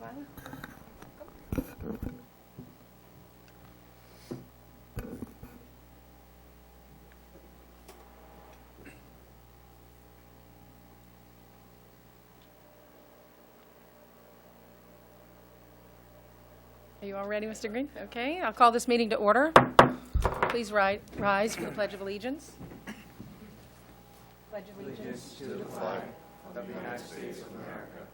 Twyla. Are you all ready, Mr. Green? Okay, I'll call this meeting to order. Please rise for the Pledge of Allegiance. Pledge of Allegiance to the flag of the United States of America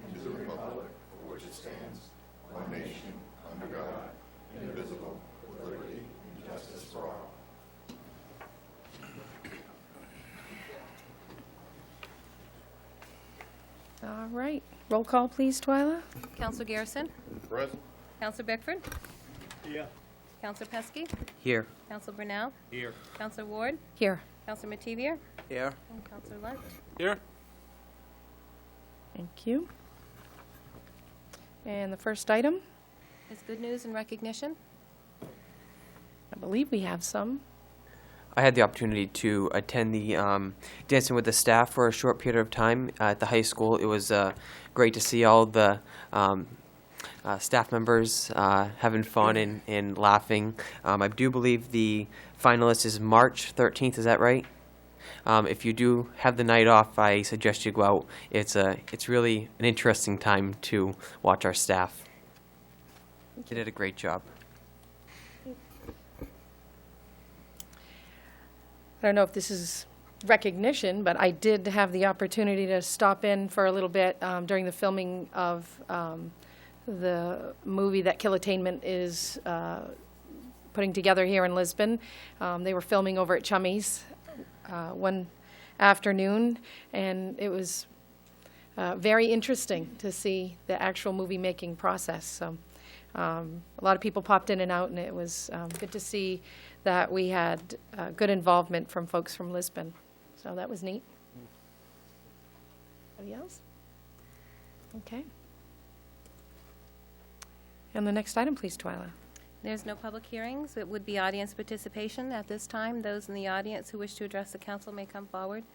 and to the republic for which it stands, one nation, under God, indivisible, with liberty and justice for all. All right, roll call, please, Twyla. Councilor Garrison? Present. Councilor Beckford? Here. Councilor Pesky? Here. Councilor Brunel? Here. Councilor Ward? Here. Councilor Mativier? Here. And Councilor Lunt? Here. Thank you. And the first item, Is good news and recognition? I believe we have some. I had the opportunity to attend the Dancing with the Staff for a short period of time at the high school. It was great to see all the staff members having fun and laughing. I do believe the finalist is March 13th. Is that right? If you do have the night off, I suggest you go out. It's really an interesting time to watch our staff. They did a great job. I don't know if this is recognition, but I did have the opportunity to stop in for a little bit during the filming of the movie that Killattainment is putting together here in Lisbon. They were filming over at Chummy's one afternoon, and it was very interesting to see the actual movie-making process. So a lot of people popped in and out, and it was good to see that we had good involvement from folks from Lisbon. So that was neat. Anybody else? Okay. And the next item, please, Twyla. There's no public hearings. It would be audience participation at this time. Those in the audience who wish to address the council may come forward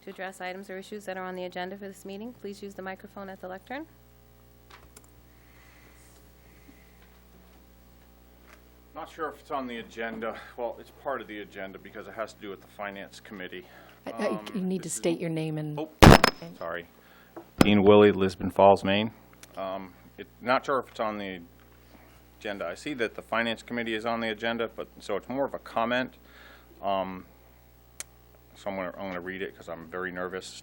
to address items or issues that are on the agenda for this meeting. Please use the microphone at the lectern. Not sure if it's on the agenda. Well, it's part of the agenda because it has to do with the Finance Committee. You need to state your name and... Oh, sorry. Dean Willie, Lisbon Falls, Maine. Not sure if it's on the agenda. I see that the Finance Committee is on the agenda, but so it's more of a comment. So I'm going to read it because I'm very nervous.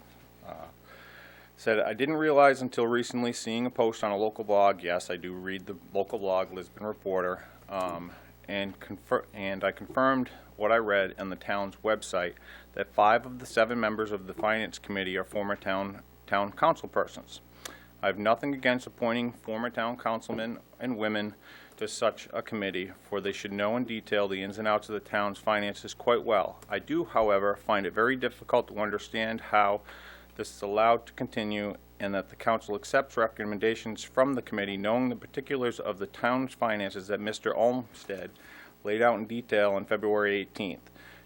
Said, I didn't realize until recently seeing a post on a local blog. Yes, I do read the local blog, Lisbon Reporter. And I confirmed what I read on the town's website that 5 of the 7 members of the Finance Committee are former town council persons. I have nothing against appointing former town councilmen and women to such a committee, for they should know in detail the ins and outs of the town's finances quite well. I do, however, find it very difficult to understand how this is allowed to continue and that the council accepts recommendations from the committee knowing the particulars of the town's finances that Mr. Olmsted laid out in detail on February 18th.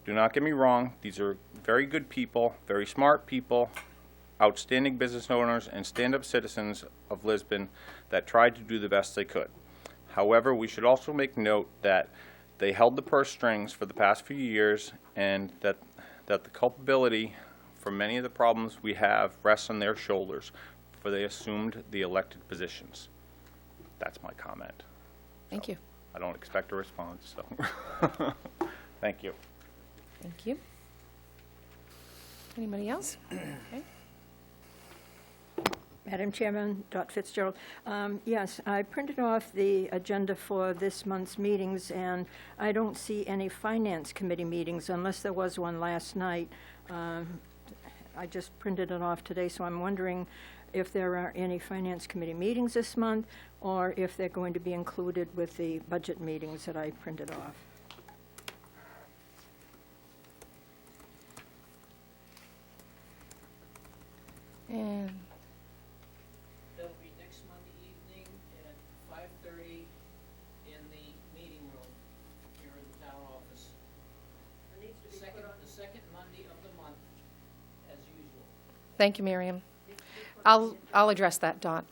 Do not get me wrong, these are very good people, very smart people, outstanding business owners, and stand-up citizens of Lisbon that tried to do the best they could. However, we should also make note that they held the purse strings for the past few years and that the culpability for many of the problems we have rests on their shoulders, for they assumed the elected positions. That's my comment. Thank you. I don't expect a response, so thank you. Thank you. Anybody else? Okay. Madam Chairman, Dr. Fitzgerald. Yes, I printed off the agenda for this month's meetings, and I don't see any Finance Committee meetings unless there was one last night. I just printed it off today, so I'm wondering if there are any Finance Committee meetings this month or if they're going to be included with the budget meetings that I printed off. And That'll be next Monday evening at 5:30 in the meeting room here in the town office. The second Monday of the month, as usual. thank you, Miriam. I'll address that, Dot.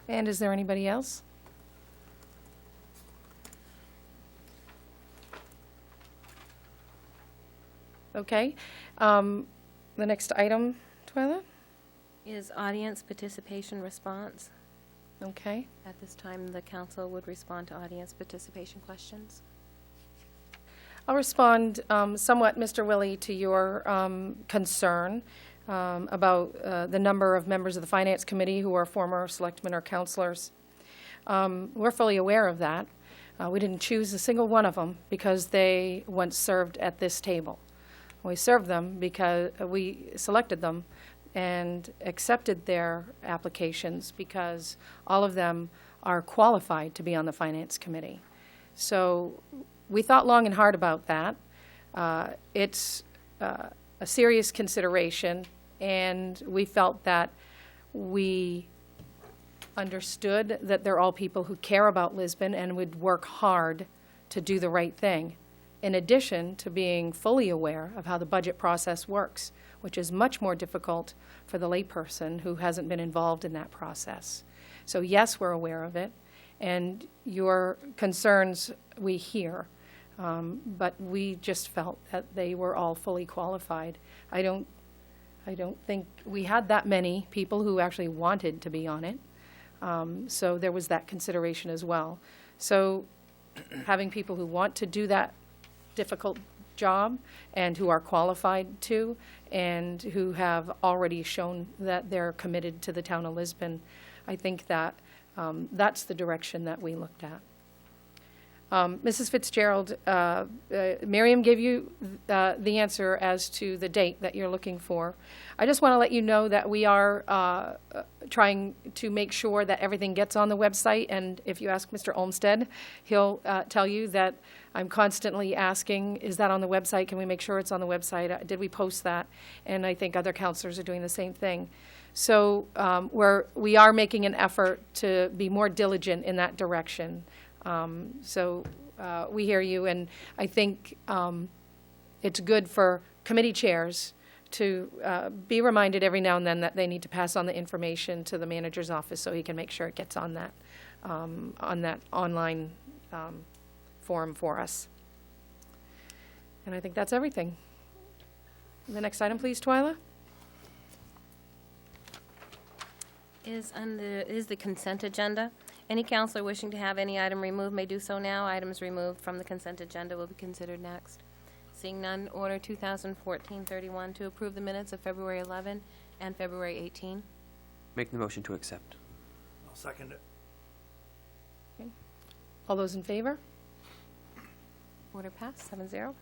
And is there anybody else? Okay. The next item, Twyla? Is audience participation response. Okay. At this time, the council would respond to audience participation questions. I'll respond somewhat, Mr. Willie, to your concern about the number of members of the Finance Committee who are former selectmen or counselors. We're fully aware of that. We didn't choose a single one of them because they once served at this table. We served them because we selected them and accepted their applications because all of them are qualified to be on the Finance Committee. So we thought long and hard about that. It's a serious consideration, and we felt that we understood that they're all people who care about Lisbon and would work hard to do the right thing, in addition to being fully aware of how the budget process works, which is much more difficult for the layperson who hasn't been involved in that process. So yes, we're aware of it, and your concerns we hear, but we just felt that they were all fully qualified. I don't think we had that many people who actually wanted to be on it, so there was that consideration as well. So having people who want to do that difficult job and who are qualified to and who have already shown that they're committed to the town of Lisbon, I think that that's the direction that we looked at. Mrs. Fitzgerald, Miriam gave you the answer as to the date that you're looking for. I just want to let you know that we are trying to make sure that everything gets on the website, and if you ask Mr. Olmsted, he'll tell you that I'm constantly asking, is that on the website? Can we make sure it's on the website? Did we post that? And I think other counselors are doing the same thing. So we are making an effort to be more diligent in that direction. So we hear you, and I think it's good for committee chairs to be reminded every now and then that they need to pass on the information to the manager's office so he can make sure it gets on that online forum for us. And I think that's everything. The next item, please, Twyla. Is the consent agenda. Any counselor wishing to have any item removed may do so now. Items removed from the consent agenda will be considered next. Seeing none, order 2014-31 to approve the minutes of February 11 and February 18. Make the motion to accept. I'll second it. All those in favor? Order passed, 7-0.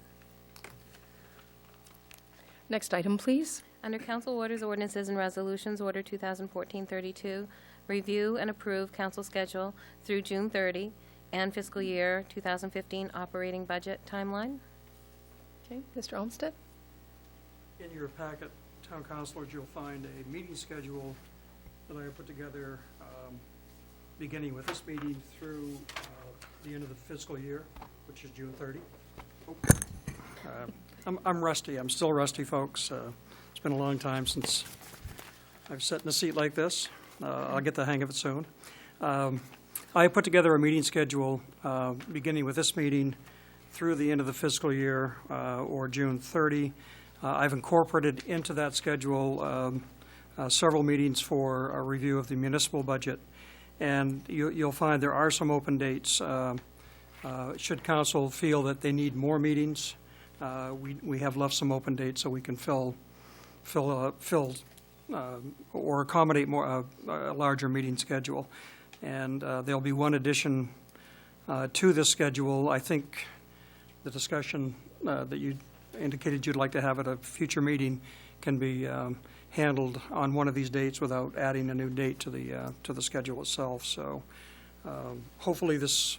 Next item, please. Under Council Orders, Ordinances, and Resolutions, Order 2014-32, review and approve council schedule through June 30 and fiscal year 2015 operating budget timeline. Okay, Mr. Olmsted? In your packet, Town Councilors, you'll find a meeting schedule that I have put together beginning with this meeting through the end of the fiscal year, which is June 30. I'm rusty. I'm still rusty, folks. It's been a long time since I've sat in a seat like this. I'll get the hang of it soon. I put together a meeting schedule beginning with this meeting through the end of the fiscal year, or June 30. I've incorporated into that schedule several meetings for a review of the municipal budget, and you'll find there are some open dates. Should council feel that they need more meetings, we have left some open dates so we can fill or accommodate more a larger meeting schedule. And there'll be one addition to this schedule. I think the discussion that you indicated you'd like to have at a future meeting can be handled on one of these dates without adding a new date to the schedule itself. So hopefully this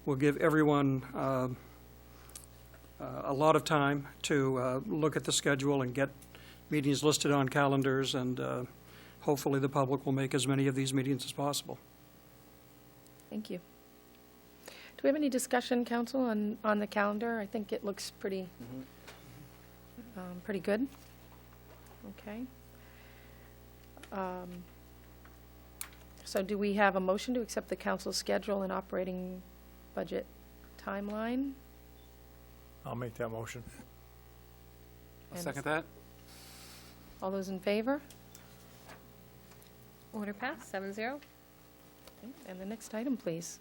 will give everyone a lot of time to look at the schedule and get meetings listed on calendars, and hopefully the public will make as many of these meetings as possible. Thank you. Do we have any discussion, Council, on the calendar? I think it looks pretty, pretty good. Okay. So do we have a motion to accept the council schedule and operating budget timeline? I'll make that motion. And Second that? All those in favor? Order passed, 7-0. Okay, and the next item, please.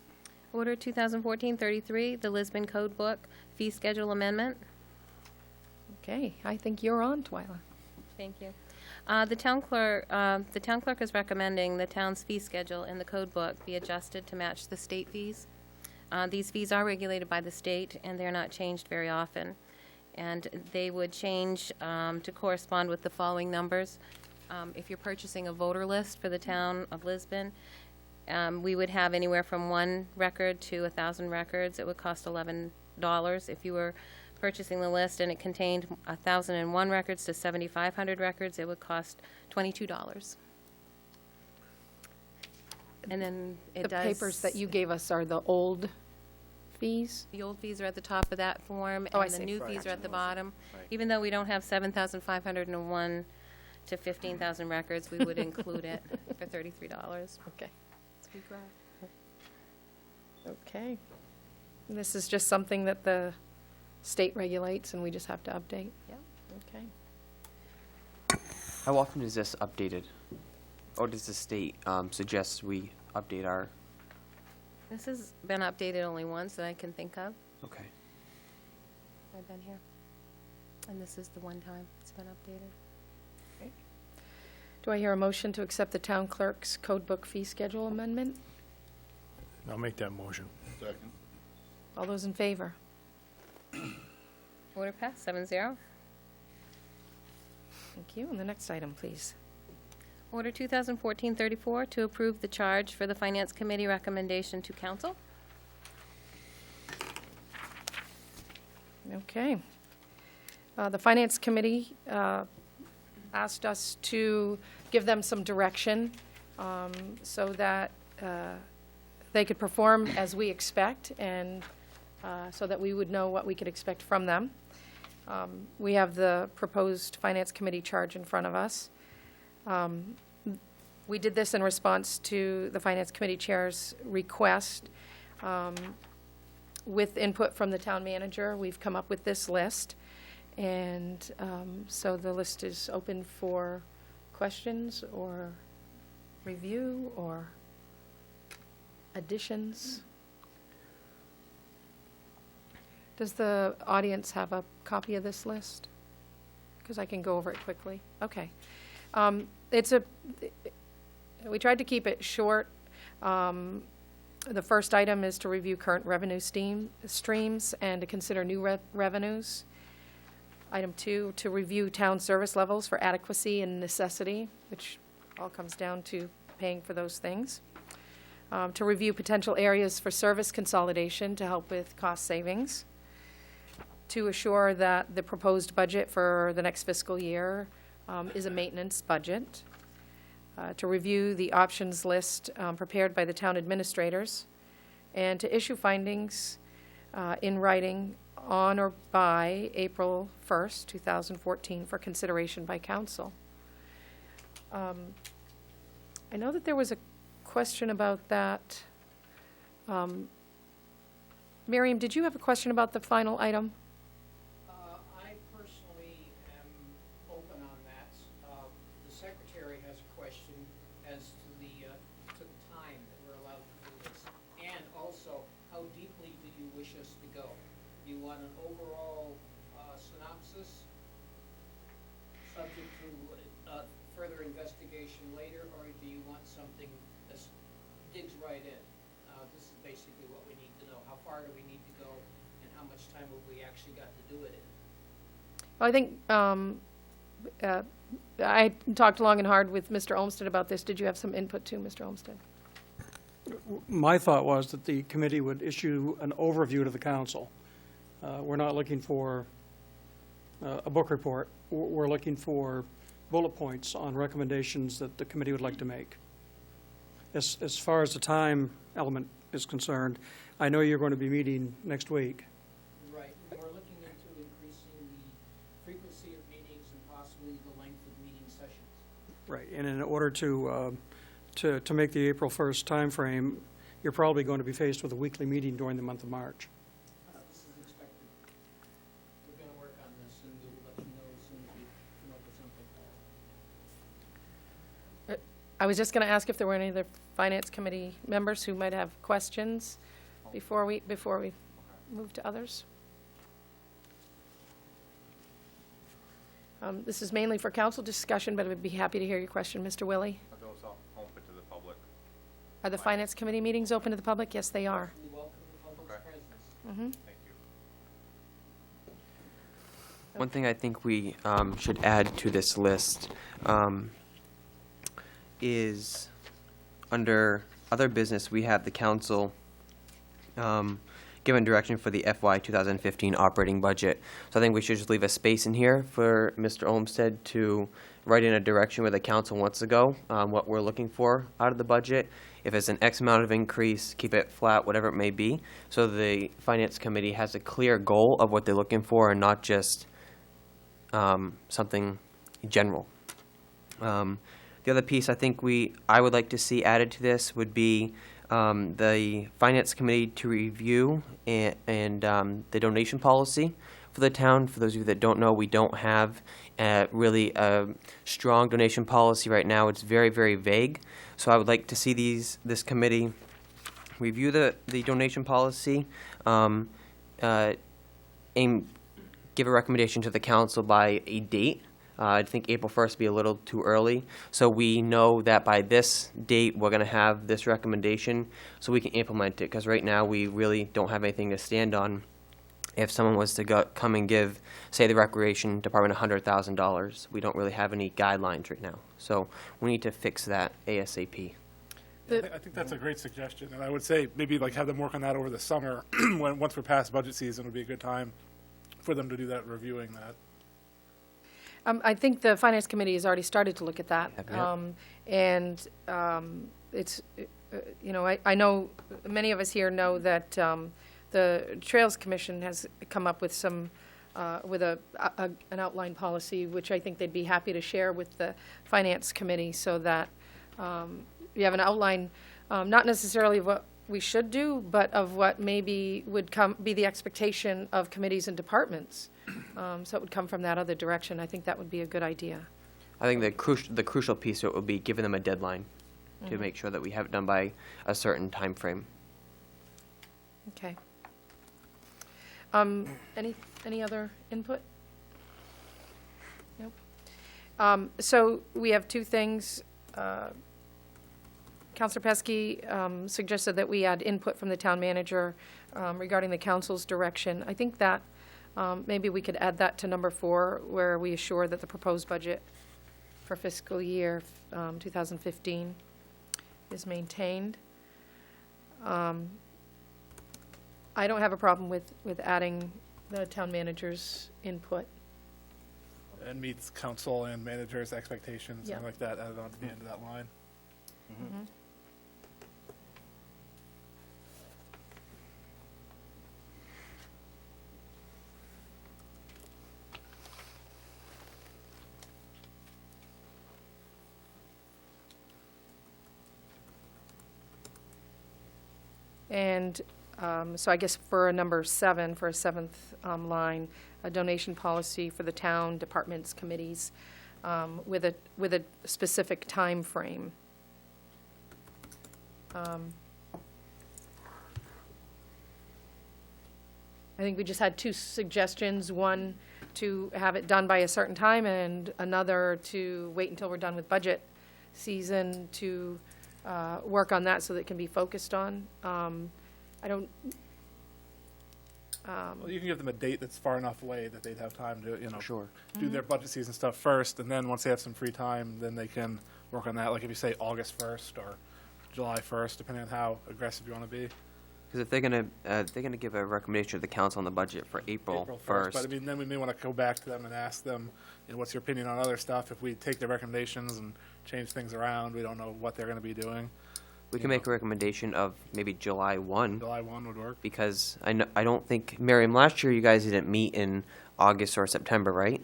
Order 2014-33, the Lisbon Code Book Fee Schedule Amendment. Okay, I think you're on, Twyla. Thank you. The town clerk is recommending the town's fee schedule in the code book be adjusted to match the state fees. These fees are regulated by the state, and they're not changed very often. And they would change to correspond with the following numbers. If you're purchasing a voter list for the town of Lisbon, we would have anywhere from 1 record to 1,000 records. It would cost $11. If you were purchasing the list and it contained 1,001 records to 7,500 records, it would cost $22. And then it The does. papers that you gave us are the old fees? The old fees are at the top of that form, Oh, I and the see. new fees are at the bottom. Even though we don't have 7,501 to 15,000 records, we would include it for $33. Okay. So we grab. Okay. And this is just something that the state regulates and we just have to update? Yep. Okay. How often is this updated? Or does the state suggest we update our? This has been updated only once that I can think of. Okay. I've been here. And this is the one time it's been updated. Do I hear a motion to accept the town clerk's code book fee schedule amendment? I'll make that motion. Second. All those in favor? Order passed, 7-0. Thank you. And the next item, please. Order 2014-34 to approve the charge for the Finance Committee recommendation to council. Okay. The Finance Committee asked us to give them some direction so that they could perform as we expect and so that we would know what we could expect from them. We have the proposed Finance Committee charge in front of us. We did this in response to the Finance Committee Chair's request. With input from the town manager, we've come up with this list. And so the list is open for questions or review or additions. Does the audience have a copy of this list? Because I can go over it quickly. Okay. We tried to keep it short. The first item is to review current revenue streams and to consider new revenues. Item 2, to review town service levels for adequacy and necessity, which all comes down to paying for those things. To review potential areas for service consolidation to help with cost savings. To assure that the proposed budget for the next fiscal year is a maintenance budget. To review the options list prepared by the town administrators. And to issue findings in writing on or by April 1st, 2014 for consideration by council. I know that there was a question about that. Miriam, did you have a question about the final item? I personally am open on that. The secretary has a question as to the time that we're allowed to do this. And also, how deeply do you wish us to go? Do you want an overall synopsis, subject to further investigation later, or do you want something that digs right in? This is basically what we need to know. How far do we need to go, and how much time have we actually got to do it in? Well, I think I talked long and hard with Mr. Olmsted about this. Did you have some input too, Mr. Olmsted? My thought was that the committee would issue an overview to the council. We're not looking for a book report. We're looking for bullet points on recommendations that the committee would like to make. As far as the time element is concerned, I know you're going to be meeting next week. Right, we're looking into increasing the frequency of meetings and possibly the length of meeting sessions. Right, and in order to to make the April 1st timeframe, you're probably going to be faced with a weekly meeting during the month of March. This is expected. We're gonna work on this, and we'll let you know as soon as we come up with something. I was just going to ask if there were any other Finance Committee members who might have questions before we move to others. This is mainly for council discussion, but I would be happy to hear your question, Mr. Willie. Are those open to the public? Are the Finance Committee meetings open to the public? Yes, they are. We welcome the public's Okay. presence. Thank you. One thing I think we should add to this list is under other business, we have the council given direction for the FY 2015 operating budget. So I think we should just leave a space in here for Mr. Olmsted to write in a direction where the council wants to go, what we're looking for out of the budget. If it's an X amount of increase, keep it flat, whatever it may be. So the Finance Committee has a clear goal of what they're looking for and not just something general. The other piece I think I would like to see added to this would be the Finance Committee to review and the donation policy for the town. For those of you that don't know, we don't have really a strong donation policy right now. It's very, very vague. So I would like to see this committee review the donation policy, give a recommendation to the council by a date. I think April 1st would be a little too early. So we know that by this date, we're going to have this recommendation so we can implement it. Because right now, we really don't have anything to stand on. If someone was to come and give, say, the Recreation Department $100,000, we don't really have any guidelines right now. So we need to fix that ASAP. I think that's a great suggestion, and I would say maybe like have them work on that over the summer. Once we're past budget season, would be a good time for them to do that, reviewing that. I think the Finance Committee has already started to look at that. Yep. It's, I know many of us here know that the Trails Commission has come up with with an outline policy, which I think they'd be happy to share with the Finance Committee so that you have an outline, not necessarily of what we should do, but of what maybe would be the expectation of committees and departments. So it would come from that other direction. I think that would be a good idea. I think the crucial piece of it would be giving them a deadline to make sure that we have it done by a certain time frame. Okay. Any other input? Nope. So we have two things. Councilor Pesky suggested that we add input from the town manager regarding the council's direction. I think that maybe we could add that to number 4, where we assure that the proposed budget for fiscal year 2015 is maintained. I don't have a problem with adding the town manager's input. And meets council and manager's expectations, Yeah. something like that, added on to the end of that line. Mhm. And so I guess for a number 7, for a 7th line, a donation policy for the town, departments, committees, with a specific time frame. I think we just had 2 suggestions, one to have it done by a certain time and another to wait until we're done with budget season to work on that so that it can be focused on. I don't, Well, you can give them a date that's far enough away that they'd have time to, Sure. do their budget season stuff first, and then once they have some free time, then they can work on that. Like if you say August 1st or July 1st, depending on how aggressive you want to be. Because if they're gonna give a recommendation to the council on the budget for April 1st. But I mean, then we may want to go back to them and ask them, what's your opinion on other stuff? If we take their recommendations and change things around, we don't know what they're going to be doing. We can make a recommendation of maybe July 1. July 1 would work. Because I don't think, Miriam, last year you guys didn't meet in August or September, right?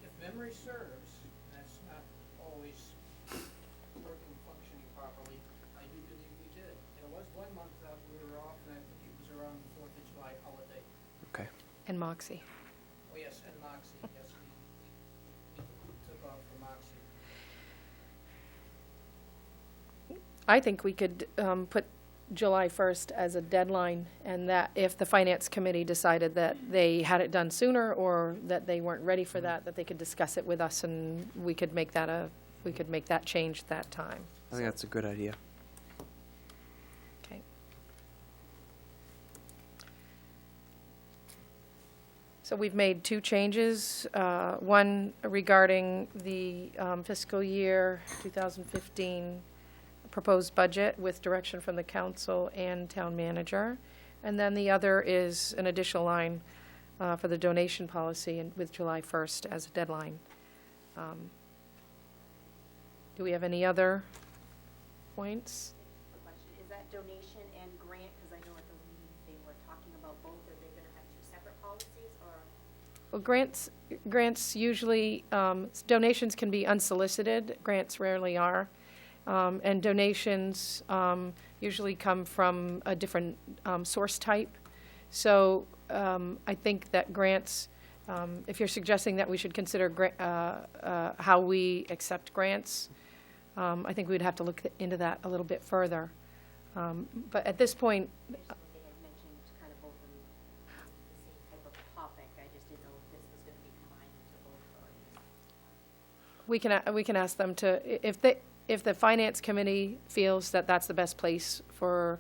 If memory serves, that's not always on the 4th of July holiday. Okay. And Moxie. Oh, yes, and Moxie, yes, we took off for Moxie. I think we could put July 1st as a deadline, and that if the Finance Committee decided that they had it done sooner or that they weren't ready for that they could discuss it with us and we could make that change that time. I think that's a good idea. Okay. So we've made two changes, one regarding the fiscal year 2015 proposed budget with direction from the council and town manager. And then the other is an additional line for the donation policy and with July 1st as a deadline. Do we have any other points? Question, is that donation and grant, because I know at the meeting they were talking about both, are they gonna have two separate policies, or? Well, grants usually, donations can be unsolicited, grants rarely are. And donations usually come from a different source type. So I think that grants, if you're suggesting that we should consider how we accept grants, I think we'd have to look into that a little bit further. But at this point, They had mentioned kind of both of them the same type of topic, I just didn't know if this was gonna be combined into both, or. we can ask them to, if the Finance Committee feels that that's the best place for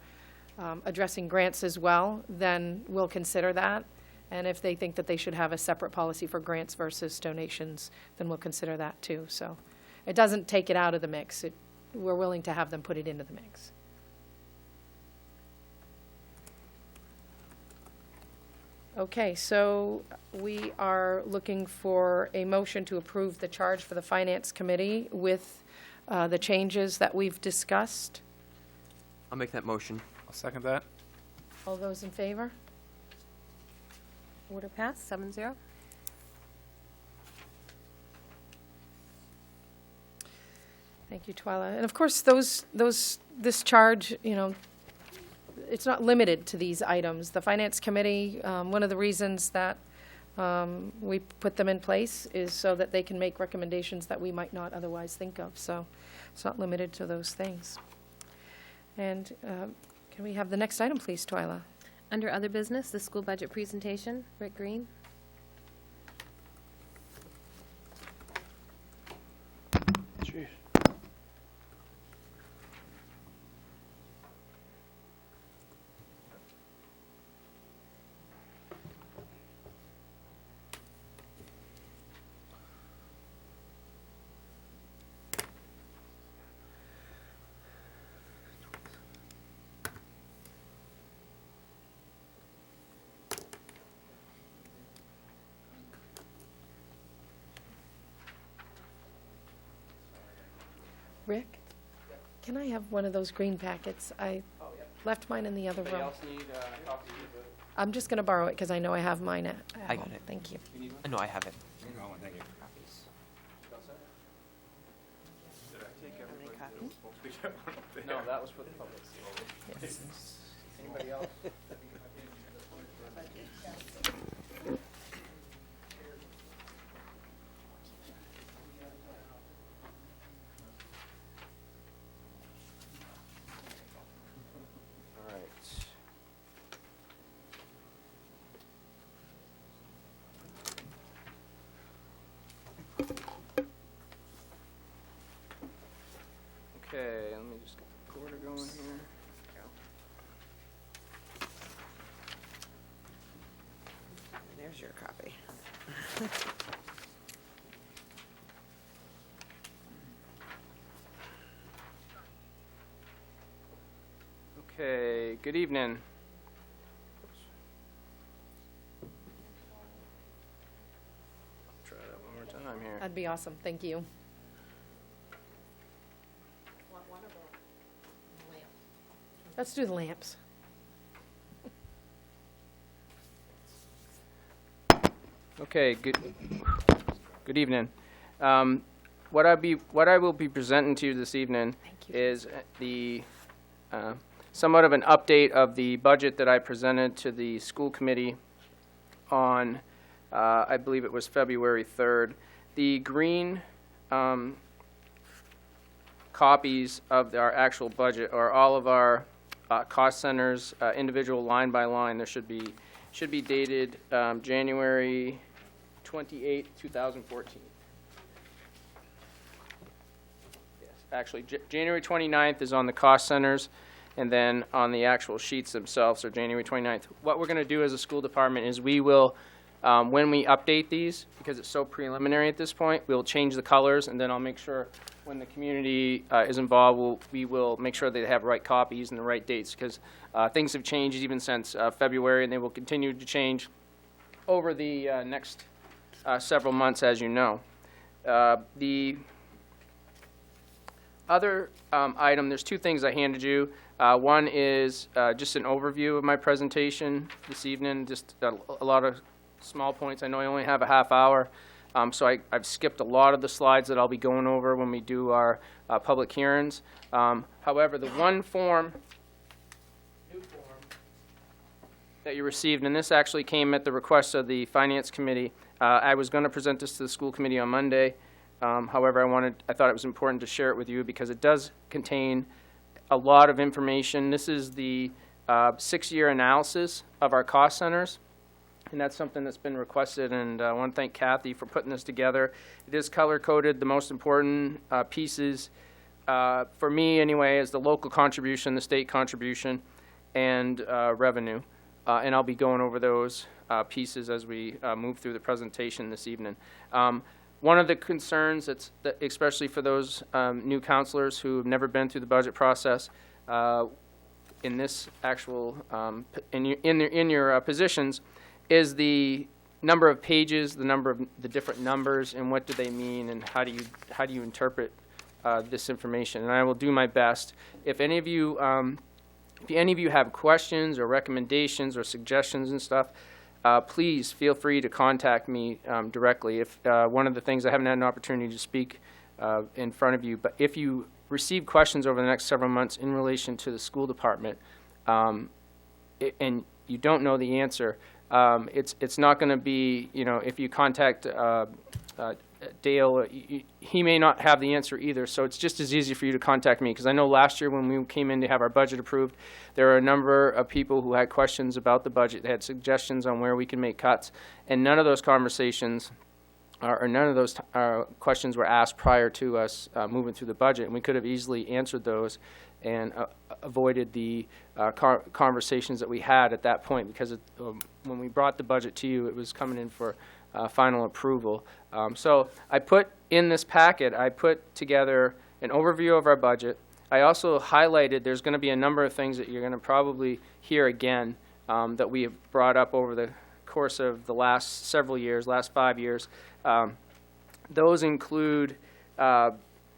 addressing grants as well, then we'll consider that. And if they think that they should have a separate policy for grants versus donations, then we'll consider that too. So it doesn't take it out of the mix. We're willing to have them put it into the mix. Okay, so we are looking for a motion to approve the charge for the Finance Committee with the changes that we've discussed. I'll make that motion. I'll second that. All those in favor? Order passed, 7-0. Thank you, Twyla. And of course, this charge, it's not limited to these items. The Finance Committee, one of the reasons that we put them in place is so that they can make recommendations that we might not otherwise think of. So it's not limited to those things. And can we have the next item, please, Twyla? Under other business, the school budget presentation. Rick Green. Jeez. Rick, can I have one of those green packets? I left mine in the other room. need a copy of it? I'm just going to borrow it because I know I have mine at I home. got it. Thank you. No, I have it. No, that was for the public. Yes. Anybody else? All right. Okay, let me just get the quarter going here. There's your copy. Okay, good evening. Try that one more time here. That'd be awesome. Thank you. One of the lamp. Let's do the lamps. Okay, good evening. What I will be presenting to you this evening Thank you. is the somewhat of an update of the budget that I presented to the school committee on, I believe it was February 3rd. The green copies of our actual budget are all of our cost centers, individual line by line. There should be dated January 28, 2014. Yes, actually, January 29th is on the cost centers, and then on the actual sheets themselves are January 29th. What we're going to do as a school department is we will, when we update these, because it's so preliminary at this point, we'll change the colors, and then I'll make sure when the community is involved, we will make sure they have right copies and the right dates, because things have changed even since February, and they will continue to change over the next several months, as you know. The other item, there's two things I handed you. One is just an overview of my presentation this evening, just a lot of small points. I know I only have a half hour, so I've skipped a lot of the slides that I'll be going over when we do our public hearings. However, the one new form that you received, and this actually came at the request of the Finance Committee. I was going to present this to the school committee on Monday. However, I thought it was important to share it with you because it does contain a lot of information. This is the 6-year analysis of our cost centers, and that's something that's been requested, and I want to thank Kathy for putting this together. It is color-coded. The most important pieces, for me anyway, is the local contribution, the state contribution, and revenue. And I'll be going over those pieces as we move through the presentation this evening. One of the concerns, especially for those new counselors who have never been through the budget process, in this actual in your positions, is the number of pages, the number of the different numbers, and what do they mean, and how do you interpret this information? And I will do my best. If any of you have questions or recommendations or suggestions and stuff, please feel free to contact me directly. If one of the things, I haven't had an opportunity to speak in front of you, but if you receive questions over the next several months in relation to the school department, and you don't know the answer, it's not going to be, if you contact Dale, he may not have the answer either, so it's just as easy for you to contact me, because I know last year when we came in to have our budget approved, there were a number of people who had questions about the budget. They had suggestions on where we can make cuts, and none of those conversations or none of those questions were asked prior to us moving through the budget, and we could have easily answered those and avoided the conversations that we had at that point, because when we brought the budget to you, it was coming in for final approval. So I put in this packet, I put together an overview of our budget. I also highlighted there's going to be a number of things that you're going to probably hear again that we have brought up over the course of the last several years, last 5 years. Those include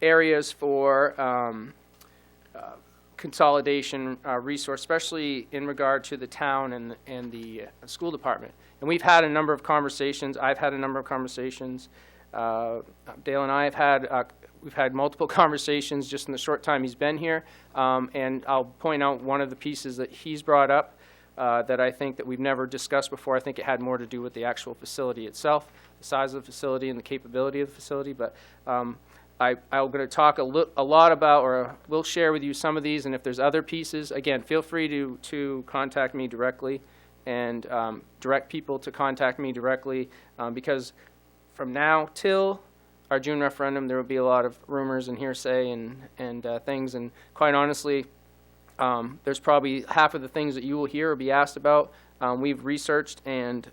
areas for consolidation resource, especially in regard to the town and the school department. And we've had a number of conversations. I've had a number of conversations. Dale and I have had, we've had multiple conversations just in the short time he's been here. And I'll point out one of the pieces that he's brought up that I think that we've never discussed before. I think it had more to do with the actual facility itself, the size of the facility and the capability of the facility. But I'm going to talk a lot about, or we'll share with you some of these, and if there's other pieces, again, feel free to contact me directly and direct people to contact me directly, because from now till our June referendum, there will be a lot of rumors and hearsay and things, and quite honestly, there's probably half of the things that you will hear or be asked about we've researched, and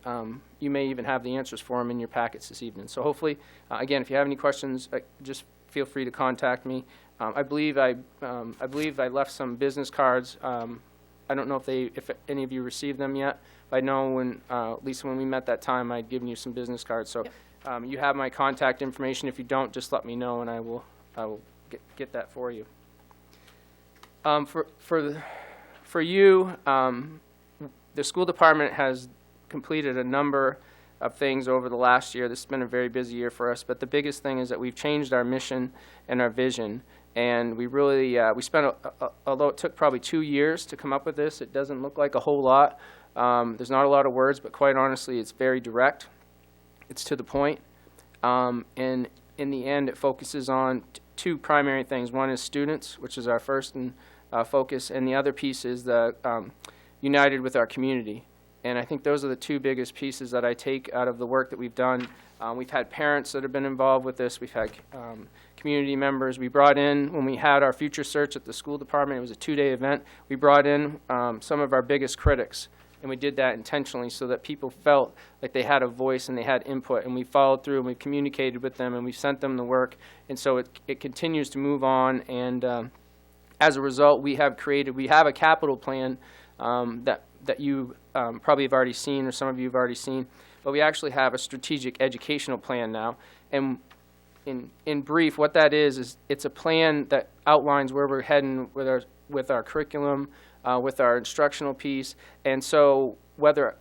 you may even have the answers for them in your packets this evening. So hopefully, again, if you have any questions, just feel free to contact me. I believe I left some business cards. I don't know if any of you received them yet, but I know when Lisa, when we met that time, I'd given you some business cards. So you have my contact information. If you don't, just let me know, and I will get that for you. For you, the school department has completed a number of things over the last year. This has been a very busy year for us, but the biggest thing is that we've changed our mission and our vision. And we really, we spent, although it took probably 2 years to come up with this, it doesn't look like a whole lot. There's not a lot of words, but quite honestly, it's very direct. It's to the point. And in the end, it focuses on two primary things. One is students, which is our first focus, and the other piece is the united with our community. And I think those are the two biggest pieces that I take out of the work that we've done. We've had parents that have been involved with this. We've had community members. We brought in, when we had our future search at the school department, it was a 2-day event, we brought in some of our biggest critics. And we did that intentionally so that people felt like they had a voice and they had input. And we followed through and we communicated with them and we sent them the work. And so it continues to move on. And as a result, we have a capital plan that you probably have already seen, or some of you have already seen. But we actually have a strategic educational plan now. And in brief, what that is it's a plan that outlines where we're heading with our curriculum, with our instructional piece. And so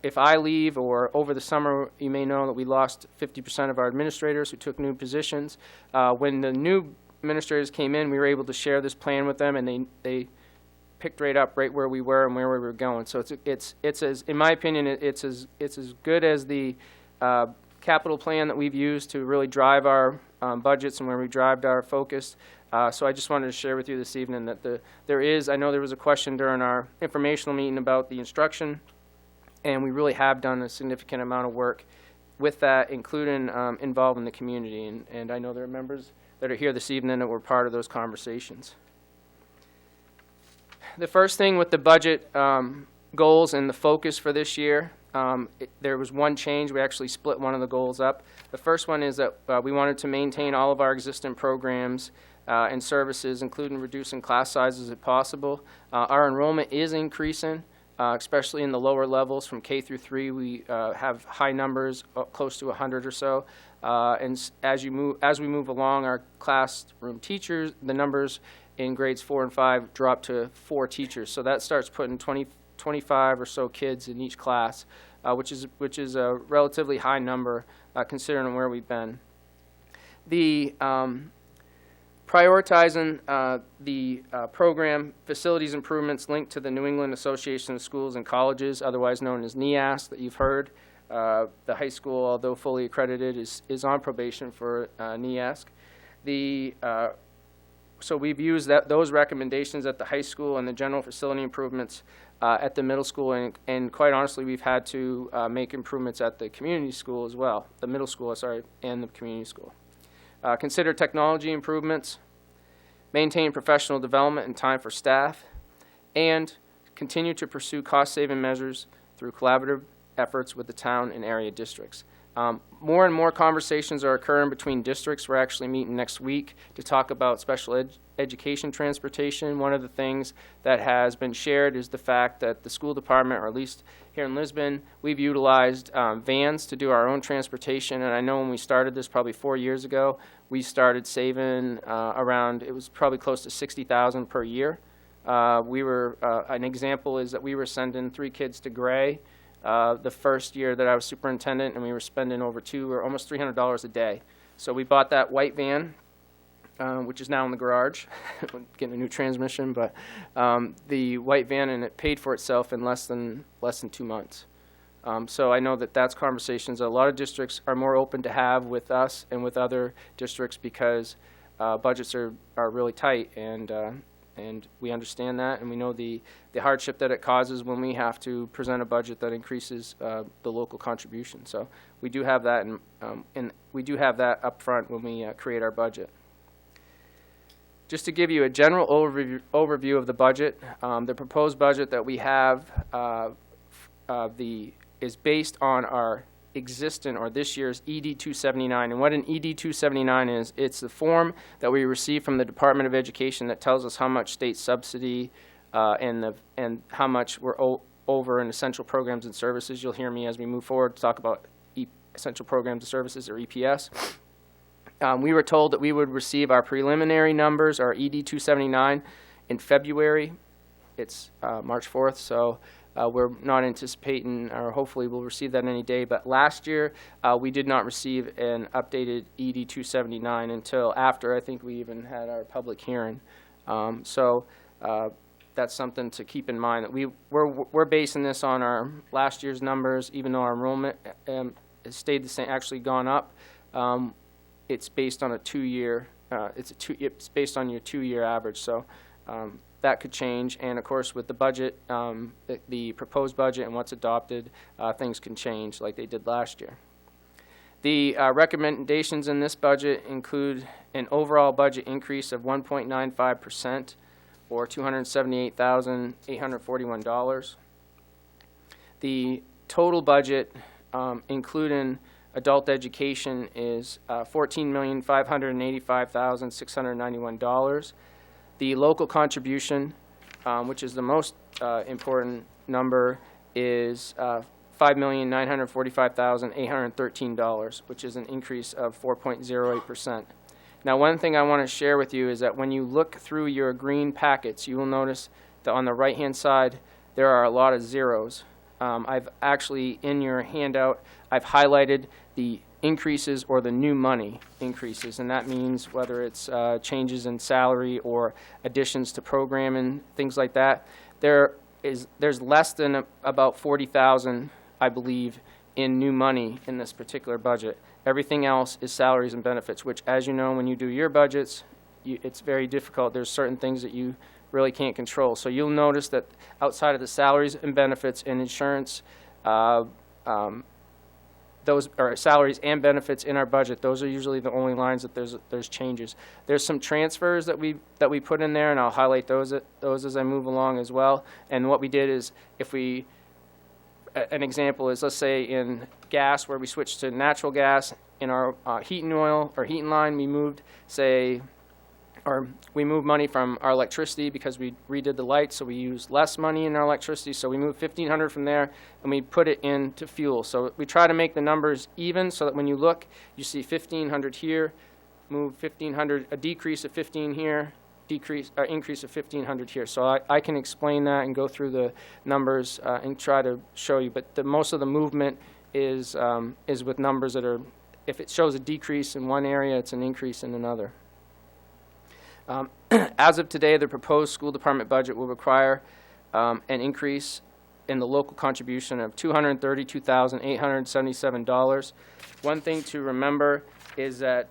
if I leave or over the summer, you may know that we lost 50% of our administrators who took new positions. When the new administrators came in, we were able to share this plan with them, and they picked right up right where we were and where we were going. So it's as, in my opinion, it's as good as the capital plan that we've used to really drive our budgets and where we drive our focus. So I just wanted to share with you this evening that I know there was a question during our informational meeting about the instruction, and we really have done a significant amount of work with that, including involving the community. And I know there are members that are here this evening that were part of those conversations. The first thing with the budget goals and the focus for this year, there was one change. We actually split one of the goals up. The first one is that we wanted to maintain all of our existing programs and services, including reducing class sizes if possible. Our enrollment is increasing, especially in the lower levels from K through 3. We have high numbers, close to 100 or so. And as we move along, our classroom teachers, the numbers in grades 4 and 5 drop to 4 teachers. So that starts putting 25 or so kids in each class, which is a relatively high number considering where we've been. The prioritizing the program facilities improvements linked to the New England Association of Schools and Colleges, otherwise known as NEAS, that you've heard. The high school, although fully accredited, is on probation for NEAS. So we've used those recommendations at the high school and the general facility improvements at the middle school, and quite honestly, we've had to make improvements at the community school as well, the middle school, and the community school. Consider technology improvements, maintain professional development and time for staff, and continue to pursue cost-saving measures through collaborative efforts with the town and area districts. More and more conversations are occurring between districts. We're actually meeting next week to talk about special education transportation. One of the things that has been shared is the fact that the school department, or at least here in Lisbon, we've utilized vans to do our own transportation. And I know when we started this probably 4 years ago, we started saving around, it was probably close to $60,000 per year. An example is that we were sending 3 kids to Gray the first year that I was superintendent, and we were spending over almost $300 a day. So we bought that white van, which is now in the garage, getting a new transmission, but the white van, and it paid for itself in less than 2 months. So I know that that's conversations that a lot of districts are more open to have with us and with other districts because budgets are really tight, and we understand that, and we know the hardship that it causes when we have to present a budget that increases the local contribution. So we do have that, and we do have that up front when we create our budget. Just to give you a general overview of the budget, the proposed budget that we have is based on our existing, or this year's, ED 279. And what an ED 279 is, it's the form that we receive from the Department of Education that tells us how much state subsidy and how much we're over in essential programs and services. You'll hear me as we move forward talk about essential programs and services, or EPS. We were told that we would receive our preliminary numbers, our ED 279, in February. It's March 4th, so We're not anticipating, or hopefully we'll receive that any day, but last year we did not receive an updated ED 279 until after I think we even had our public hearing. So that's something to keep in mind, that we're basing this on our last year's numbers, even though our enrollment has stayed the same, actually gone up. It's based on a 2-year, it's based on your 2-year average, so that could change. And of course, with the budget, the proposed budget and what's adopted, things can change like they did last year. The recommendations in this budget include an overall budget increase of 1.95%, or $278,841. The total budget, including adult education, is $14,585,691. The local contribution, which is the most important number, is $5,945,813, which is an increase of 4.08%. Now, one thing I want to share with you is that when you look through your green packets, you will notice that on the right-hand side, there are a lot of zeros. I've actually, in your handout, I've highlighted the increases or the new money increases, and that means whether it's changes in salary or additions to programming, things like that. There's less than about 40,000, I believe, in new money in this particular budget. Everything else is salaries and benefits, which, as you know, when you do your budgets, it's very difficult. There's certain things that you really can't control. So you'll notice that outside of the salaries and benefits and insurance, those are salaries and benefits in our budget. Those are usually the only lines that there's changes. There's some transfers that we put in there, and I'll highlight those as I move along as well. And what we did is, an example is, let's say in gas, where we switched to natural gas, in our heating oil or heating line, we moved, we moved money from our electricity because we redid the lights, so we used less money in our electricity. So we moved $1,500 from there, and we put it into fuel. So we try to make the numbers even, so that when you look, you see $1,500 here, move $1,500, a decrease of 15 here, increase of $1,500 here. So I can explain that and go through the numbers and try to show you. But most of the movement is with numbers that are, if it shows a decrease in one area, it's an increase in another. As of today, the proposed school department budget will require an increase in the local contribution of $232,877. One thing to remember is that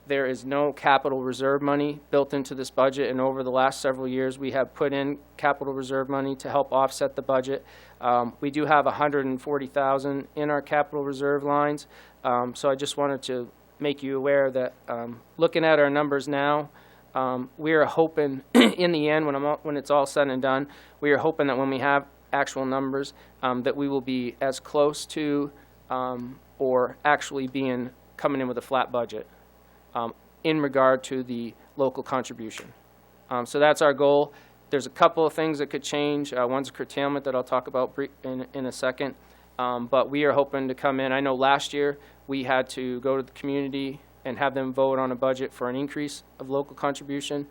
there is no capital reserve money built into this budget, and over the last several years we have put in capital reserve money to help offset the budget. We do have $140,000 in our capital reserve lines, so I just wanted to make you aware that looking at our numbers now, we are hoping in the end, when it's all said and done, we are hoping that when we have actual numbers, that we will be as close to or actually coming in with a flat budget in regard to the local contribution. So that's our goal. There's a couple of things that could change. One's a curtailment that I'll talk about in a second. But we are hoping to come in. I know last year we had to go to the community and have them vote on a budget for an increase of local contribution.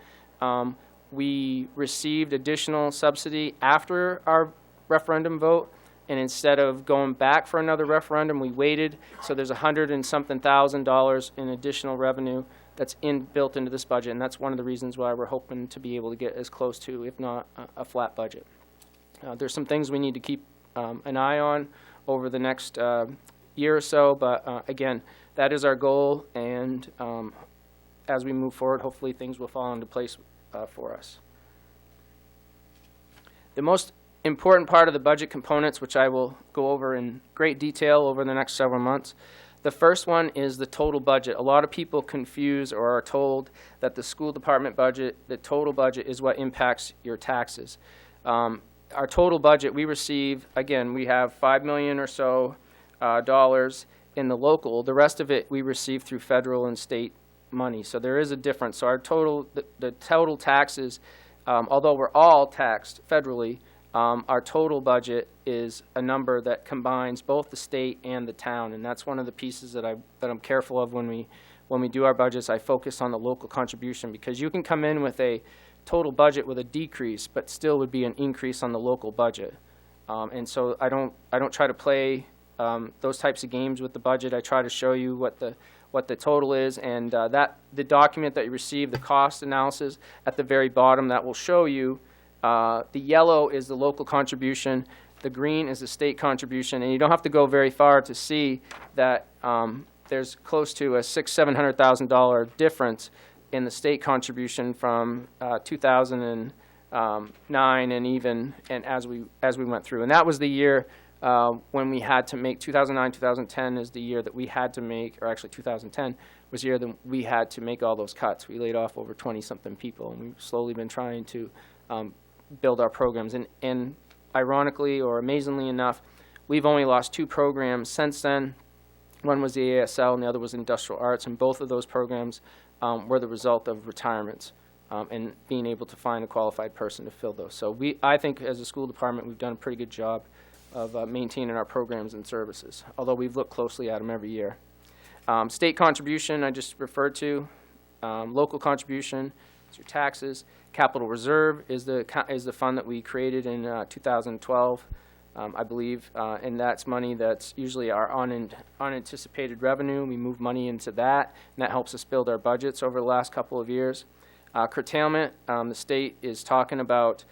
We received additional subsidy after our referendum vote, and instead of going back for another referendum, we waited. So there's $100 and something thousand in additional revenue that's built into this budget, and that's one of the reasons why we're hoping to be able to get as close to, if not a flat budget. There's some things we need to keep an eye on over the next year or so, but again, that is our goal, and as we move forward, hopefully things will fall into place for us. The most important part of the budget components, which I will go over in great detail over the next several months. The first one is the total budget. A lot of people confuse or are told that the school department budget, the total budget, is what impacts your taxes. Our total budget, we receive, again, we have $5 million or so dollars in the local. The rest of it we receive through federal and state money. So there is a difference. So our total, the total taxes, although we're all taxed federally, our total budget is a number that combines both the state and the town, and that's one of the pieces that I'm careful of when we do our budgets. I focus on the local contribution, because you can come in with a total budget with a decrease, but still would be an increase on the local budget. And so I don't try to play those types of games with the budget. I try to show you what the total is, and the document that you receive, the cost analysis at the very bottom, that will show you the yellow is the local contribution, the green is the state contribution, and you don't have to go very far to see that there's close to a $600,000-$700,000 difference in the state contribution from 2009 and as we went through. And that was the year when we had to make 2009, 2010 is the year that we had to make, or actually 2010 was the year that we had to make all those cuts. We laid off over 20-something people, and we've slowly been trying to build our programs. And ironically or amazingly enough, we've only lost 2 programs since then. One was the ASL and the other was industrial arts, and both of those programs were the result of retirements and being able to find a qualified person to fill those. So I think as a school department, we've done a pretty good job of maintaining our programs and services, although we've looked closely at them every year. State contribution I just referred to. Local contribution is your taxes. Capital reserve is the fund that we created in 2012, I believe, and that's money that's usually our unanticipated revenue. We move money into that, and that helps us build our budgets over the last couple of years. Curtailment, the state is talking about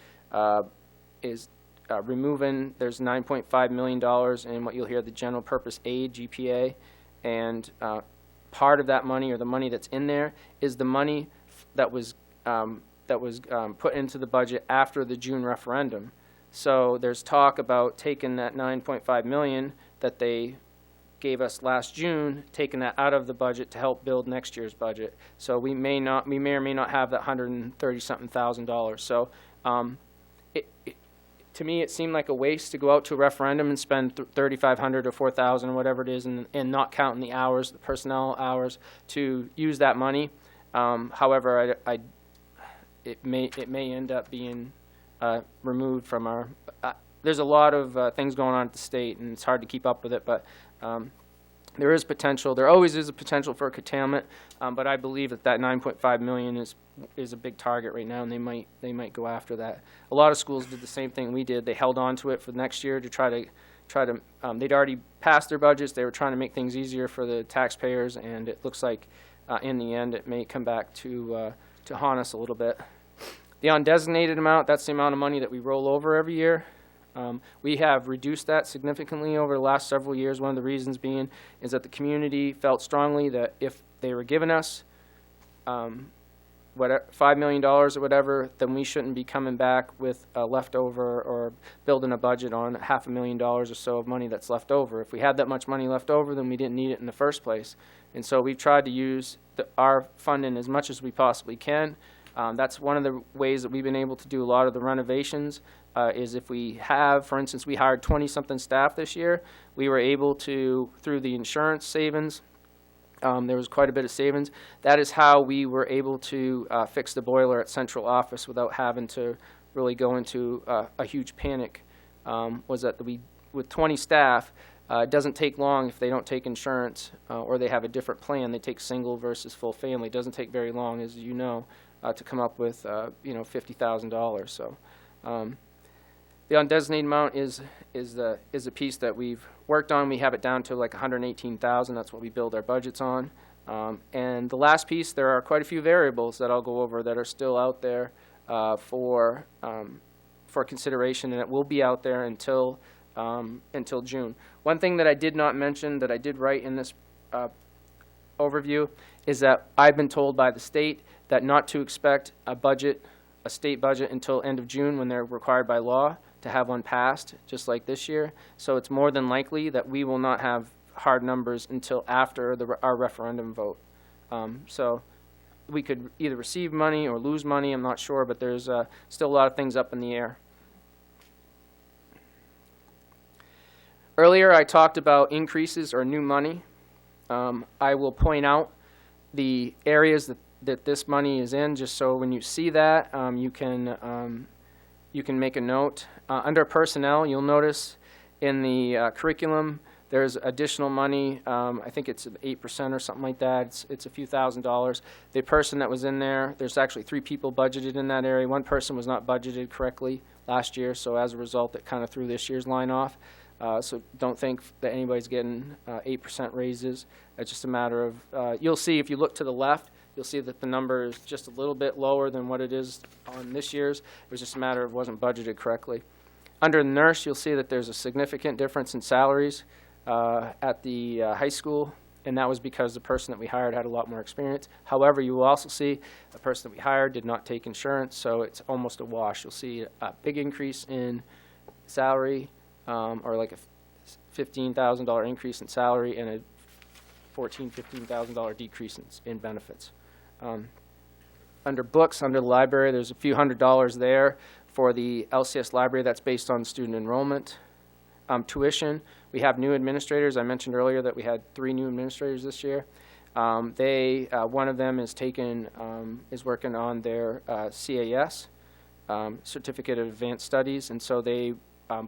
removing, there's $9.5 million in what you'll hear the general purpose aid, GPA, and part of that money, or the money that's in there, is the money that was put into the budget after the June referendum. So there's talk about taking that $9.5 million that they gave us last June, taking that out of the budget to help build next year's budget. So we may or may not have that $130-something thousand. So to me, it seemed like a waste to go out to a referendum and spend $3,500 or $4,000 or whatever it is, and not counting the hours, the personnel hours, to use that money. However, it may end up being removed from our. There's a lot of things going on at the state, and it's hard to keep up with it. But there is potential. There always is a potential for curtailment. But I believe that $9.5 million is a big target right now, and they might go after that. A lot of schools did the same thing we did. They held on to it for next year to try to. They'd already passed their budgets. They were trying to make things easier for the taxpayers, and it looks like in the end it may come back to haunt us a little bit. The undesignated amount, that's the amount of money that we roll over every year. We have reduced that significantly over the last several years. One of the reasons being is that the community felt strongly that if they were giving us $5 million or whatever, then we shouldn't be coming back with a leftover or building a budget on $500,000 or so of money that's left over. If we had that much money left over, then we didn't need it in the first place. And so we've tried to use our funding as much as we possibly can. That's one of the ways that we've been able to do a lot of the renovations, is if we have, for instance, we hired 20-something staff this year, we were able to, through the insurance savings, there was quite a bit of savings. That is how we were able to fix the boiler at central office without having to really go into a huge panic, was that with 20 staff, it doesn't take long if they don't take insurance or they have a different plan. They take single versus full family. It doesn't take very long, as you know, to come up with $50,000. So the undesignated amount is a piece that we've worked on. We have it down to like $118,000. That's what we build our budgets on. And the last piece, there are quite a few variables that I'll go over that are still out there for consideration, and it will be out there until June. One thing that I did not mention that I did write in this overview is that I've been told by the state that not to expect a state budget until end of June, when they're required by law to have one passed, just like this year. So it's more than likely that we will not have hard numbers until after our referendum vote. So we could either receive money or lose money, I'm not sure, but there's still a lot of things up in the air. Earlier I talked about increases or new money. I will point out the areas that this money is in, just so when you see that, you can make a note. Under personnel, you'll notice in the curriculum there's additional money. I think it's 8% or something like that. It's a few $1,000s. The person that was in there's actually 3 people budgeted in that area. One person was not budgeted correctly last year, so as a result, it kind of threw this year's line off. So don't think that anybody's getting 8% raises. It's just a matter of, you'll see if you look to the left, you'll see that the number is just a little bit lower than what it is on this year's. It was just a matter of wasn't budgeted correctly. Under nurse, you'll see that there's a significant difference in salaries at the high school, and that was because the person that we hired had a lot more experience. However, you will also see the person that we hired did not take insurance, so it's almost a wash. You'll see a big increase in salary, or like a $15,000 increase in salary and a $15,000 decrease in benefits. Under books, under the library, there's a few $100s there for the LCS library. That's based on student enrollment. Tuition, we have new administrators. I mentioned earlier that we had 3 new administrators this year. One of them is working on their CAS, Certificate of Advanced Studies, and so they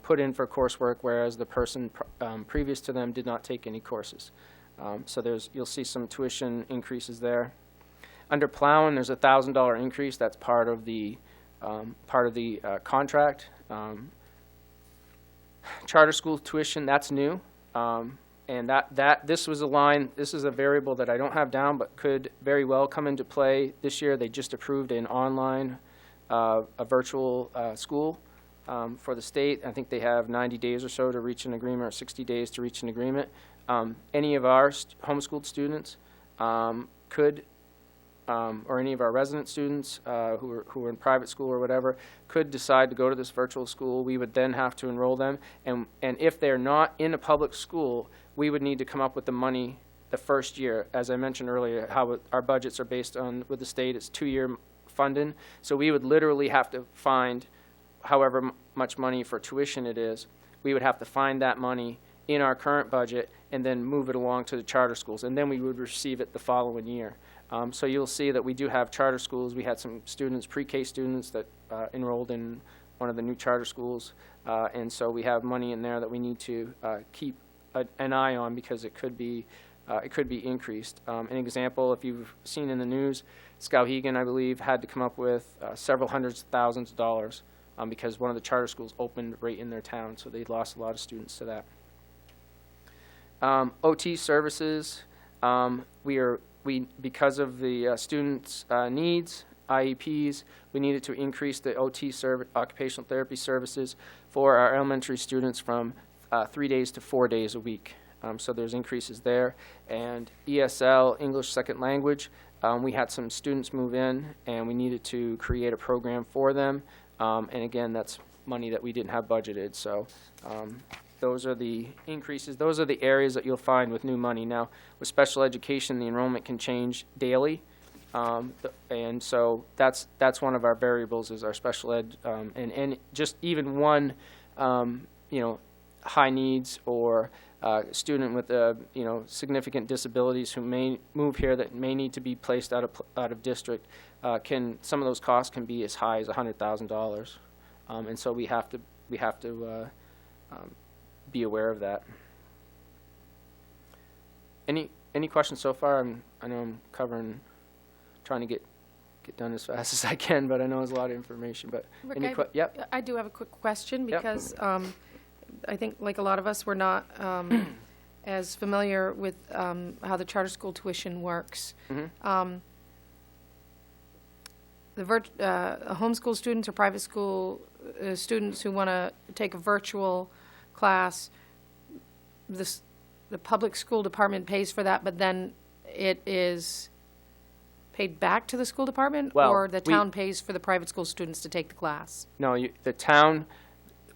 put in for coursework, whereas the person previous to them did not take any courses. So you'll see some tuition increases there. Under plowing, there's a $1,000 increase. That's part of the contract. Charter school tuition, that's new, and this was a line. This is a variable that I don't have down, but could very well come into play this year. They just approved an online, a virtual school for the state. I think they have 90 days or so to reach an agreement, or 60 days to reach an agreement. Any of our homeschooled students could, or any of our resident students who are in private school or whatever, could decide to go to this virtual school. We would then have to enroll them, and if they're not in a public school, we would need to come up with the money the first year. As I mentioned earlier, how our budgets are based on, with the state, it's 2-year funding, so we would literally have to find however much money for tuition it is. We would have to find that money in our current budget and then move it along to the charter schools, and then we would receive it the following year. So you'll see that we do have charter schools. We had some students, pre-K students, that enrolled in one of the new charter schools, and so we have money in there that we need to keep an eye on, because it could be increased. An example, if you've seen in the news, Skowhegan, I believe, had to come up with several hundreds of thousands of dollars because one of the charter schools opened right in their town, so they lost a lot of students to that. OT services, because of the students' needs, IEPs, we needed to increase the OT occupational therapy services for our elementary students from 3 days to 4 days a week. So there's increases there. And ESL, English Second Language, we had some students move in, and we needed to create a program for them. And again, that's money that we didn't have budgeted. So those are the increases. Those are the areas that you'll find with new money. Now, with special education, the enrollment can change daily. And so that's one of our variables, is our special ed, and just even one, high needs or student with significant disabilities who may move here that may need to be placed out of district, some of those costs can be as high as $100,000, and so we have to be aware of that. Any questions so far? I know I'm trying to get done as fast as I can, but I know there's a lot of information. But Rick, yep. I do have a quick question, Yep. because I think, like a lot of us, we're not as familiar with how the charter school tuition works. Mhm. Homeschool students or private school students who want to take a virtual class, the public school department pays for that, but then it is paid back to the school department, Well, or the town pays for the private school students to take the class? No, the town,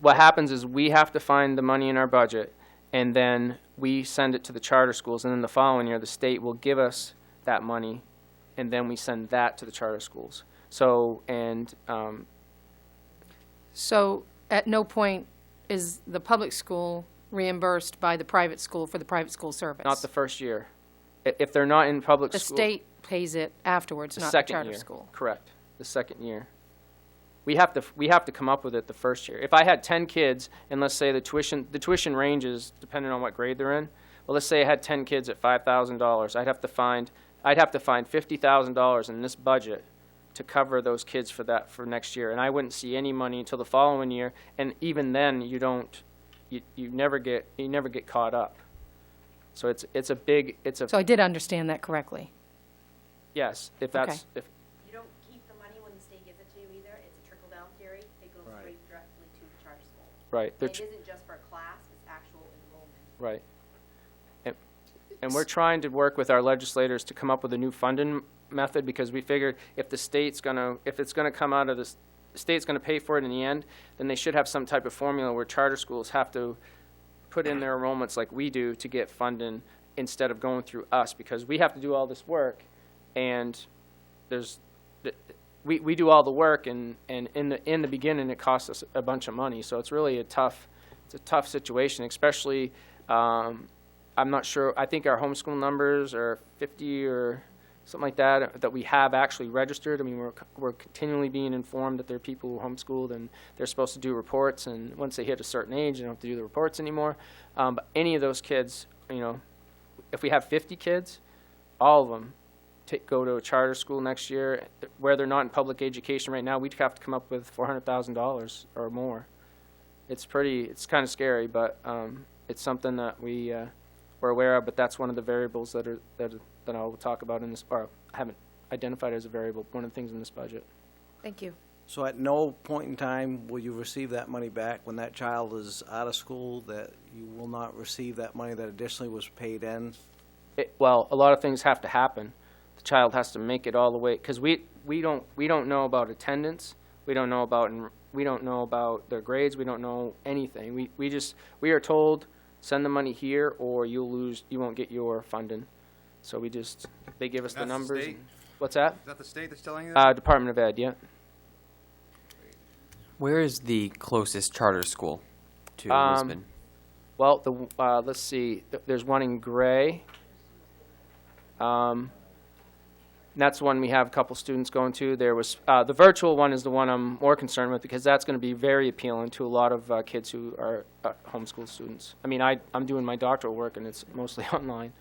what happens is we have to find the money in our budget, and then we send it to the charter schools, and then the following year, the state will give us that money, and then we send that to the charter schools. So, So at no point is the public school reimbursed by the private school for the private school service? not the first year. If they're not in public The school. state pays it afterwards, The not the second charter year. school? Correct. The second year. We have to come up with it the first year. If I had 10 kids, and let's say the tuition ranges depending on what grade they're in. Well, let's say I had 10 kids at $5,000. I'd have to find $50,000 in this budget to cover those kids for next year. And I wouldn't see any money until the following year, and even then, you never get caught up. So it's a So I did understand that correctly. yes, if Okay. that's, if, You don't keep the money when the state gives it to you either. It's a trickle-down theory. It goes straight directly to the charter school. right, And they're it tr- isn't just for a class, it's actual enrollment. right. And we're trying to work with our legislators to come up with a new funding method, because we figured if it's gonna come out of the state's gonna pay for it in the end, then they should have some type of formula where charter schools have to put in their enrollments like we do to get funding instead of going through us, because we have to do all this work, and we do all the work, and in the beginning it costs us a bunch of money. So it's really a tough situation, especially. I'm not sure. I think our homeschool numbers are 50 or something like that we have actually registered. I mean, we're continually being informed that there are people who homeschooled and they're supposed to do reports, and once they hit a certain age, they don't have to do the reports anymore. But any of those kids, if we have 50 kids, all of them go to a charter school next year, where they're not in public education right now, we'd have to come up with $400,000 or more. It's kind of scary, but it's something that we're aware of, but that's one of the variables that I'll talk about in this, or I haven't identified as a variable, one of the things in this budget. Thank you. So at no point in time will you receive that money back when that child is out of school, that you will not receive that money that additionally was paid in? Well, a lot of things have to happen. The child has to make it all the way, because we don't know about attendance. We don't know about their grades. We don't know anything. We are told, send the money here or you won't get your funding. So they give us the That's the numbers. state? What's that? Is that the state that's telling you that? Department of Ed, yeah. Where is the closest charter school to Lisbon? Well, let's see. There's one in Gray. That's one we have a couple students going to. There was the virtual one is the one I'm more concerned with, because that's going to be very appealing to a lot of kids who are homeschool students. I mean, I'm doing my doctoral work, and it's mostly online.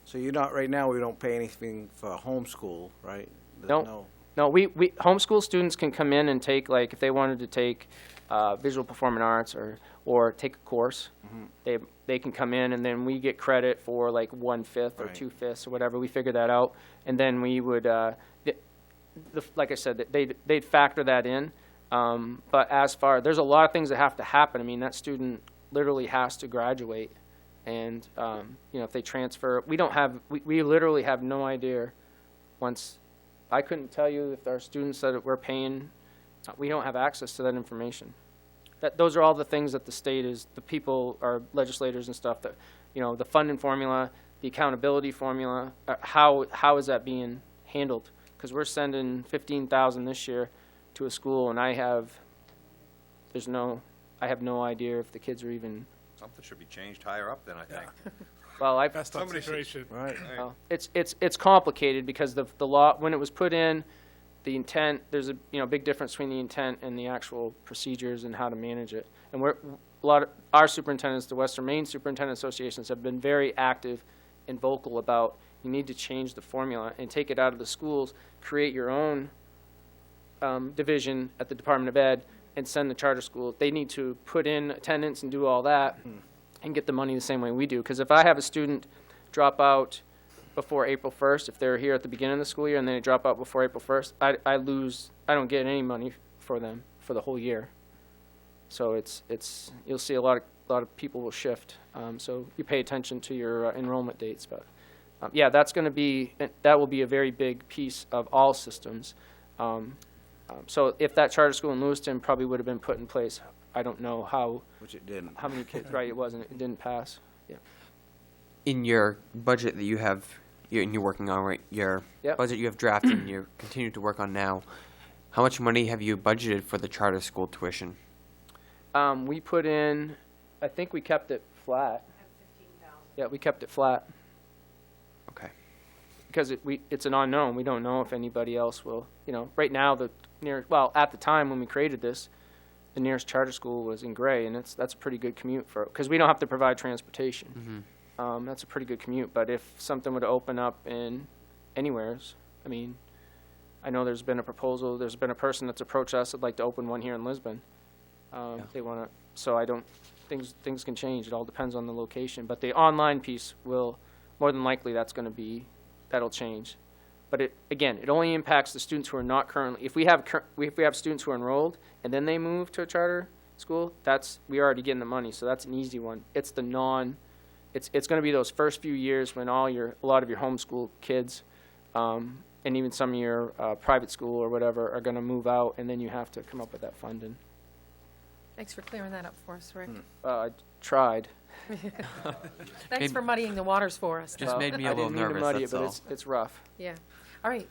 So you're not, right now, we don't pay anything for homeschool, right? No, we homeschool students can come in and take, like, if they wanted to take visual performing arts or take a course, they can come in, and then we get credit for like 1/5 or 2/5 or whatever. We figure that out, and then we would, like I said, they'd factor that in. But there's a lot of things that have to happen. I mean, that student literally has to graduate, and if they transfer, we literally have no idea. I couldn't tell you if our students that we're paying, we don't have access to that information. Those are all the things that the state the people, our legislators and stuff, that, the funding formula, the accountability formula, how is that being handled? Because we're sending $15,000 this year to a school, and I have no idea if the kids are even. Something should be changed higher up then, I think. Well, Best up situation. Right. It's complicated, because the law, when it was put in, the intent, there's a big difference between the intent and the actual procedures and how to manage it. And our superintendents, the Western Maine Superintendent Associations, have been very active and vocal about, you need to change the formula and take it out of the schools, create your own division at the Department of Ed, and send the charter school. They need to put in attendance and do all that and get the money the same way we do. Because if I have a student drop out before April 1st, if they're here at the beginning of the school year and then they drop out before April 1st, I don't get any money for them for the whole year. So you'll see a lot of people will shift. So you pay attention to your enrollment dates. But yeah, that will be a very big piece of all systems. So if that charter school in Lewiston probably would have been put in place, I don't know how. Which it didn't. How many kids? Right, it didn't pass. Yeah. In your budget that you're working on, right? Your budget you have drafted and you continue to work on now, how much money have you budgeted for the charter school tuition? We put in, I think we kept it flat. Yeah, we kept it flat. Okay. Because it's an unknown. We don't know if anybody else will. Right now at the time when we created this, the nearest charter school was in Gray, and that's a pretty good commute because we don't have to provide transportation. That's a pretty good commute. But if something would open up in anywheres, I mean, I know there's been a proposal, there's been a person that's approached us that'd like to open one here in Lisbon. They want to, so I don't, things can change. It all depends on the location. But the online piece will, more than likely, that'll change. But it only impacts the students who are not currently, if we have students who are enrolled and then they move to a charter school, we're already getting the money, so that's an easy one. It's the it's going to be those first few years when a lot of your homeschool kids, and even some of your private school or whatever are going to move out, and then you have to come up with that funding. Thanks for clearing that up for us, Rick. I tried. Thanks for muddying the waters for us. Just made me a little I didn't mean to nervous, muddy that's it, but all. it's rough. Yeah. All right.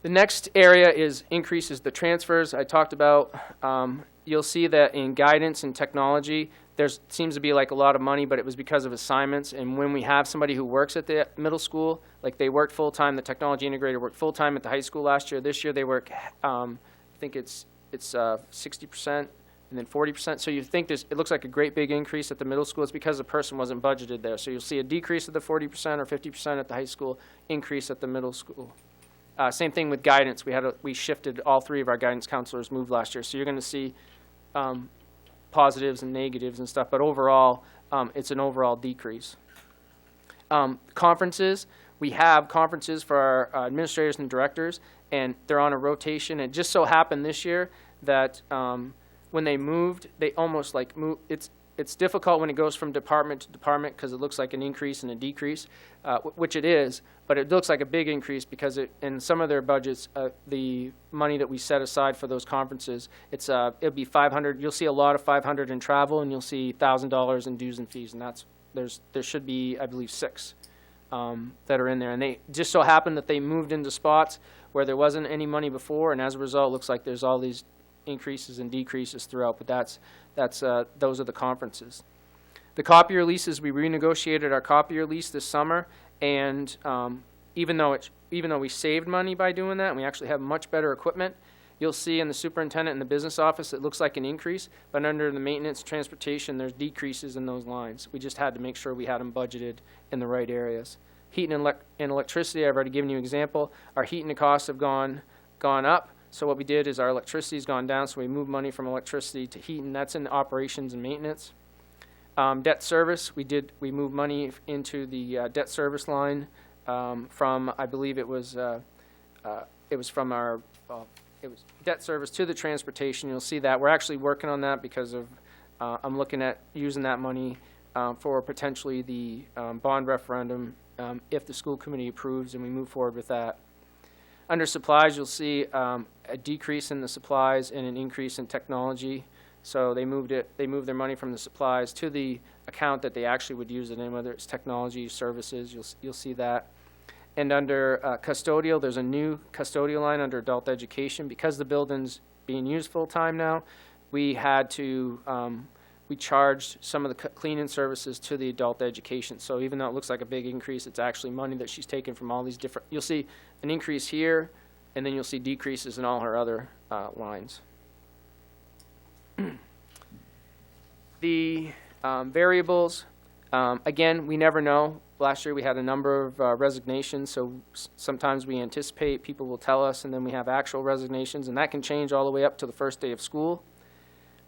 The next area increases the transfers I talked about. You'll see that in guidance and technology, there seems to be like a lot of money, but it was because of assignments. And when we have somebody who works at the middle school, like they worked full-time, the technology integrator worked full-time at the high school last year. This year they work, I think it's 60% and then 40%. So you think it looks like a great big increase at the middle school. It's because the person wasn't budgeted there. So you'll see a decrease of the 40% or 50% at the high school, increase at the middle school. Same thing with guidance. We shifted all 3 of our guidance counselors moved last year. So you're going to see positives and negatives and stuff. But overall, it's an overall decrease. Conferences. We have conferences for our administrators and directors, and they're on a rotation. It just so happened this year that when they moved, they almost like moved. It's difficult when it goes from department to department because it looks like an increase and a decrease, which it is, but it looks like a big increase because in some of their budgets, the money that we set aside for those conferences, it'll be $500. You'll see a lot of $500 in travel, and you'll see $1,000 in dues and fees, and there should be, I believe, 6 that are in there. And they just so happened that they moved into spots where there wasn't any money before, and as a result, it looks like there's all these increases and decreases throughout, but those are the conferences. The copier leases, we renegotiated our copier lease this summer, and even though we saved money by doing that, and we actually have much better equipment, you'll see in the superintendent and the business office it looks like an increase, but under the maintenance transportation there's decreases in those lines. We just had to make sure we had them budgeted in the right areas. Heat and electricity, I've already given you an example. Our heat and the costs have gone up. So what we did is our electricity's gone down, so we moved money from electricity to heat, and that's in operations and maintenance. Debt service, we moved money into the debt service line from, I believe it was debt service to the transportation. You'll see that. We're actually working on that because of, I'm looking at using that money for potentially the bond referendum if the school committee approves and we move forward with that. Under supplies, you'll see a decrease in the supplies and an increase in technology. So they moved their money from the supplies to the account that they actually would use it in, whether it's technology, services, you'll see that. And under custodial, there's a new custodial line under adult education. Because the building's being used full-time now, we had to, we charged some of the cleaning services to the adult education. So even though it looks like a big increase, it's actually money that she's taken from all these different, you'll see an increase here, and then you'll see decreases in all her other lines. The variables, again, we never know. Last year we had a number of resignations, so sometimes we anticipate people will tell us, and then we have actual resignations, and that can change all the way up to the first day of school.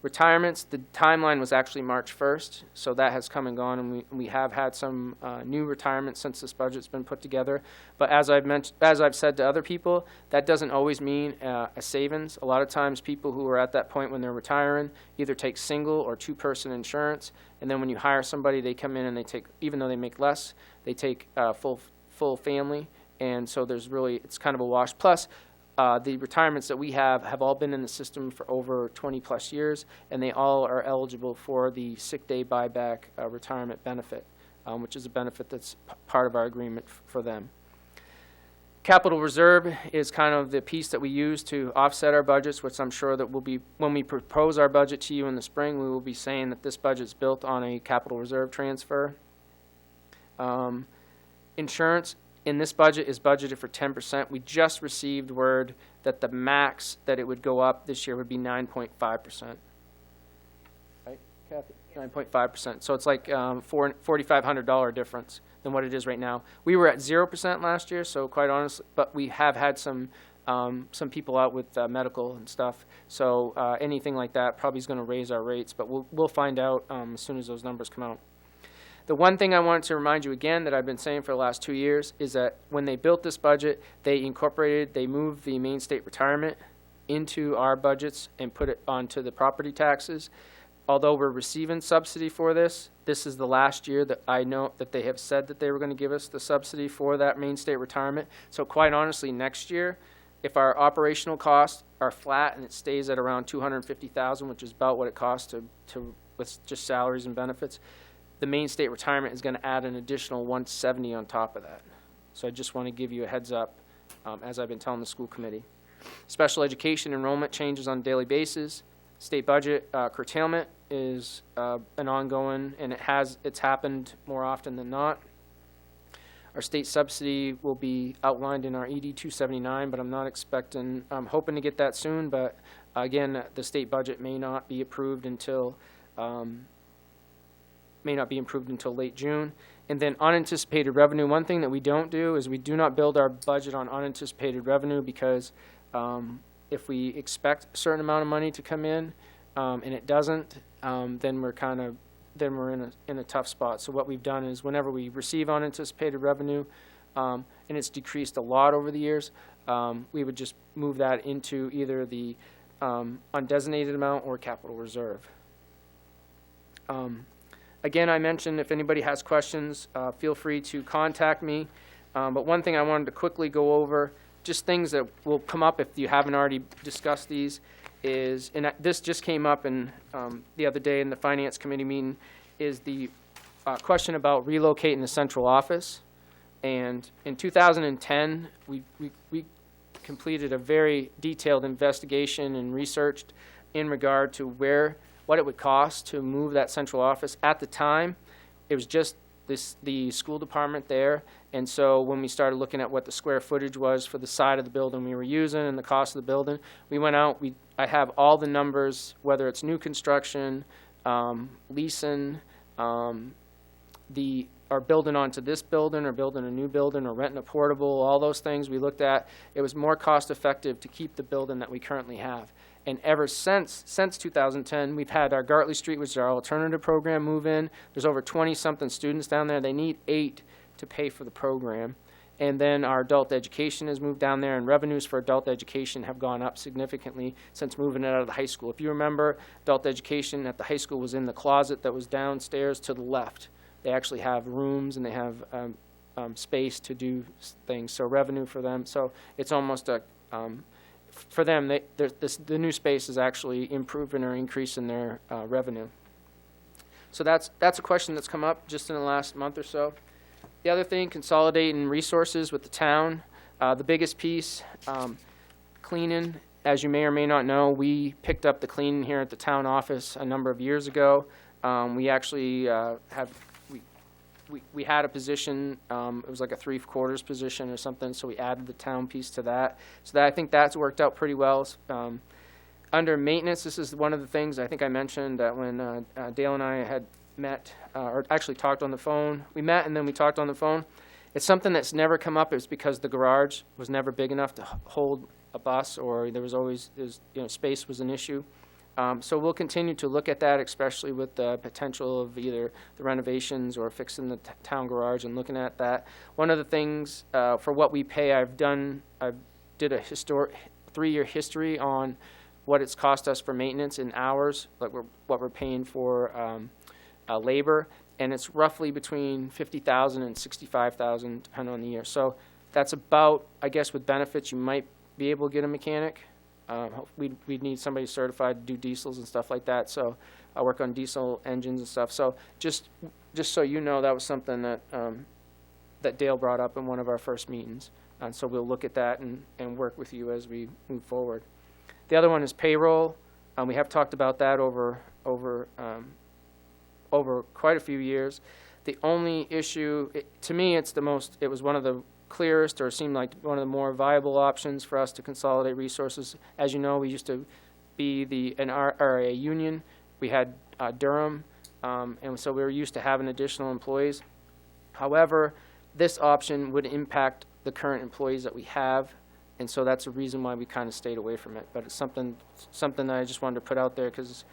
Retirements, the timeline was actually March 1st, so that has come and gone, and we have had some new retirements since this budget's been put together. But as I've said to other people, that doesn't always mean a savings. A lot of times people who are at that point when they're retiring either take single or 2-person insurance, and then when you hire somebody, they come in and they take, even though they make less, they take full family, and so it's kind of a wash. Plus, the retirements that we have all been in the system for over 20-plus years, and they all are eligible for the sick day buyback retirement benefit, which is a benefit that's part of our agreement for them. Capital reserve is kind of the piece that we use to offset our budgets, which I'm sure that will be, when we propose our budget to you in the spring, we will be saying that this budget's built on a capital reserve transfer. Insurance. In this budget is budgeted for 10%. We just received word that the max that it would go up this year would be 9.5%. Right, Kathy? 9.5%. So it's like $4,500 difference than what it is right now. We were at 0% last year, so quite honestly, but we have had some people out with medical and stuff. So anything like that probably is going to raise our rates, but we'll find out as soon as those numbers come out. The one thing I wanted to remind you again that I've been saying for the last 2 years is that when they built this budget, they moved the Maine State Retirement into our budgets and put it onto the property taxes. Although we're receiving subsidy for this, this is the last year that I know that they have said that they were going to give us the subsidy for that Maine State Retirement. So quite honestly, next year, if our operational costs are flat and it stays at around $250,000, which is about what it costs to with just salaries and benefits, the Maine State Retirement is going to add an additional $170 on top of that. So I just want to give you a heads up, as I've been telling the school committee. Special education enrollment changes on a daily basis. State budget curtailment is an ongoing, and it's happened more often than not. Our state subsidy will be outlined in our ED 279, but I'm hoping to get that soon, but again, the state budget may not be approved until late June. And then unanticipated revenue. One thing that we don't do is we do not build our budget on unanticipated revenue, because if we expect a certain amount of money to come in and it doesn't, then we're in a tough spot. So what we've done is whenever we receive unanticipated revenue, and it's decreased a lot over the years, we would just move that into either the undesignated amount or capital reserve. Again, I mentioned if anybody has questions, feel free to contact me. But one thing I wanted to quickly go over, just things that will come up if you haven't already discussed these, is, and this just came up in the other day in the Finance Committee meeting, is the question about relocating the central office. And in 2010, we completed a very detailed investigation and researched in regard to what it would cost to move that central office. At the time, it was just the school department there, and so when we started looking at what the square footage was for the side of the building we were using and the cost of the building, we went out, I have all the numbers, whether it's new construction, leasing, or building onto this building, or building a new building, or renting a portable, all those things we looked at. It was more cost effective to keep the building that we currently have. And ever since 2010, we've had our Gartley Street, which is our alternative program, move in. There's over 20-something students down there. They need 8 to pay for the program. And then our adult education has moved down there, and revenues for adult education have gone up significantly since moving it out of the high school. If you remember, adult education at the high school was in the closet that was downstairs to the left. They actually have rooms, and they have space to do things, so revenue for them. So it's almost a for them, the new space is actually improving or increasing their revenue. So that's a question that's come up just in the last month or so. The other thing, consolidating resources with the town. The biggest piece, cleaning. As you may or may not know, we picked up the cleaning here at the town office a number of years ago. We actually we had a position, it was like a 3/4 position or something, so we added the town piece to that. So I think that's worked out pretty well. Under maintenance, this is one of the things I think I mentioned that when Dale and I had met, or actually talked on the phone. We met and then we talked on the phone. It's something that's never come up. It's because the garage was never big enough to hold a bus, or space was an issue. So we'll continue to look at that, especially with the potential of either the renovations or fixing the town garage and looking at that. One of the things for what we pay, I did a 3-year history on what it's cost us for maintenance in hours, like what we're paying for labor, and it's roughly between $50,000 and $65,000 depending on the year. So that's about, I guess, with benefits, you might be able to get a mechanic. We'd need somebody certified to do diesels and stuff like that. So I work on diesel engines and stuff. So just so you know, that was something that that Dale brought up in one of our first meetings. And so we'll look at that and work with you as we move forward. The other one is payroll. We have talked about that over quite a few years. The only issue, to me, it was one of the clearest, or seemed like one of the more viable options for us to consolidate resources. As you know, we used to be a union. We had Durham and so we were used to having additional employees. However, this option would impact the current employees that we have, and so that's the reason why we kind of stayed away from it. But it's something that I just wanted to put out there because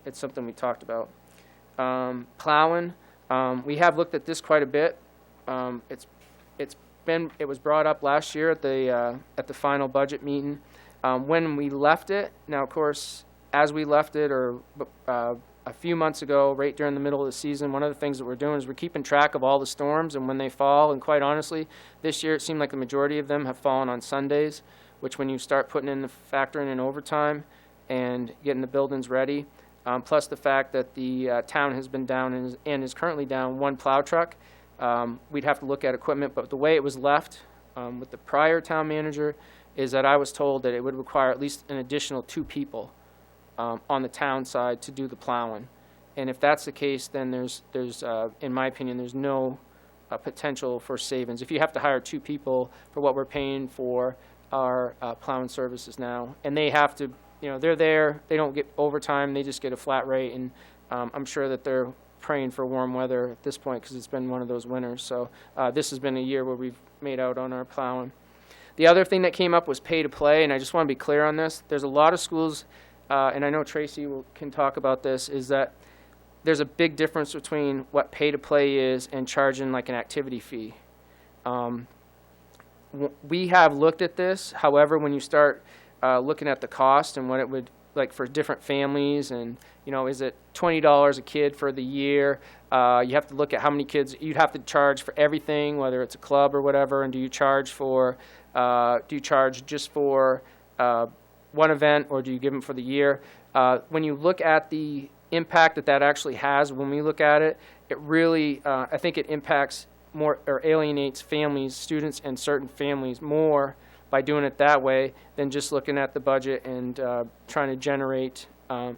it's something we talked about. Plowing, we have looked at this quite a bit. It was brought up last year at the final budget meeting. When we left it, now of course, as we left it, or a few months ago, right during the middle of the season, one of the things that we're doing is we're keeping track of all the storms and when they fall. And quite honestly, this year it seemed like the majority of them have fallen on Sundays, which when you start putting in factoring in overtime and getting the buildings ready, plus the fact that the town has been down and is currently down one plow truck, we'd have to look at equipment. But the way it was left with the prior town manager is that I was told that it would require at least an additional 2 people on the town side to do the plowing. And if that's the case, then there's in my opinion, there's no potential for savings. If you have to hire 2 people for what we're paying for our plowing services now, and they have to, they're there, they don't get overtime, they just get a flat rate, and I'm sure that they're praying for warm weather at this point because it's been one of those winters. So this has been a year where we've made out on our plowing. The other thing that came up was pay to play, and I just want to be clear on this. There's a lot of schools, and I know Tracy can talk about this, is that there's a big difference between what pay to play is and charging like an activity fee. We have looked at this. However, when you start looking at the cost and what it would like for different families, and is it $20 a kid for the year? You have to look at how many kids you'd have to charge for everything, whether it's a club or whatever. And do you charge just for one event, or do you give them for the year? When you look at the impact that actually has, when we look at it, it really, I think it impacts more or alienates families, students, and certain families more by doing it that way than just looking at the budget and trying to generate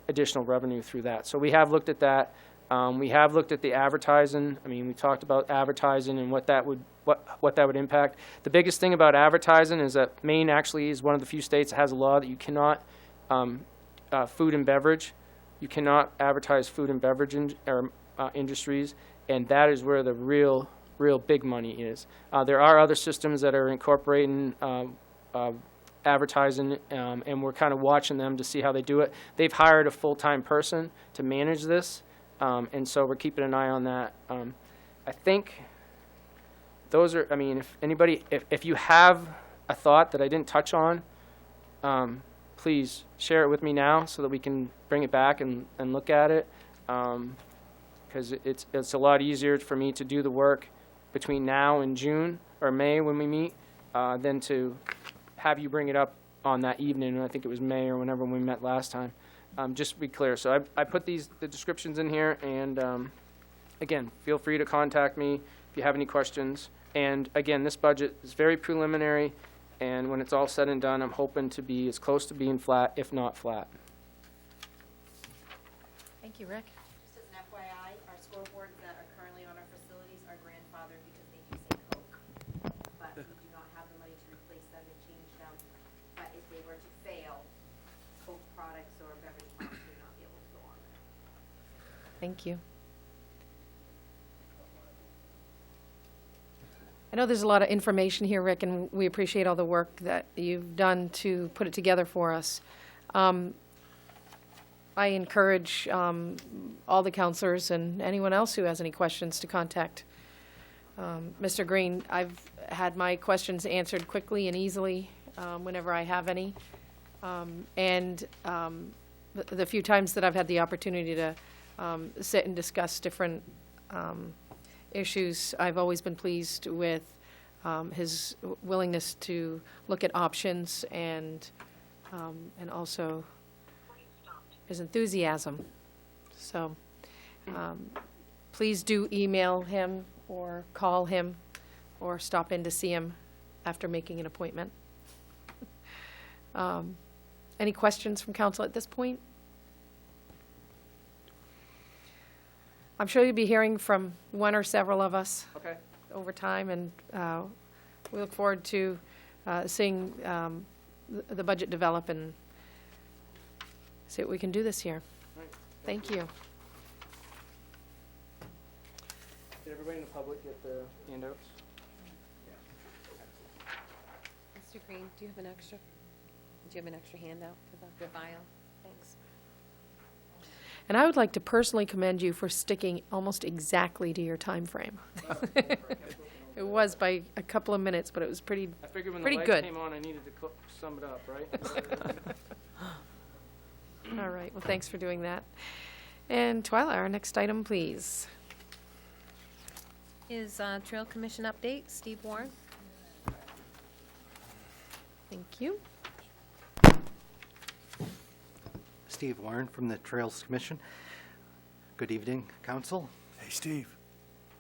additional revenue through that. So we have looked at that. We have looked at the advertising. I mean, we talked about advertising and what that would impact. The biggest thing about advertising is that Maine actually is one of the few states that has a law that you cannot food and beverage. You cannot advertise food and beverage industries, and that is where the real big money is. There are other systems that are incorporating advertising, and we're kind of watching them to see how they do it. They've hired a full-time person to manage this, and so we're keeping an eye on that. I think those are, I mean, if you have a thought that I didn't touch on, please share it with me now so that we can bring it back and look at it, because it's a lot easier for me to do the work between now and June or May when we meet than to have you bring it up on that evening. I think it was May or whenever we met last time. Just to be clear, so I put the descriptions in here, and again, feel free to contact me if you have any questions. And again, this budget is very preliminary, and when it's all said and done, I'm hoping to be as close to being flat, if not flat. Thank you, Rick. Just as an FYI, our scoreboards that are currently on our facilities are grandfathered because they do say Coke. But we do not have the money to replace them and change them. But if they were to fail, Coke products or beverage products would not be able to go on there. Thank you. I know there's a lot of information here, Rick, and we appreciate all the work that you've done to put it together for us. I encourage all the counselors and anyone else who has any questions to contact Mr. Green. I've had my questions answered quickly and easily whenever I have any. And the few times that I've had the opportunity to sit and discuss different issues, I've always been pleased with his willingness to look at options and also his enthusiasm. So please do email him or call him or stop in to see him after making an appointment. Any questions from council at this point? I'm sure you'll be hearing from one or several of us over time, and we look forward to seeing the budget develop and see what we can do this year. Thank you. Did everybody in the public get the handouts? Mr. Green, do you have an extra? Do you have an extra handout for the file? Thanks. And I would like to personally commend you for sticking almost exactly to your time frame. It was by a couple of minutes, but it was pretty. I figured when the Pretty lights good. came on, I needed to sum it up, right? All right, well, thanks for doing that. And Twyla, our next item, please. Is Trail Commission update, Steve Warren? Thank you. Steve Warren from the Trails Commission. Good evening, Council. Hey, Steve.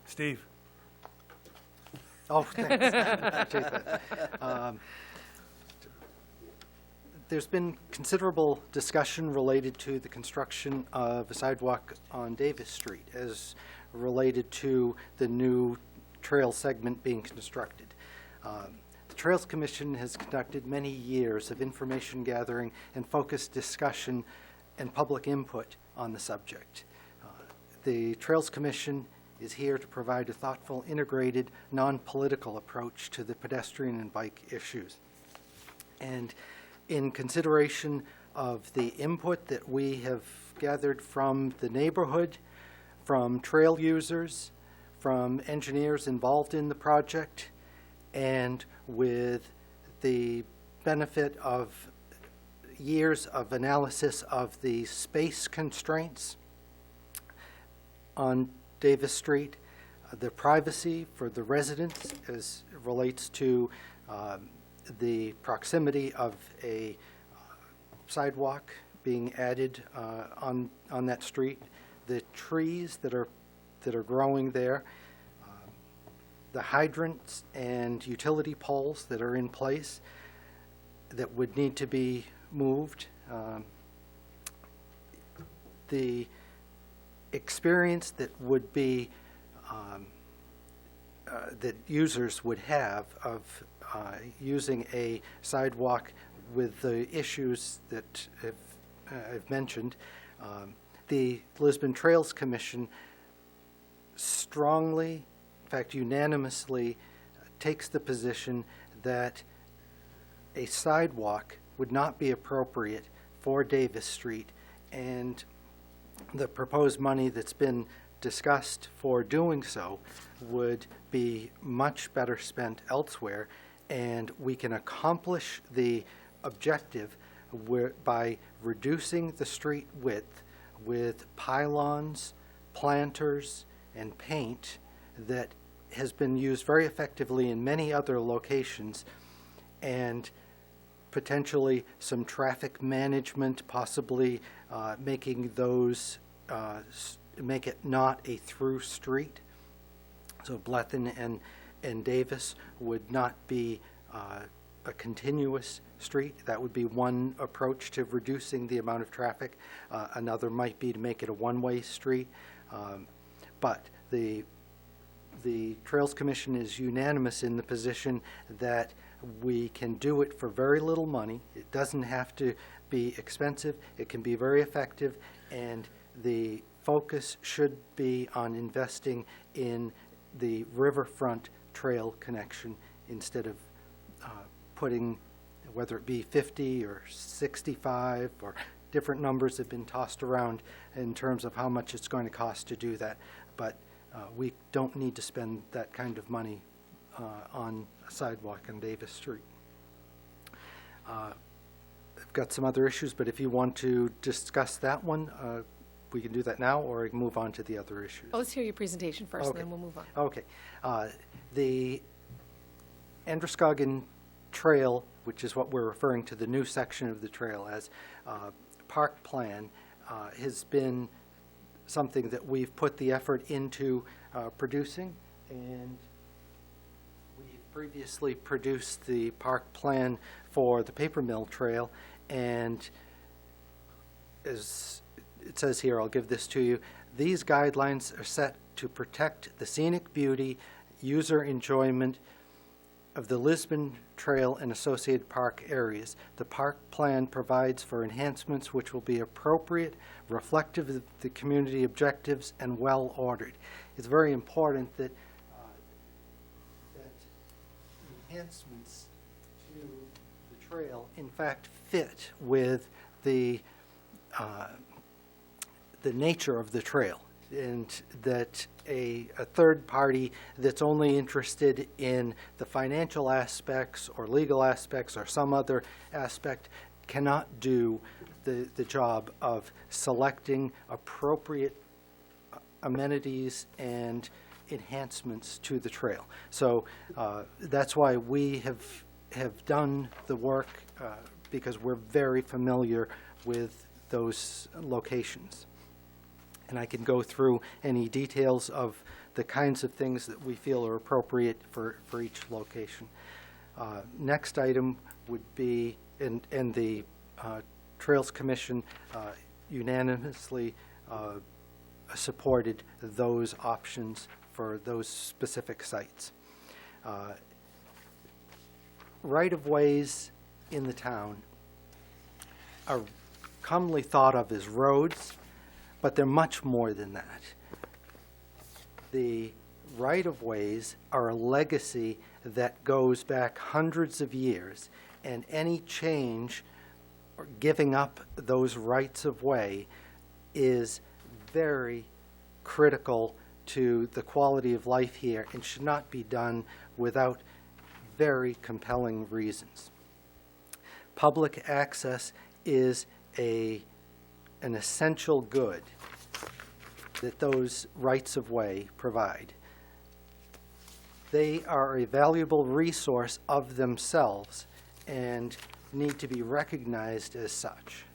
Steve. Oh, thanks. Appreciate that. There's been considerable discussion related to the construction of a sidewalk on Davis Street as related to the new trail segment being constructed. The Trails Commission has conducted many years of information gathering and focused discussion and public input on the subject. The Trails Commission is here to provide a thoughtful, integrated, non-political approach to the pedestrian and bike issues. And in consideration of the input that we have gathered from the neighborhood, from trail users, from engineers involved in the project, and with the benefit of years of analysis of the space constraints on Davis Street, the privacy for the residents as it relates to the proximity of a sidewalk being added on that street, the trees that are growing there, the hydrants and utility poles that are in place that would need to be moved, the experience that would be that users would have of using a sidewalk with the issues that I've mentioned. The Lisbon Trails Commission strongly, in fact unanimously, takes the position that a sidewalk would not be appropriate for Davis Street, and the proposed money that's been discussed for doing so would be much better spent elsewhere, and we can accomplish the objective by reducing the street width with pylons, planters, and paint that has been used very effectively in many other locations, and potentially some traffic management, possibly making those, make it not a through street. So Blethen and Davis would not be a continuous street. That would be one approach to reducing the amount of traffic. Another might be to make it a one-way street. But the Trails Commission is unanimous in the position that we can do it for very little money. It doesn't have to be expensive. It can be very effective, and the focus should be on investing in the riverfront trail connection instead of putting, whether it be 50 or 65 or different numbers have been tossed around in terms of how much it's going to cost to do that. But we don't need to spend that kind of money on a sidewalk on Davis Street. I've got some other issues, but if you want to discuss that one, we can do that now, or we can move on to the other issues. Well, let's hear your presentation first, Okay. and then we'll move on. Okay. The Androscoggin Trail, which is what we're referring to the new section of the trail as, park plan, has been something that we've put the effort into producing, and we've previously produced the park plan for the Paper Mill Trail, and as it says here, I'll give this to you, these guidelines are set to protect the scenic beauty, user enjoyment, of the Lisbon Trail and associated park areas. The park plan provides for enhancements which will be appropriate, reflective of the community objectives, and well-ordered. It's very important that enhancements to the trail, in fact, fit with the nature of the trail, and that a third party that's only interested in the financial aspects or legal aspects or some other aspect cannot do the job of selecting appropriate amenities and enhancements to the trail. So that's why we have done the work, because we're very familiar with those locations. And I can go through any details of the kinds of things that we feel are appropriate for each location. Next item would be, and the Trails Commission unanimously supported those options for those specific sites. Right-of-ways in the town are commonly thought of as roads, but they're much more than that. The right-of-ways are a legacy that goes back hundreds of years, and any change or giving up those rights-of-way is very critical to the quality of life here and should not be done without very compelling reasons. Public access is an essential good that those rights-of-way provide. They are a valuable resource of themselves and need to be recognized as such.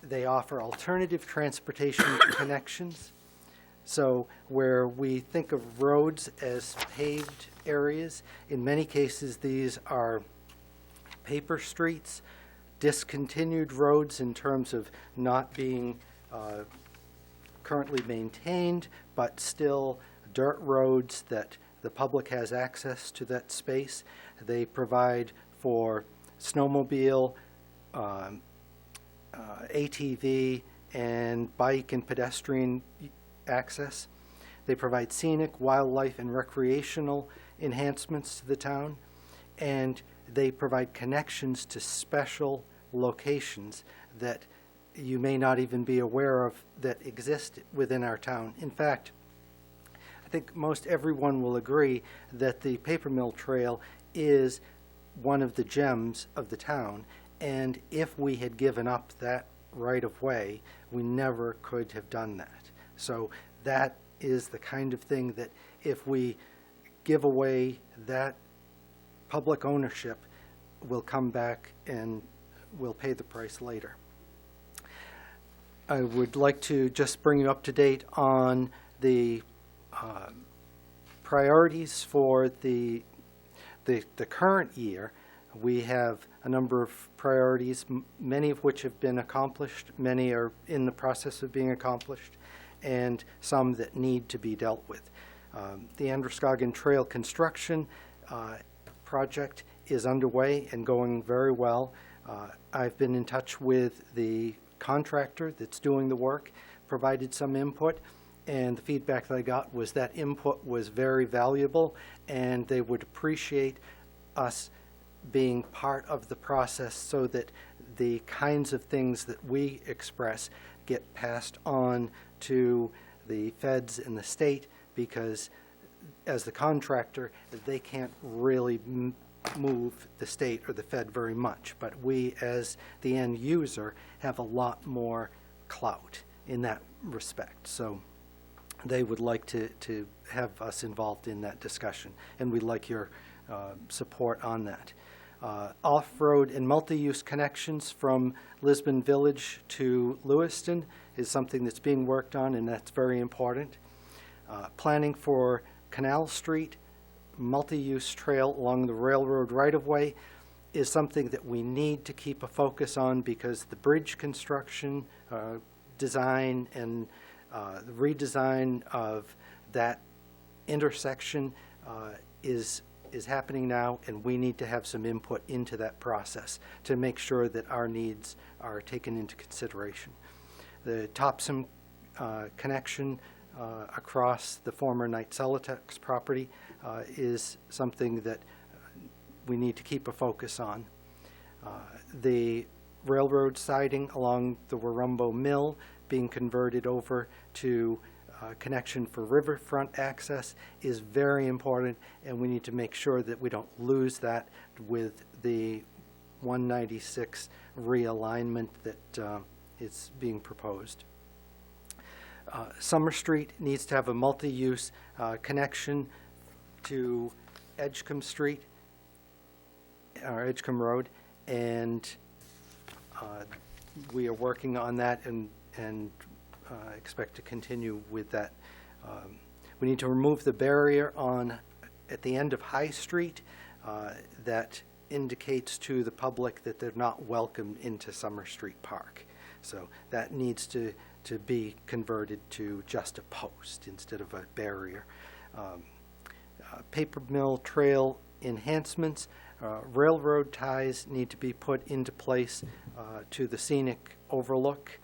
They offer alternative transportation connections. So where we think of roads as paved areas, in many cases these are paper streets, discontinued roads in terms of not being currently maintained, but still dirt roads that the public has access to that space. They provide for snowmobile, ATV, and bike and pedestrian access. They provide scenic, wildlife, and recreational enhancements to the town, and they provide connections to special locations that you may not even be aware of that exist within our town. In fact, I think most everyone will agree that the Paper Mill Trail is one of the gems of the town, and if we had given up that right-of-way, we never could have done that. So that is the kind of thing that if we give away that public ownership, we'll come back and we'll pay the price later. I would like to just bring you up to date on the priorities for the current year. We have a number of priorities, many of which have been accomplished, many are in the process of being accomplished, and some that need to be dealt with. The Androscoggin Trail construction project is underway and going very well. I've been in touch with the contractor that's doing the work, provided some input, and the feedback that I got was that input was very valuable, and they would appreciate us being part of the process so that the kinds of things that we express get passed on to the feds and the state, because as the contractor, they can't really move the state or the Fed very much, but we as the end user have a lot more clout in that respect. So they would like to have us involved in that discussion, and we'd like your support on that. Off-road and multi-use connections from Lisbon Village to Lewiston is something that's being worked on, and that's very important. Planning for Canal Street multi-use trail along the railroad right-of-way is something that we need to keep a focus on, because the bridge construction, design, and the redesign of that intersection is is happening now, and we need to have some input into that process to make sure that our needs are taken into consideration. The Topsom connection across the former Knight Celotex property is something that we need to keep a focus on. The railroad siding along the Warumbo Mill being converted over to connection for riverfront access is very important, and we need to make sure that we don't lose that with the 196 realignment that is being proposed. Summer Street needs to have a multi-use connection to Edgecombe Street, or Edgecombe Road, and we are working on that and expect to continue with that. We need to remove the barrier at the end of High Street that indicates to the public that they're not welcome into Summer Street Park. So that needs to be converted to just a post instead of a barrier. Paper Mill Trail enhancements, railroad ties need to be put into place to the scenic overlook,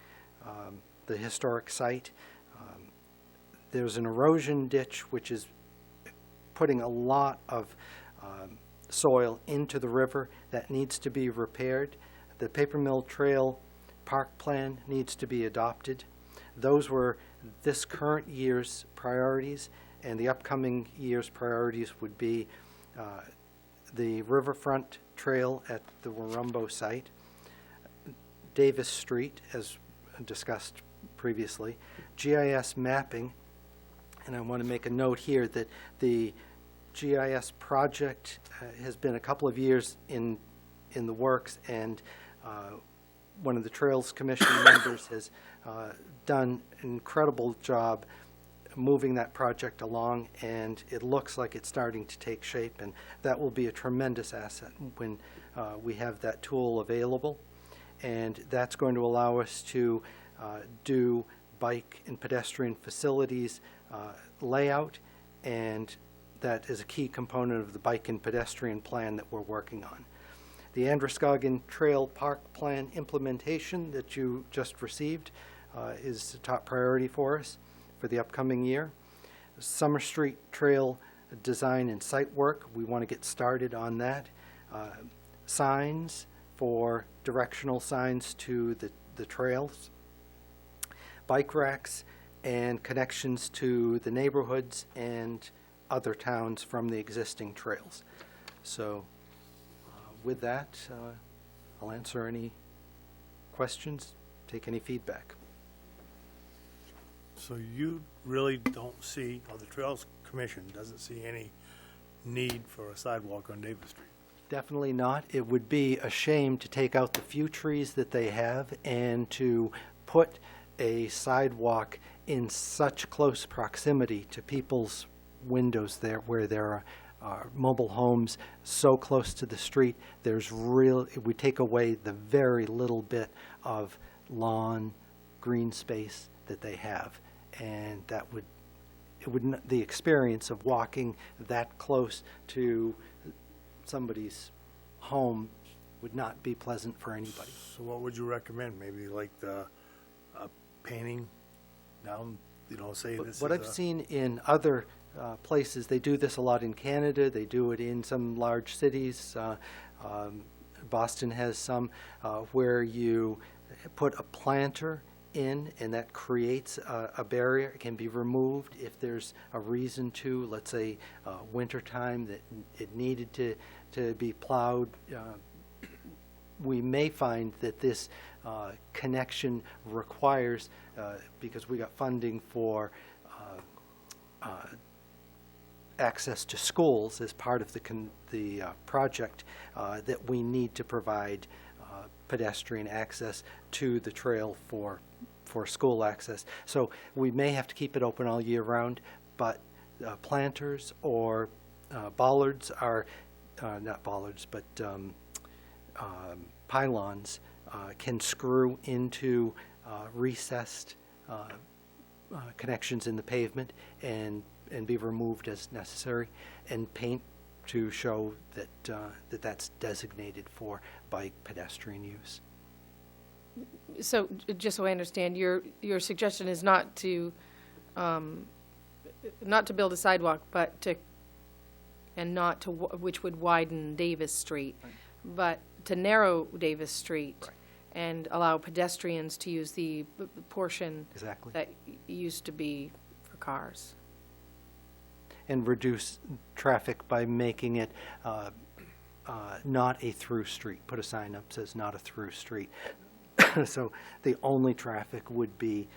the historic site. There's an erosion ditch which is putting a lot of soil into the river that needs to be repaired. The Paper Mill Trail Park Plan needs to be adopted. Those were this current year's priorities, and the upcoming year's priorities would be the riverfront trail at the Warumbo site, Davis Street, as discussed previously, GIS mapping, and I want to make a note here that the GIS project has been a couple of years in the works, and one of the Trails Commission members has done an incredible job moving that project along, and it looks like it's starting to take shape, and that will be a tremendous asset when we have that tool available. And that's going to allow us to do bike and pedestrian facilities layout, and that is a key component of the bike and pedestrian plan that we're working on. The Androscoggin Trail Park Plan implementation that you just received is a top priority for us for the upcoming year. Summer Street Trail design and site work, we want to get started on that. Signs for directional signs to the trails. Bike racks and connections to the neighborhoods and other towns from the existing trails. So with that, I'll answer any questions, take any feedback. So you really don't see, or the Trails Commission doesn't see any need for a sidewalk on Davis Street? Definitely not. It would be a shame to take out the few trees that they have and to put a sidewalk in such close proximity to people's windows there, where there are mobile homes so close to the street. It would take away the very little bit of lawn, green space that they have, and the experience of walking that close to somebody's home would not be pleasant for anybody. So what would you recommend? Maybe like the painting down, say this What is I've seen in other places, they do this a lot in Canada, they do it in some large cities. Boston has some where you put a planter in, and that creates a barrier. It can be removed if there's a reason to, let's say wintertime that it needed to be plowed. We may find that this connection requires, because we got funding for access to schools as part of the project, that we need to provide pedestrian access to the trail for school access. So we may have to keep it open all year round, but planters or bollards are, not bollards, but pylons can screw into recessed connections in the pavement and be removed as necessary, and paint to show that that's designated for bike pedestrian use. So, just so I understand, your suggestion is not to build a sidewalk, but which would widen Davis Street, but to narrow Davis Street and allow pedestrians to use the portion Exactly. that used to be for cars. And reduce traffic by making it not a through street. Put a sign up that says not a through street. So the only traffic would be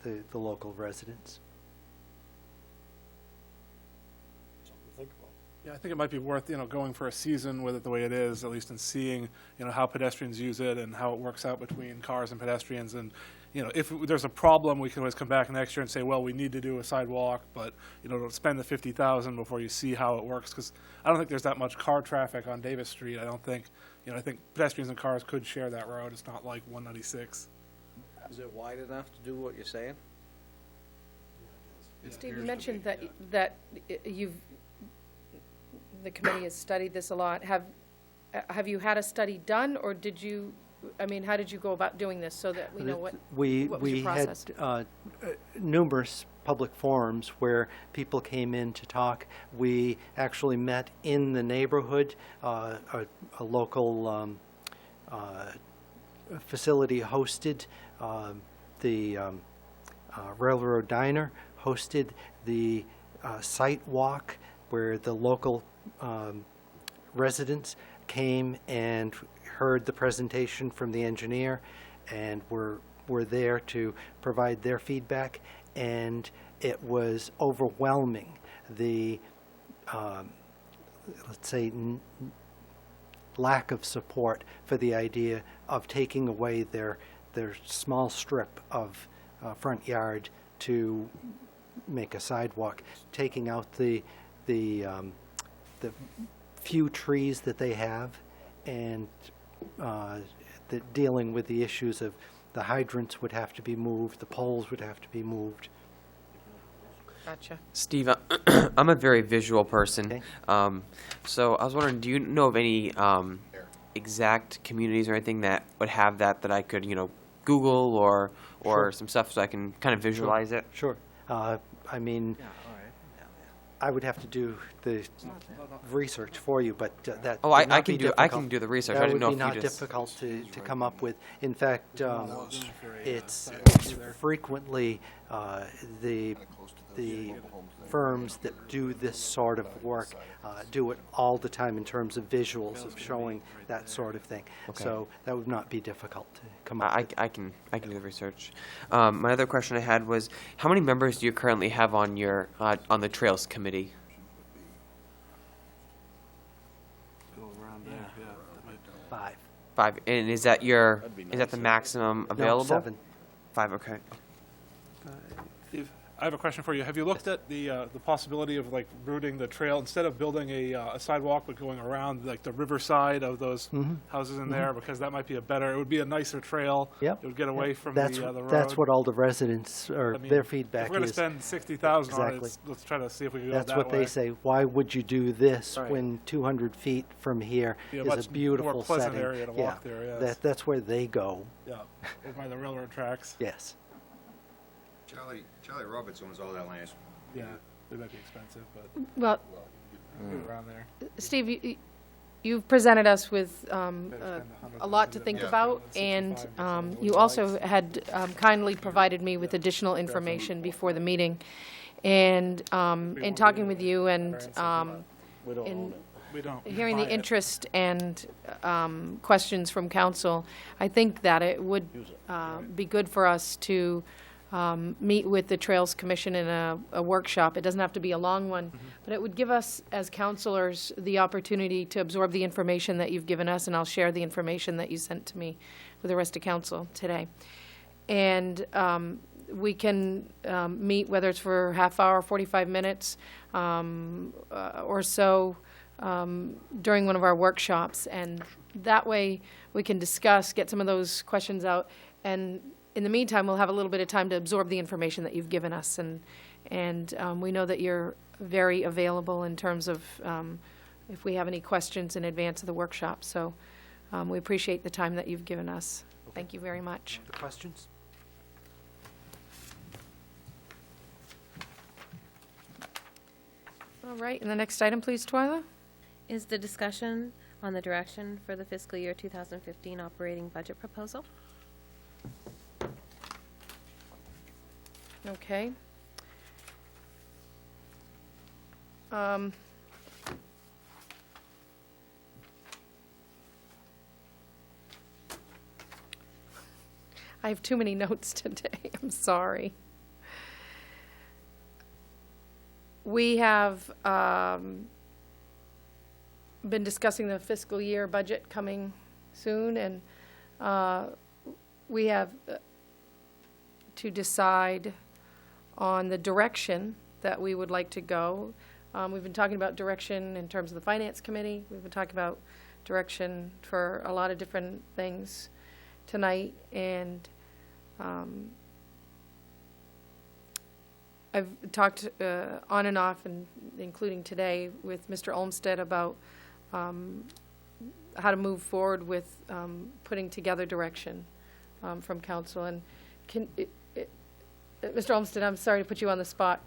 the local residents. Something to think about. Yeah, I think it might be worth, going for a season with it the way it is, at least, and seeing, how pedestrians use it and how it works out between cars and pedestrians. And, if there's a problem, we can always come back next year and say, well, we need to do a sidewalk, but, don't spend the $50,000 before you see how it works. Because I don't think there's that much car traffic on Davis Street. I don't think, I think pedestrians and cars could share that road. It's not like 196. Is it wide enough to do what you're saying? Steve, you mentioned that the committee has studied this a lot. Have you had a study done, or did you, how did you go about doing this so that we know what was your process? We had numerous public forums where people came in to talk. We actually met in the neighborhood. A local facility hosted the Railroad Diner, hosted the site walk where the local residents came and heard the presentation from the engineer and were there to provide their feedback, and it was overwhelming. The let's say lack of support for the idea of taking away their small strip of front yard to make a sidewalk, taking out the few trees that they have, and dealing with the issues of the hydrants would have to be moved, the poles would have to be moved. Gotcha. Steve, I'm a very visual person. Okay. So I was wondering, do you know of any exact communities or anything that would have that I could, Google or Sure. some stuff so I can kind of visualize it? Sure. I would have to do the research for you, but that Oh, would I not can be do difficult. the research. I That didn't know would be if you not just difficult to come up with. In fact, it's frequently the firms that do this sort of work do it all the time in terms of visuals of showing that sort of thing. Okay. So that would not be difficult to come up with. I can do the research. My other question I had was, how many members do you currently have on your on the Trails Committee? Five. 5. And is that the maximum available? No, 7. 5. Okay. Steve, I have a question for you. Have you looked at the possibility of routing the trail instead of building a sidewalk, but going around the riverside of those houses in there? Because that might be it would be a nicer trail. Yep. It would get away from That's the road. That's what all the residents or their feedback If we're going to is. spend $60,000 on Exactly. it, let's try to see if we can go That's that what way. they say. Why would you do this Right. when 200 feet from here Be a is much a more beautiful pleasant setting? area to walk there, yes. That's where they go. Yeah, over by the railroad tracks. Yes. Charlie Roberts owns all that land. Yeah, they might be expensive, but Well, around there. Steve, you've presented us with spend a lot to think Yeah. about, and you also had kindly provided me with additional information before the meeting. And in talking with you and We don't in own it. We don't. hearing buy the it. interest and questions from council, I think that it would be good for us to meet with the Trails Commission in a workshop. It doesn't have to be a long one, but it would give us, as councilors, the opportunity to absorb the information that you've given us, and I'll share the information that you sent to me with the rest of council today. And we can meet, whether it's for half hour, 45 minutes or so, during one of our workshops, and that way we can discuss, get some of those questions out, and in the meantime, we'll have a little bit of time to absorb the information that you've given us, and we know that you're very available in terms of if we have any questions in advance of the workshop. So we appreciate the time that you've given us. Thank you very much. The questions? All right, and the next item, please, Twyla. Is the discussion on the direction for the fiscal year 2015 operating budget proposal? Okay. I have too many notes today. I'm sorry. We have been discussing the fiscal year budget coming soon, and we have to decide on the direction that we would like to go. We've been talking about direction in terms of the Finance Committee. We've been talking about direction for a lot of different things tonight, and I've talked on and off, and including today, with Mr. Olmsted about how to move forward with putting together direction from council. And Mr. Olmsted, I'm sorry to put you on the spot,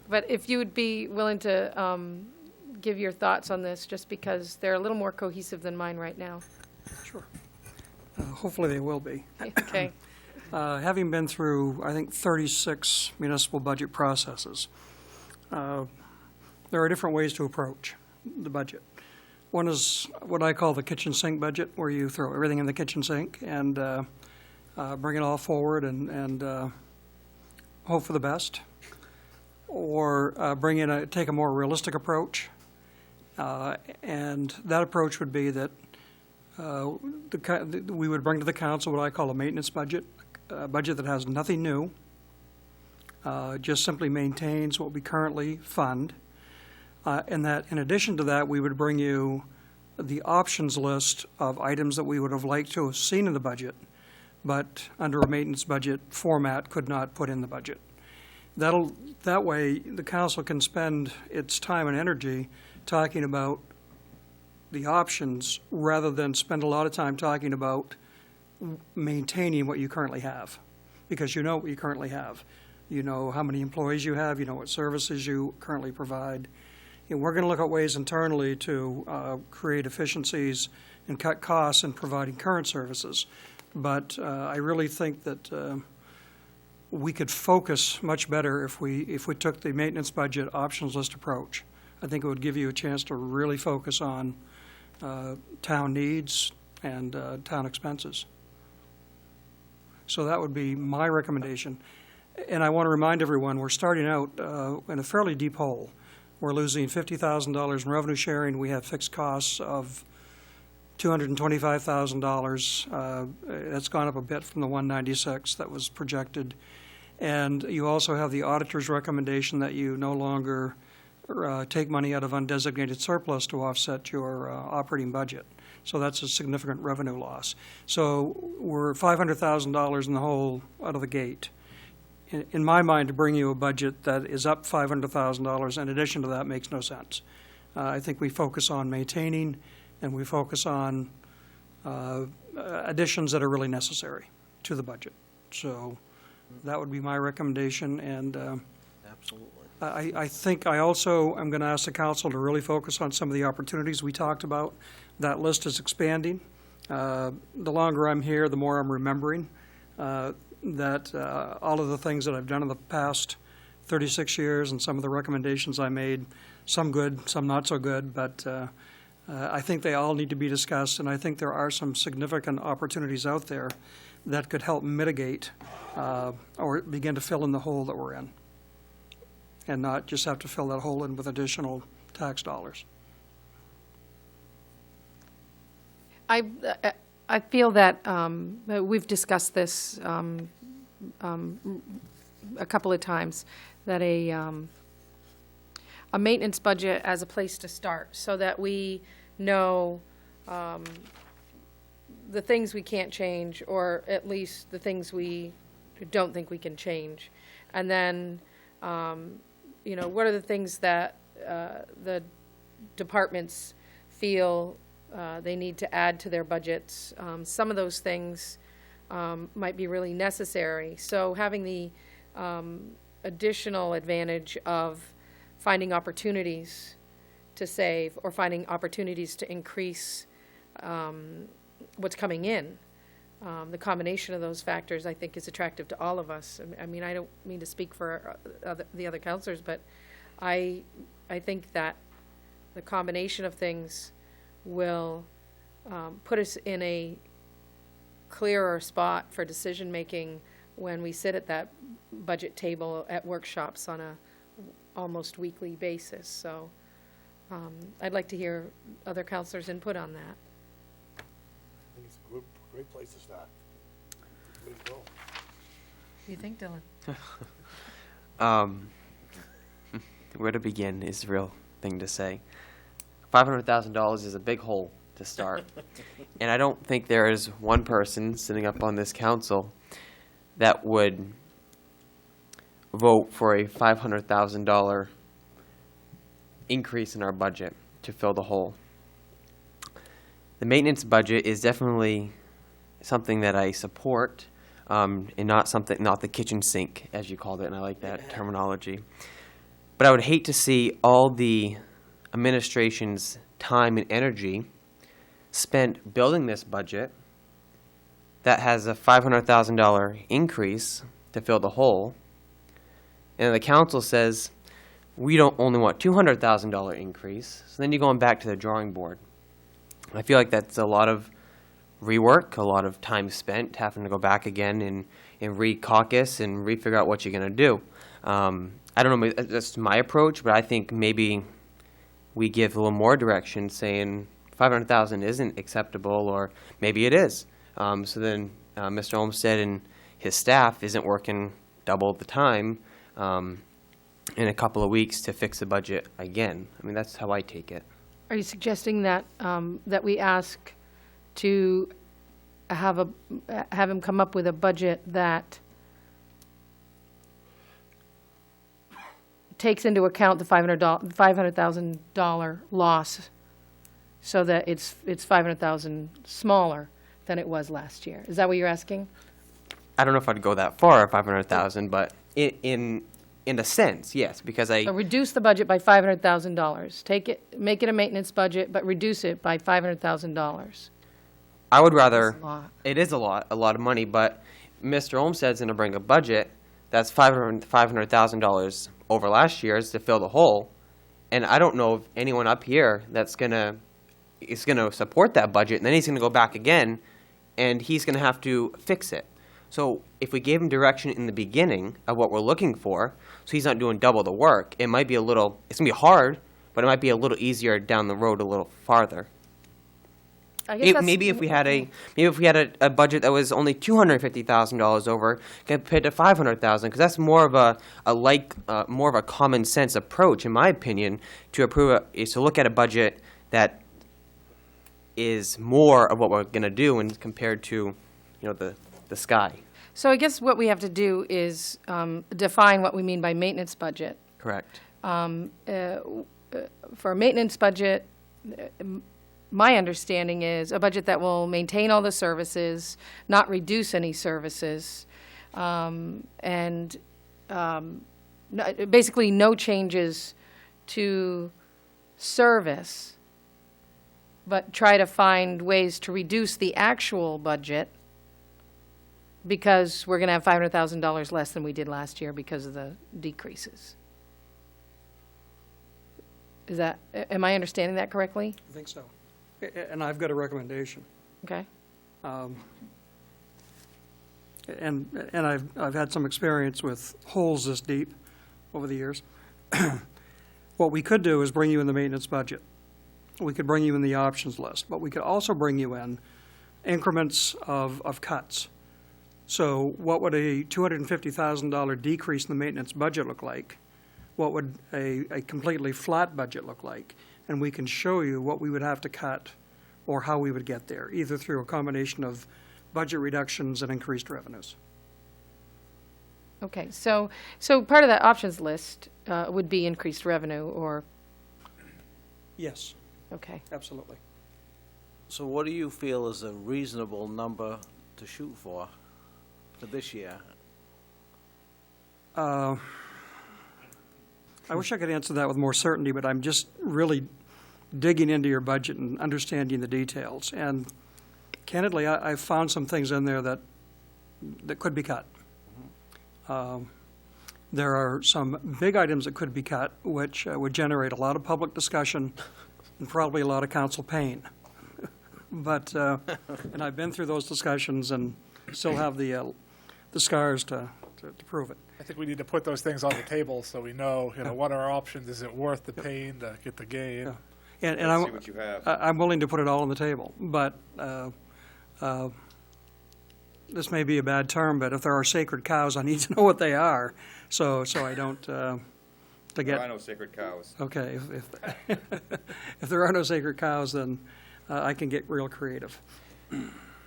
but if you would be willing to give your thoughts on this, just because they're a little more cohesive than mine right now. Sure. Hopefully they will be. Okay. Having been through, I think, 36 municipal budget processes, there are different ways to approach the budget. One is what I call the kitchen sink budget, where you throw everything in the kitchen sink and bring it all forward and hope for the best. Or take a more realistic approach. And that approach would be that we would bring to the council what I call a maintenance budget, a budget that has nothing new, just simply maintains what we currently fund. And that in addition to that, we would bring you the options list of items that we would have liked to have seen in the budget, but under a maintenance budget format could not put in the budget. That way, the council can spend its time and energy talking about the options rather than spend a lot of time talking about maintaining what you currently have, because you know what you currently have. You know how many employees you have, you know what services you currently provide. And we're going to look at ways internally to create efficiencies and cut costs in providing current services. But I really think that we could focus much better if we took the maintenance budget options list approach. I think it would give you a chance to really focus on town needs and town expenses. So that would be my recommendation. And I want to remind everyone, we're starting out in a fairly deep hole. We're losing $50,000 in revenue sharing. We have fixed costs of $225,000. That's gone up a bit from the $196 that was projected. And you also have the auditor's recommendation that you no longer take money out of undesignated surplus to offset your operating budget. So that's a significant revenue loss. So we're $500,000 in the hole out of the gate. In my mind, to bring you a budget that is up $500,000 in addition to that makes no sense. I think we focus on maintaining, and we focus on additions that are really necessary to the budget. So that would be my recommendation. And Absolutely. I think I also am going to ask the council to really focus on some of the opportunities we talked about. That list is expanding. The longer I'm here, the more I'm remembering that all of the things that I've done in the past 36 years and some of the recommendations I made, some good, some not so good, but I think they all need to be discussed, and I think there are some significant opportunities out there that could help mitigate or begin to fill in the hole that we're in, and not just have to fill that hole in with additional tax dollars. I feel that we've discussed this a couple of times, that a maintenance budget as a place to start, so that we know the things we can't change, or at least the things we don't think we can change. And then, what are the things that the departments feel they need to add to their budgets. Some of those things might be really necessary. So having the additional advantage of finding opportunities to save or finding opportunities to increase what's coming in. The combination of those factors, I think, is attractive to all of us. I mean, I don't mean to speak for the other counselors, but I think that the combination of things will put us in a clearer spot for decision-making when we sit at that budget table at workshops on a almost weekly basis. So I'd like to hear other counselors' input on that. I think it's a great place to start. Way to go. What do you think, Dylan? Where to begin is the real thing to say. $500,000 is a big hole to start. And I don't think there is one person sitting up on this council that would vote for a $500,000 increase in our budget to fill the hole. The maintenance budget is definitely something that I support, and not the kitchen sink, as you called it, and I like that terminology. But I would hate to see all the administration's time and energy spent building this budget that has a $500,000 increase to fill the hole, and the council says, we don't only want $200,000 increase, so then you're going back to the drawing board. I feel like that's a lot of rework, a lot of time spent having to go back again and re-caucus and re-figure out what you're going to do. I don't know, that's my approach, but I think maybe we give a little more direction saying $500,000 isn't acceptable, or maybe it is. So then Mr. Olmsted and his staff isn't working double the time in a couple of weeks to fix the budget again. I mean, that's how I take it. Are you suggesting that that we ask to have him come up with a budget that takes into account the $500,000 loss, so that it's $500,000 smaller than it was last year? Is that what you're asking? I don't know if I'd go that far, 500,000, but in a sense, yes, because So reduce the budget by $500,000. Make it a maintenance budget, but reduce it by $500,000. I would rather. That's a lot. It is a lot of money, but Mr. Olmsted's going to bring a budget that's $500,000 over last year's to fill the hole, and I don't know of anyone up here that's going to support that budget, and then he's going to go back again, and he's going to have to fix it. So if we gave him direction in the beginning of what we're looking for, so he's not doing double the work, it might be it's going to be hard, but it might be a little easier down the road a little farther. I guess Maybe if we had a budget that was only $250,000 over compared to $500,000, because that's more of a common sense approach, in my opinion, is to look at a budget that is more of what we're going to do and compared to, the sky. So I guess what we have to do is define what we mean by maintenance budget. Correct. For a maintenance budget, my understanding is a budget that will maintain all the services, not reduce any services, and basically no changes to service, but try to find ways to reduce the actual budget, because we're going to have $500,000 less than we did last year because of the decreases. Am I understanding that correctly? I think so. And I've got a recommendation. Okay. And I've had some experience with holes this deep over the years. What we could do is bring you in the maintenance budget. We could bring you in the options list, but we could also bring you in increments of cuts. So what would a $250,000 decrease in the maintenance budget look like? What would a completely flat budget look like? And we can show you what we would have to cut or how we would get there, either through a combination of budget reductions and increased revenues. Okay, so part of that options list would be increased revenue, or Yes, Okay. absolutely. So what do you feel is a reasonable number to shoot for this year? I wish I could answer that with more certainty, but I'm just really digging into your budget and understanding the details. And candidly, I've found some things in there that could be cut. There are some big items that could be cut, which would generate a lot of public discussion and probably a lot of council pain. But, and I've been through those discussions and still have the scars to prove it. I think we need to put those things on the table so we know, what are our options? Is it worth the pain to get the gain? Yeah. And Let's see what you have. I'm willing to put it all on the table, but this may be a bad term, but if there are sacred cows, I need to know what they are, so I don't to get. There are no sacred cows. Okay, if if there are no sacred cows, then I can get real creative.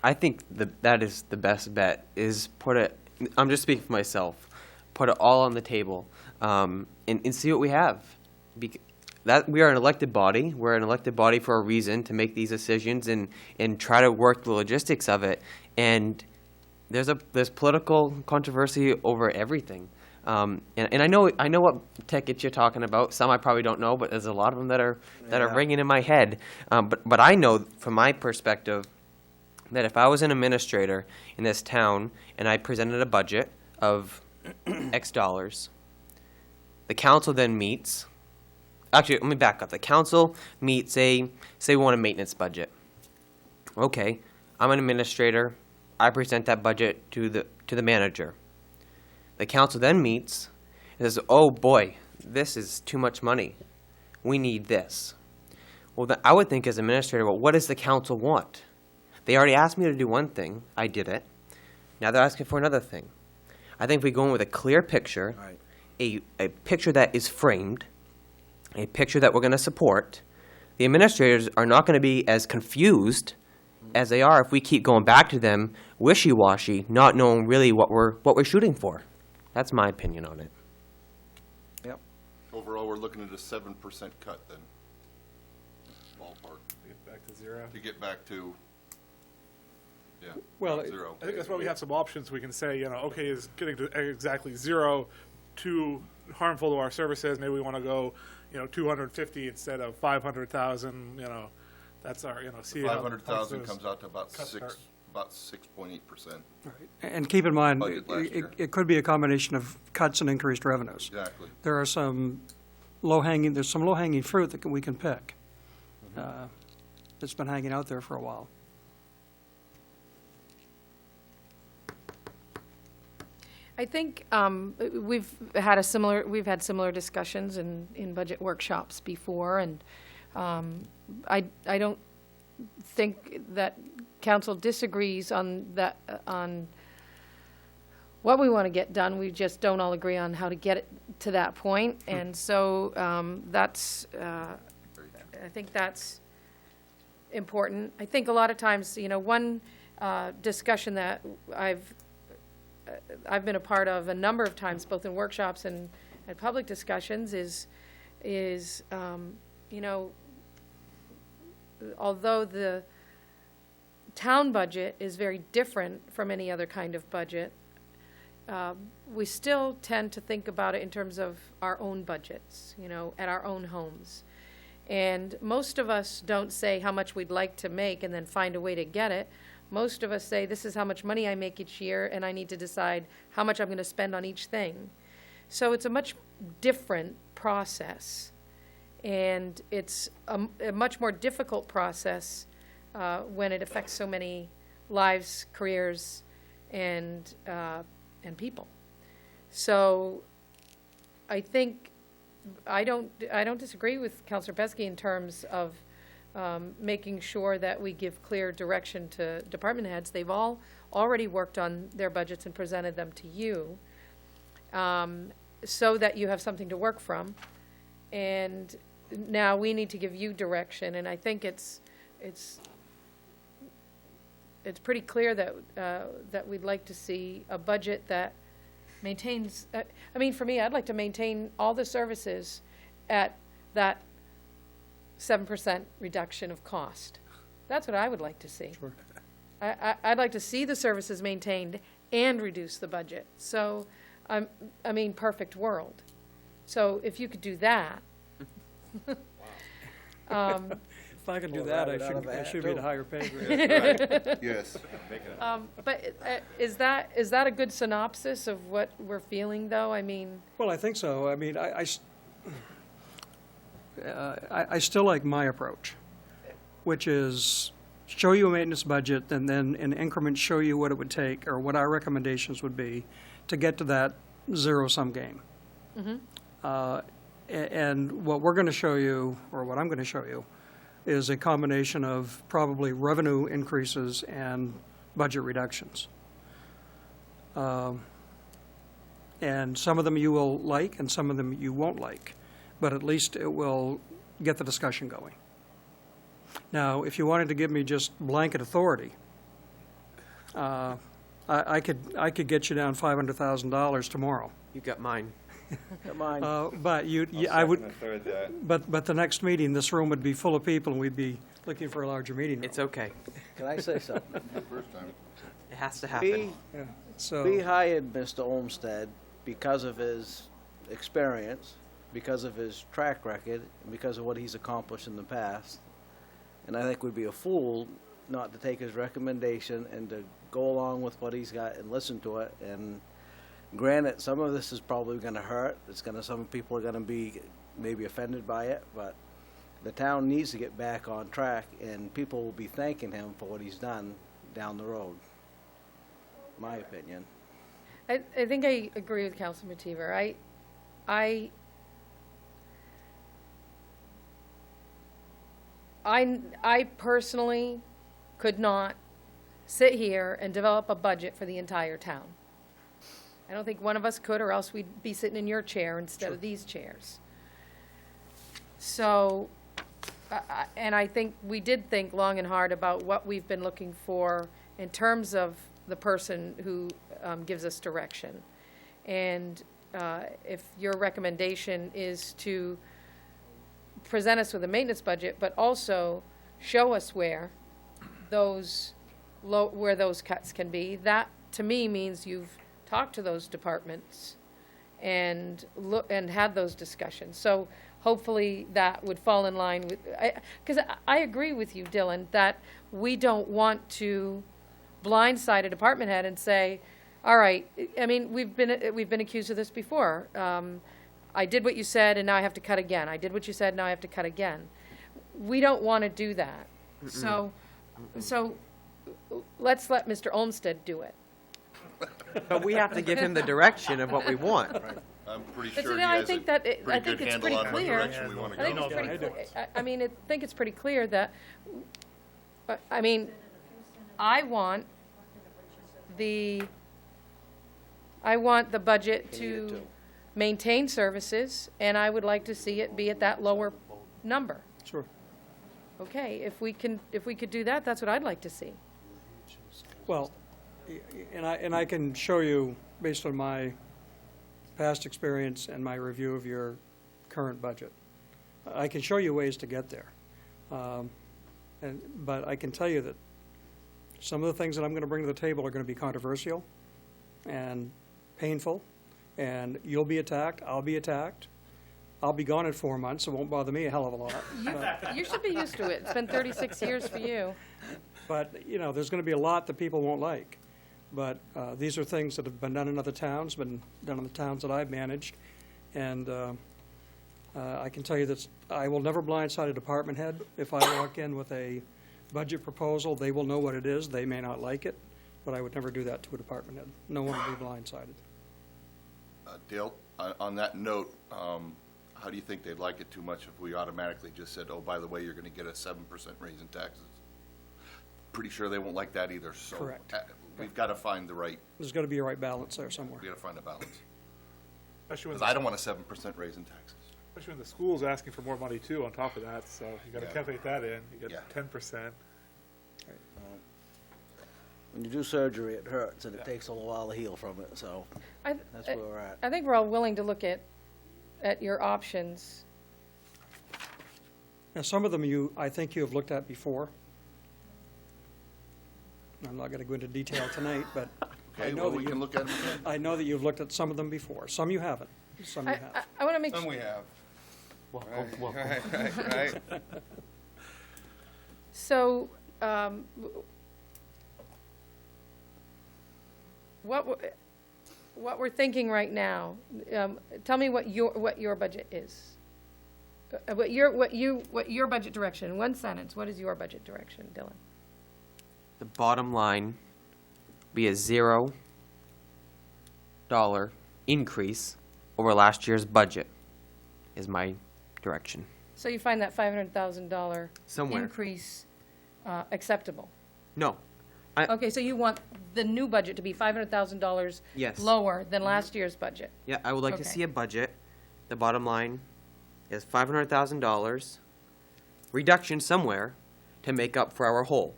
I think that is the best bet, is put it, I'm just speaking for myself, put it all on the table, and see what we have. That we are an elected body. We're an elected body for a reason, to make these decisions and try to work the logistics of it. And there's political controversy over everything. And I know what tickets you're talking about. Some I probably don't know, but there's a lot of them that are ringing in my head. But I know from my perspective that if I was an administrator in this town and I presented a budget of X dollars, the council then meets. Actually, let me back up. The council meets, say we want a maintenance budget. Okay, I'm an administrator. I present that budget to the manager. The council then meets and says, oh boy, this is too much money. We need this. Well, then I would think as administrator, well, what does the council want? They already asked me to do one thing. I did it. Now they're asking for another thing. I think if we go in with a clear picture, a picture that is framed, a picture that we're going to support, the administrators are not going to be as confused as they are if we keep going back to them wishy-washy, not knowing really what we're shooting for. That's my opinion on it. Yep. Overall, we're looking at a 7% cut then, ballpark, Get back to zero. to get back to, Well, zero. I think that's why we have some options. We can say, okay, is getting to exactly zero too harmful to our services? Maybe we want to go, 250 instead of 500,000. That's our, see how 500,000 comes out to about cuts hurt. 6.8%. right. And keep in mind, Budget last year. it could be a combination of cuts and increased revenues. Exactly. There's some low-hanging fruit that we can pick. That's been hanging out there for a while. I think we've had similar discussions in budget workshops before, and I don't think that council disagrees on what we want to get done. We just don't all agree on how to get it to that point, and so I think that's important. I think a lot of times, one discussion that I've been a part of a number of times, both in workshops and at public discussions, is although the town budget is very different from any other kind of budget, we still tend to think about it in terms of our own budgets, at our own homes. And most of us don't say how much we'd like to make and then find a way to get it. Most of us say, this is how much money I make each year, and I need to decide how much I'm going to spend on each thing. So it's a much different process, and it's a much more difficult process when it affects so many lives, careers, and people. So I think I don't disagree with Councilor Pesky in terms of making sure that we give clear direction to department heads. They've all already worked on their budgets and presented them to you, so that you have something to work from. And now we need to give you direction, and I think it's pretty clear that that we'd like to see a budget that maintains, for me, I'd like to maintain all the services at that 7% reduction of cost. That's what I would like to see. Sure. I'd like to see the services maintained and reduce the budget. So, I mean, perfect world. So if you could do that. If I can do Pull a that, rabbit out of a I hat, should be the too. higher pay grade. Yes. But is that a good synopsis of what we're feeling, though? I mean, Well, I think so. I mean, I still like my approach, which is show you a maintenance budget and then in increments show you what it would take or what our recommendations would be to get to that zero-sum game. And what we're going to show you, or what I'm going to show you, is a combination of probably revenue increases and budget reductions. And some of them you will like and some of them you won't like, but at least it will get the discussion going. Now, if you wanted to give me just blanket authority, I could get you down $500,000 tomorrow. You got mine. Come on. But I would. But the next meeting, this room would be full of people, and we'd be looking for a larger meeting room. It's okay. Can I say something? First time. It has to happen. Yeah. So We hired Mr. Olmsted because of his experience, because of his track record, and because of what he's accomplished in the past. And I think we'd be a fool not to take his recommendation and to go along with what he's got and listen to it. And granted, some of this is probably going to hurt. Some people are going to be maybe offended by it, but the town needs to get back on track, and people will be thanking him for what he's done down the road. My opinion. I think I agree with Councilman Teever. I personally could not sit here and develop a budget for the entire town. I don't think one of us could, or else we'd be sitting in your chair instead of these chairs. So, and I think we did think long and hard about what we've been looking for in terms of the person who gives us direction. And if your recommendation is to present us with a maintenance budget, but also show us where those cuts can be, that to me means you've talked to those departments and had those discussions. So hopefully that would fall in line with, because I agree with you, Dylan, that we don't want to blindside a department head and say, all right, I mean, we've been accused of this before. I did what you said and now I have to cut again. I did what you said, now I have to cut again. We don't want to do that. So let's let Mr. Olmsted do it. But we have to give him the direction of what we want. I'm pretty But sure he I has a think that pretty I think good it's handle pretty on what clear. direction we want to I think go. it's pretty clear. I think it's pretty clear that, I mean, I want the budget to maintain services, and I would like to see it be at that lower number. Sure. Okay, if we could do that, that's what I'd like to see. Well, and I can show you, based on my past experience and my review of your current budget, I can show you ways to get there. But I can tell you that some of the things that I'm going to bring to the table are going to be controversial and painful, and you'll be attacked, I'll be attacked. I'll be gone in 4 months, it won't bother me a hell of a lot. You should be used to it. It's been 36 years for you. But, there's going to be a lot that people won't like. But these are things that have been done in other towns, been done in the towns that I've managed. And I can tell you that I will never blindside a department head. If I walk in with a budget proposal, they will know what it is. They may not like it, but I would never do that to a department head. No one will be blindsided. Dale, on that note, how do you think they'd like it too much if we automatically just said, oh, by the way, you're going to get a 7% raise in taxes? Pretty sure they won't like that either, so. Correct. We've got to find the right, There's got to be a right balance there somewhere. we got to find a balance. Especially when, Because I don't want a 7% raise in taxes. especially when the school's asking for more money too on top of that, so you gotta Yeah. calculate that in. You Yeah. get 10%. When you do surgery, it hurts, and it takes a little while to heal from it, so that's where we're at. I think we're all willing to look at your options. Now, some of them I think you have looked at before. I'm not going to go into detail tonight, but Okay, well, we can look at them again. I know that you've looked at some of them before. Some you haven't, some you have. I want to make, Some we have. Right. so, what we're thinking right now, tell me what your budget is. What your budget direction, in one sentence, what is your budget direction, Dylan? The bottom line be a $0 increase over last year's budget is my direction. So you find that $500,000 Somewhere. increase acceptable? No. Okay, so you want the new budget to be $500,000 Yes. lower than last year's budget? Yeah, I would like to Okay. see a budget. The bottom line is $500,000 reduction somewhere to make up for our hole.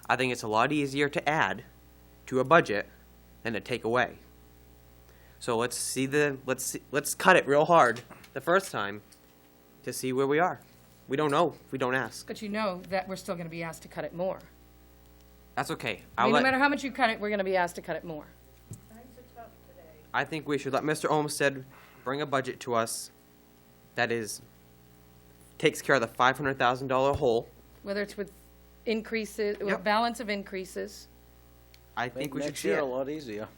I think it's a lot easier to add to a budget than to take away. So let's cut it real hard the first time to see where we are. We don't know if we don't ask. But you know that we're still going to be asked to cut it more. That's okay. I mean, no matter how much you cut it, we're going to be asked to cut it more. I think we should let Mr. Olmsted bring a budget to us that takes care of the $500,000 hole. Whether it's with increases, with Yep. balance of increases. I think we should Next see year a it. lot easier.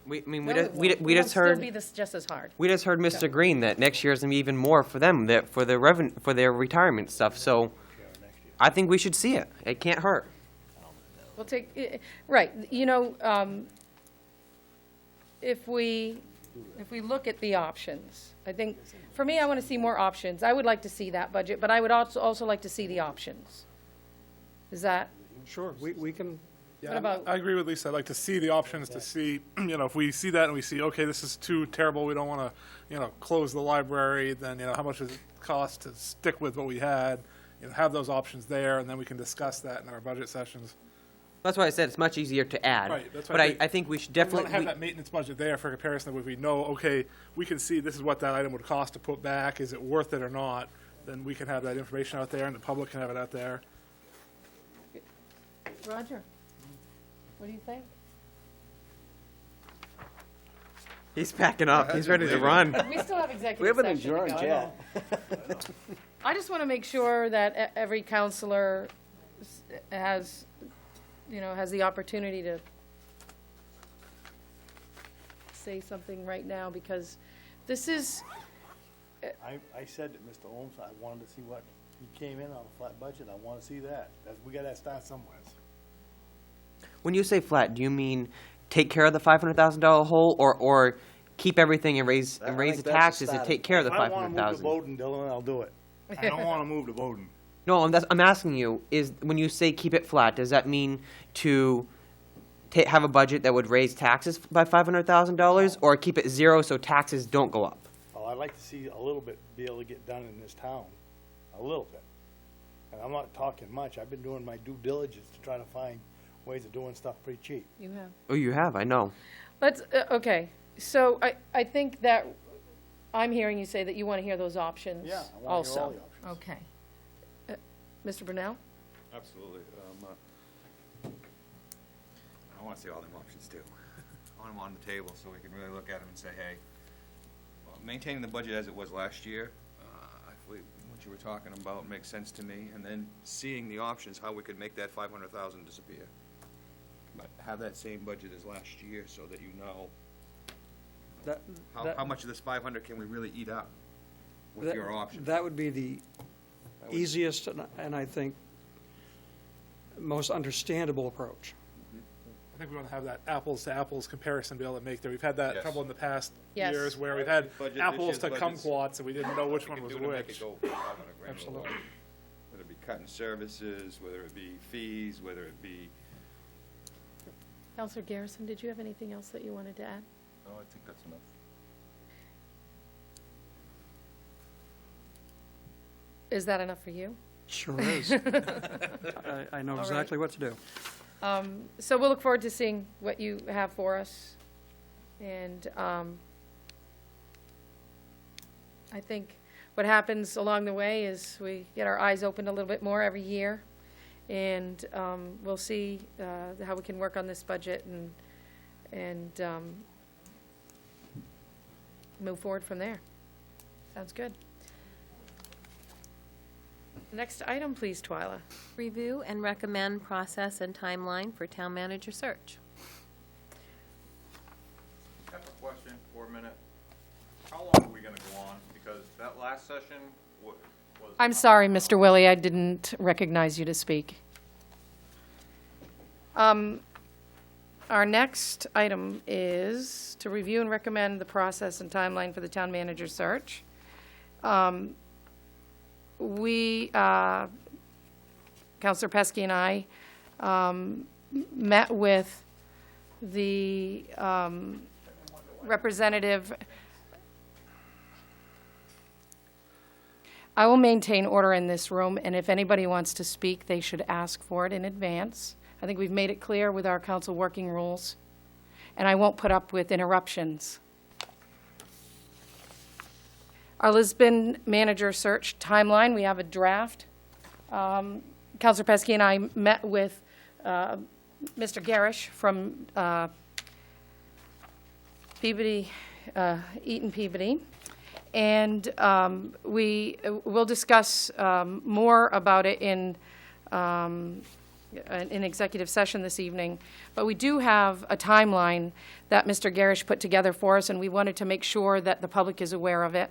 We No, it won't. It'll just heard. still be just as hard. We just heard Mr. Green that next year's gonna be even more for them, for their retirement stuff. So, I think we should see it. It can't hurt. We'll take, right, you know, if we look at the options, I think, for me, I want to see more options. I would like to see that budget, but I would also like to see the options. Is that, Sure, we can, Yeah, What about- I agree with Lisa. I'd like to see the options to see, if we see that and we see, okay, this is too terrible, we don't want to, close the library, then, how much does it cost to stick with what we had? Have those options there, and then we can discuss that in our budget sessions. That's why I said it's much easier to add. Right, that's But why I think we should We want definitely. to have that maintenance budget there for comparison, that if we know, okay, we can see this is what that item would cost to put back, is it worth it or not? Then we can have that information out there, and the public can have it out there. Roger, what do you think? He's packing up. He's ready to run. We still have executive We haven't session to adjourned go. yet. I just want to make sure that every counselor has, has the opportunity to say something right now, because this is, I said that Mr. Holmes, I wanted to see what, he came in on a flat budget, I want to see that. We got to start somewhere. When you say flat, do you mean take care of the $500,000 hole, or keep everything and raise I the think that's a taxes and start. take care of the If I want to move to 500,000? Bowden, Dylan, I'll do it. I don't want to move to Bowden. No, I'm asking you, is when you say keep it flat, does that mean to have a budget that would raise taxes by $500,000, or keep it zero so taxes don't go up? Well, I'd like to see a little bit be able to get done in this town, a little bit. And I'm not talking much. I've been doing my due diligence to try to find ways of doing stuff pretty cheap. you have. Oh, you have, I know. Let's, okay, so I think that, I'm hearing you say that you want to hear those options Yeah, I also. want to hear all the options. Okay. Mr. Brunel? Absolutely. I want to see all them options too. I want them on the table so we can really look at them and say, hey, well, maintaining the budget as it was last year, I believe what you were talking about makes sense to me, and then seeing the options, how we could make that 500,000 disappear. But have that same budget as last year so that you know how much of this 500 can we really eat up with your options. That would be the easiest and I think most understandable approach. I think we want to have that apples to apples comparison, be able to make there. We've had that Yes. trouble in the past Yes. years where we've had Budget, this apples year's to budget's- kumquats, and we didn't know which one was to make which. it go 500 grand. Absolutely. Whether it be cutting services, whether it be fees, whether it be. Counselor Garrison, did you have anything else that you wanted to add? No, I think that's enough. Is that enough for you? Sure is. I know All right. exactly what to do. So we'll look forward to seeing what you have for us. And I think what happens along the way is we get our eyes opened a little bit more every year, and we'll see how we can work on this budget and move forward from there. Sounds good. Next item, please, Twyla. Review and recommend process and timeline for town manager search. I have a question for a minute. How long are we gonna go on? Because that last session was. I'm sorry, Mr. Willie, I didn't recognize you to speak. Our next item is to review and recommend the process and timeline for the town manager search. Counselor Pesky and I met with the representative. I will maintain order in this room, and if anybody wants to speak, they should ask for it in advance. I think we've made it clear with our council working rules, and I won't put up with interruptions. Our Lisbon manager search timeline, we have a draft. Councilor Pesky and I met with Mr. Garish from Peabody, Eaton Peabody, and we will discuss more about it in executive session this evening. But we do have a timeline that Mr. Garish put together for us, and we wanted to make sure that the public is aware of it.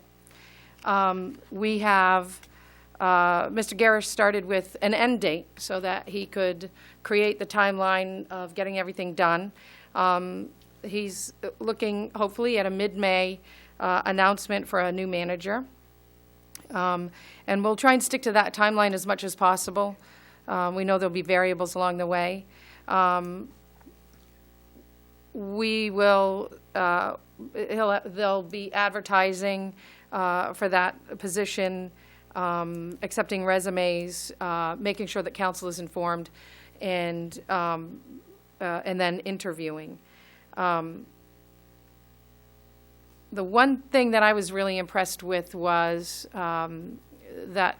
We have, Mr. Garish started with an end date so that he could create the timeline of getting everything done. He's looking hopefully at a mid-May announcement for a new manager. And we'll try and stick to that timeline as much as possible. We know there'll be variables along the way. We will, they'll be advertising for that position, accepting resumes, making sure that council is informed, and then interviewing. The one thing that I was really impressed with was that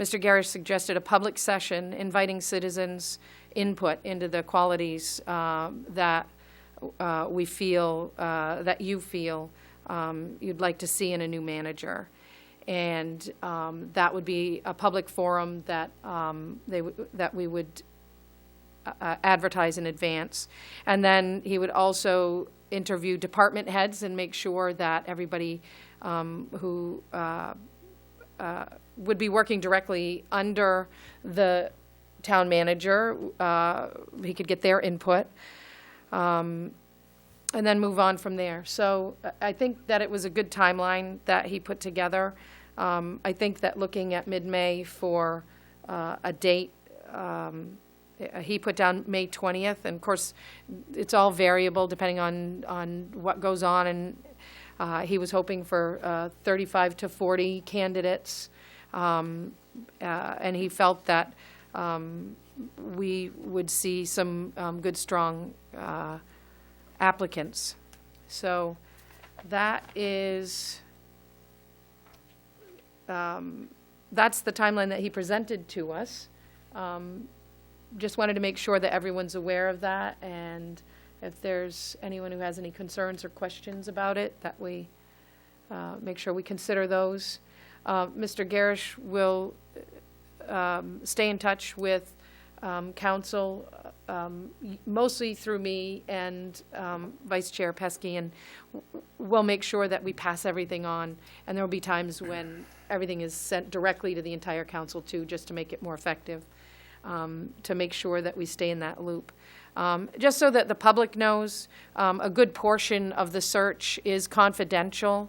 Mr. Garish suggested a public session inviting citizens' input into the qualities that we feel, that you feel you'd like to see in a new manager. And that would be a public forum that, that we would advertise in advance. And then he would also interview department heads and make sure that everybody who would be working directly under the town manager, he could get their input, and then move on from there. So I think that it was a good timeline that he put together. I think that looking at mid-May for a date, he put down May 20th, and of course, it's all variable depending on what goes on, and he was hoping for 35 to 40 candidates, and he felt that we would see some good, strong applicants. So that is, that's the timeline that he presented to us. Just wanted to make sure that everyone's aware of that, and if there's anyone who has any concerns or questions about it, that we make sure we consider those. Mr. Garish will stay in touch with council, mostly through me and Vice Chair Pesky, and we'll make sure that we pass everything on, and there will be times when everything is sent directly to the entire council too, just to make it more effective, to make sure that we stay in that loop. Just so that the public knows, a good portion of the search is confidential,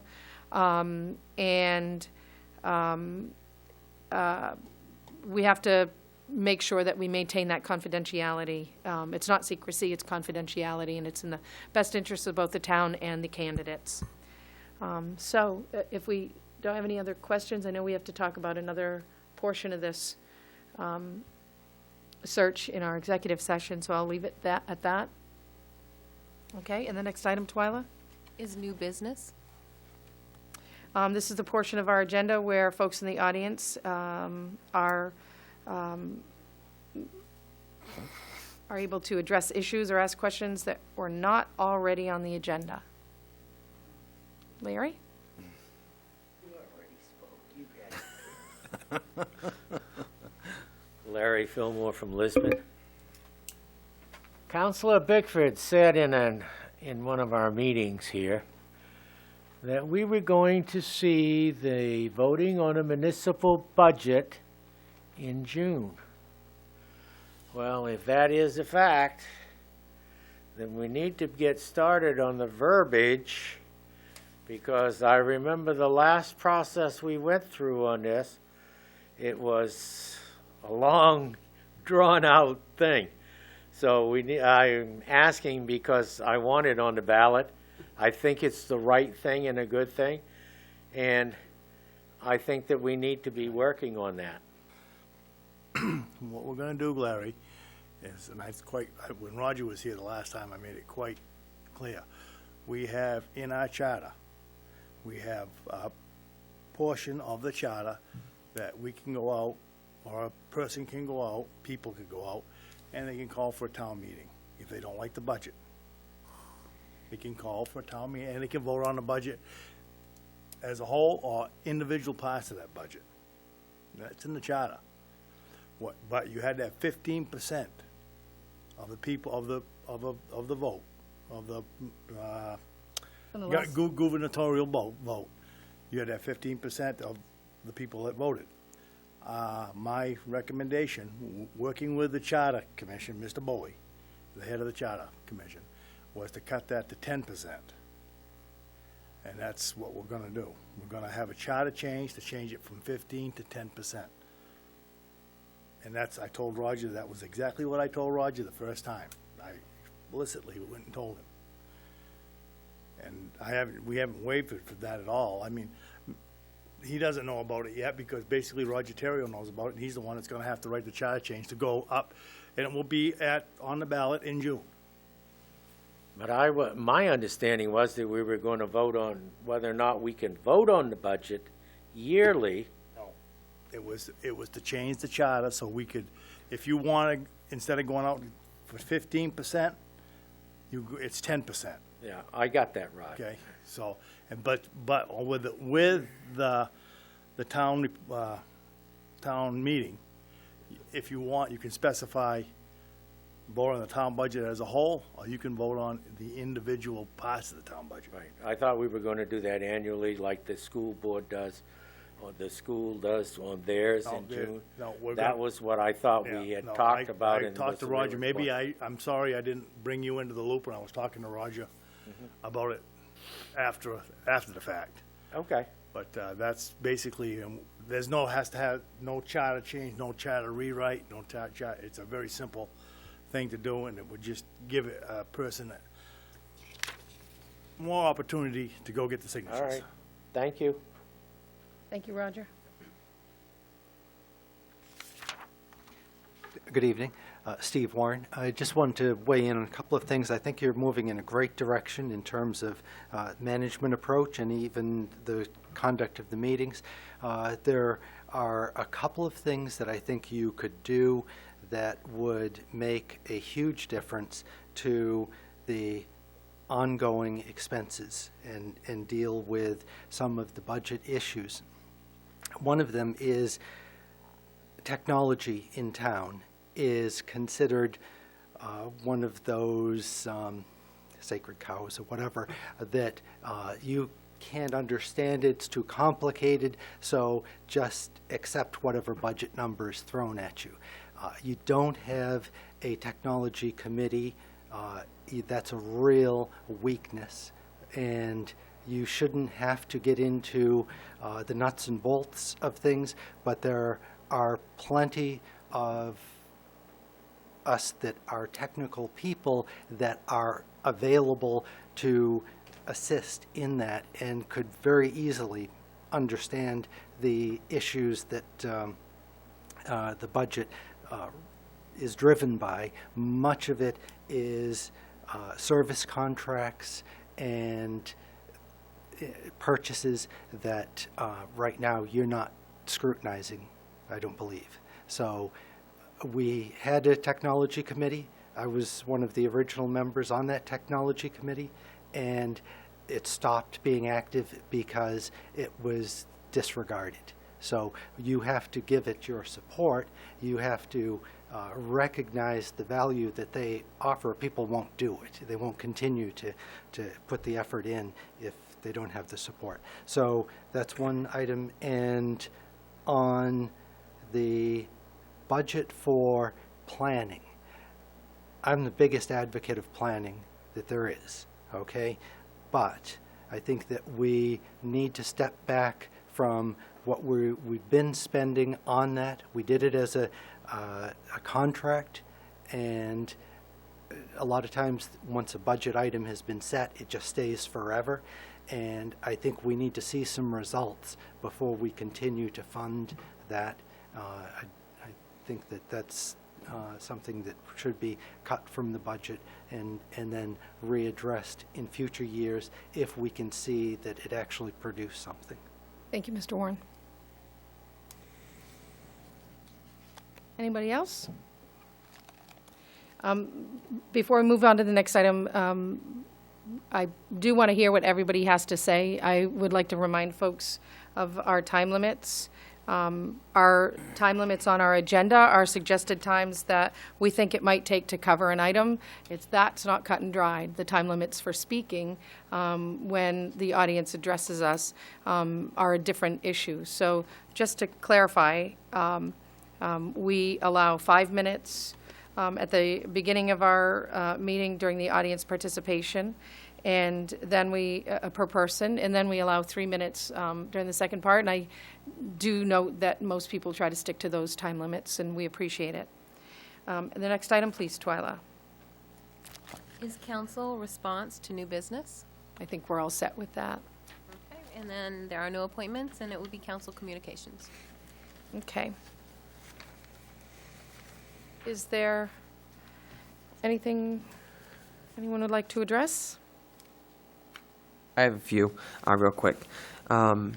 and we have to make sure that we maintain that confidentiality. It's not secrecy, it's confidentiality, and it's in the best interest of both the town and the candidates. So if we don't have any other questions, I know we have to talk about another portion of this search in our executive session, so I'll leave it at that. Okay, and the next item, Twyla? Is new business. This is the portion of our agenda where folks in the audience are able to address issues or ask questions that were not already on the agenda. Larry? Larry Fillmore from Lisbon. Councilor Bickford said in one of our meetings here that we were going to see the voting on a municipal budget in June. Well, if that is a fact, then we need to get started on the verbiage, because I remember the last process we went through on this, it was a long, drawn-out thing. So I'm asking because I want it on the ballot. I think it's the right thing and a good thing, and I think that we need to be working on that. What we're gonna do, Larry, is, and when Roger was here the last time, I made it quite clear. We have in our charter, we have a portion of the charter that we can go out, or a person can go out, people can go out, and they can call for a town meeting if they don't like the budget. They can call for a town meeting, and they can vote on the budget as a whole or individual parts of that budget. That's in the charter. But you had to have 15% of the people of the vote of the gubernatorial vote. You had to have 15% of the people that voted. My recommendation, working with the Charter Commission, Mr. Bowie, the head of the Charter Commission, was to cut that to 10%. And that's what we're gonna do. We're gonna have a charter change to change it from 15 to 10%. And I told Roger, that was exactly what I told Roger the first time. I explicitly went and told him. And we haven't wavered for that at all. I mean, he doesn't know about it yet because basically Roger Terrio knows about it, and he's the one that's gonna have to write the charter change to go up, and it will be on the ballot in June. But my understanding was that we were going to vote on whether or not we can vote on the budget yearly. No, it was to change the charter so we could, if you want to, instead of going out for 15%, it's 10%. Yeah, I got that right. Okay, so, but with the town meeting, if you want, you can specify vote on the town budget as a whole, or you can vote on the individual parts of the town budget. Right. I thought we were going to do that annually like the school board does, or the school does on theirs in June. No, that was what I thought we had talked about. I talked to Roger. Maybe I'm sorry I didn't bring you into the loop when I was talking to Roger about it after the fact. Okay. But that's basically, there's has to have no charter change, no charter rewrite, no charter. It's a very simple thing to do, and it would just give a person more opportunity to go get the signatures. All right. Thank you. Thank you, Roger. Good evening. Steve Warren. I just wanted to weigh in on a couple of things. I think you're moving in a great direction in terms of management approach and even the conduct of the meetings. There are a couple of things that I think you could do that would make a huge difference to the ongoing expenses and deal with some of the budget issues. One of them is technology in town is considered one of those sacred cows or whatever that you can't understand. It's too complicated, so just accept whatever budget number is thrown at you. You don't have a technology committee. That's a real weakness, and you shouldn't have to get into the nuts and bolts of things, but there are plenty of us that are technical people that are available to assist in that and could very easily understand the issues that the budget is driven by. Much of it is service contracts and purchases that right now you're not scrutinizing, I don't believe. So we had a technology committee. I was one of the original members on that technology committee, and it stopped being active because it was disregarded. So you have to give it your support. You have to recognize the value that they offer. People won't do it. They won't continue to put the effort in if they don't have the support. So that's one item. And on the budget for planning, I'm the biggest advocate of planning that there is, okay? But I think that we need to step back from what we've been spending on that. We did it as a contract, and a lot of times once a budget item has been set, it just stays forever. And I think we need to see some results before we continue to fund that. I think that that's something that should be cut from the budget and then readdressed in future years if we can see that it actually produced something. Thank you, Mr. Warren. Anybody else? Before we move on to the next item, I do want to hear what everybody has to say. I would like to remind folks of our time limits. Our time limits on our agenda are suggested times that we think it might take to cover an item. That's not cut and dried. The time limits for speaking when the audience addresses us are a different issue. So just to clarify, we allow 5 minutes at the beginning of our meeting during the audience participation, and then per person, and then we allow 3 minutes during the second part. And I do note that most people try to stick to those time limits, and we appreciate it. The next item, please, Twyla. Is council response to new business? I think we're all set with that. Okay, and then there are no appointments, and it would be council communications. Okay. Is there anything anyone would like to address? I have a few, real quick. I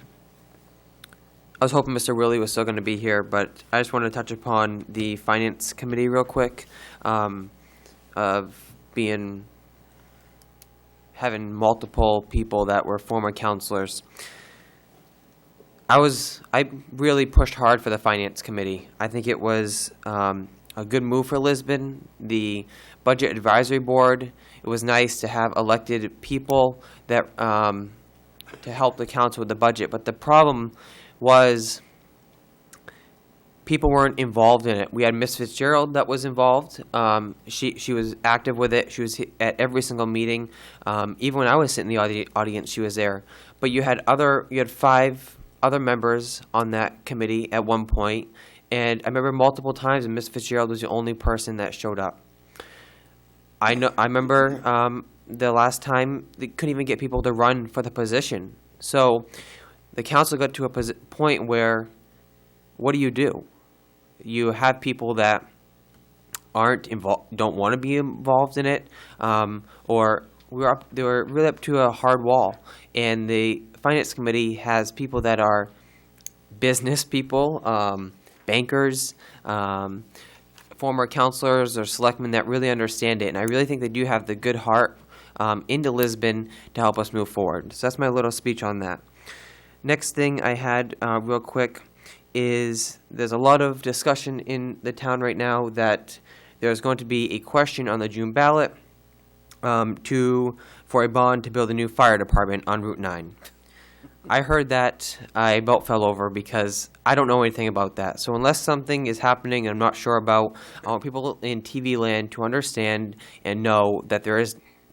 was hoping Mr. Willie was still going to be here, but I just wanted to touch upon the Finance Committee real quick, of having multiple people that were former counselors. I really pushed hard for the Finance Committee. I think it was a good move for Lisbon. The Budget Advisory Board, it was nice to have elected people that to help the council with the budget. But the problem was people weren't involved in it. We had Miss Fitzgerald that was involved. She was active with it. She was at every single meeting. Even when I was sitting in the audience, she was there. But you had 5 other members on that committee at one point. And I remember multiple times, and Miss Fitzgerald was the only person that showed up. I remember the last time they couldn't even get people to run for the position. So the council got to a point where, what do? You have people that aren't involved, don't want to be involved in it, or they were really up to a hard wall. And the Finance Committee has people that are business people, bankers, former counselors or selectmen that really understand it. And I really think they do have the good heart into Lisbon to help us move forward. So that's my little speech on that. Next thing I had real quick is there's a lot of discussion in the town right now that there's going to be a question on the June ballot for a bond to build a new fire department on Route 9. I heard that, I about fell over because I don't know anything about that. So unless something is happening I'm not sure about, I want people in TV land to understand and know that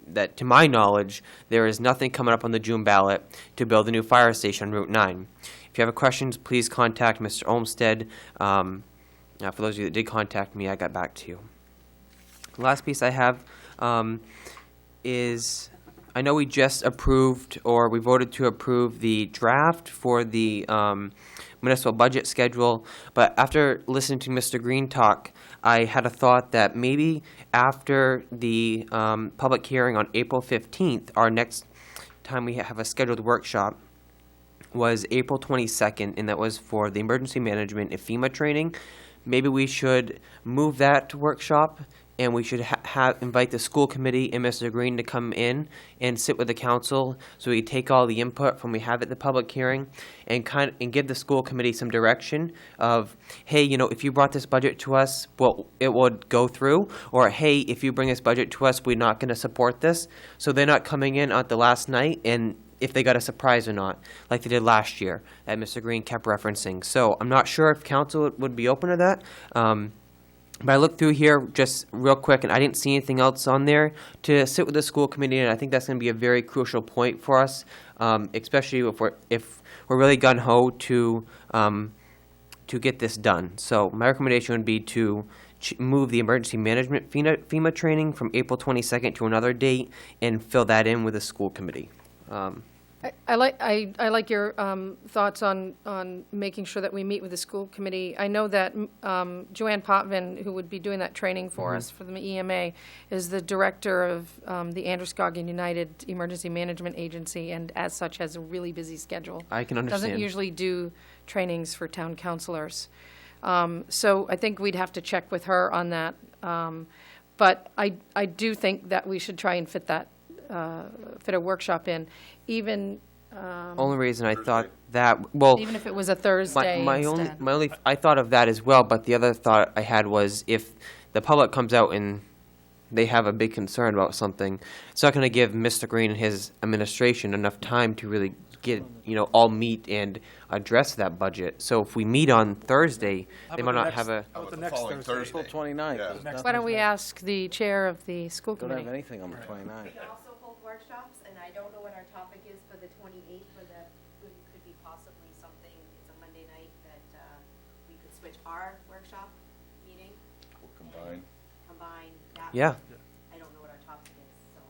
that to my knowledge, there is nothing coming up on the June ballot to build a new fire station on Route 9. If you have questions, please contact Mr. Olmsted. For those of you that did contact me, I got back to you. The last piece I have is, I know we just approved, or we voted to approve the draft for the municipal budget schedule, but after listening to Mr. Green talk, I had a thought that maybe after the public hearing on April 15th, our next time we have a scheduled workshop was April 22nd, and that was for the emergency management and FEMA training. Maybe we should move that workshop, and we should invite the school committee and Mr. Green to come in and sit with the council, so we take all the input from we have at the public hearing, and give the school committee some direction of, hey, if you brought this budget to us, well, it would go through, or hey, if you bring this budget to us, we're not going to support this. So they're not coming in at the last night and if they got a surprise or not, like they did last year that Mr. Green kept referencing. So I'm not sure if council would be open to that. But I looked through here just real quick, and I didn't see anything else on there to sit with the school committee, and I think that's going to be a very crucial point for us, especially if we're really gung-ho to get this done. So my recommendation would be to move the emergency management FEMA training from April 22nd to another date and fill that in with the school committee. I like your thoughts on making sure that we meet with the school committee. I know that Joanne Potvin, who would be doing that training for us for the EMA, is the director of the Androscoggin United Emergency Management Agency, and as such has a really busy schedule. I can understand. Doesn't usually do trainings for town councilors. So I think we'd have to check with her on that. But I do think that we should try and fit a workshop in, even only reason I thought that, well, even if it was a Thursday my instead. only I thought of that as well, but the other thought I had was if the public comes out and they have a big concern about something, it's not going to give Mr. Green and his administration enough time to really get, all meet and address that budget. So if we meet on Thursday, they might not have a... How about the next Thursday? April 29th. Yeah. There's Why don't we nothing- ask the chair of the school Don't have committee? anything on the 29th. We could also hold workshops, and I don't know what our topic is for the 28th, for the, could be possibly something, it's a Monday night, that we could switch our workshop meeting. Combine that. Yeah. I don't know what our topic is, so,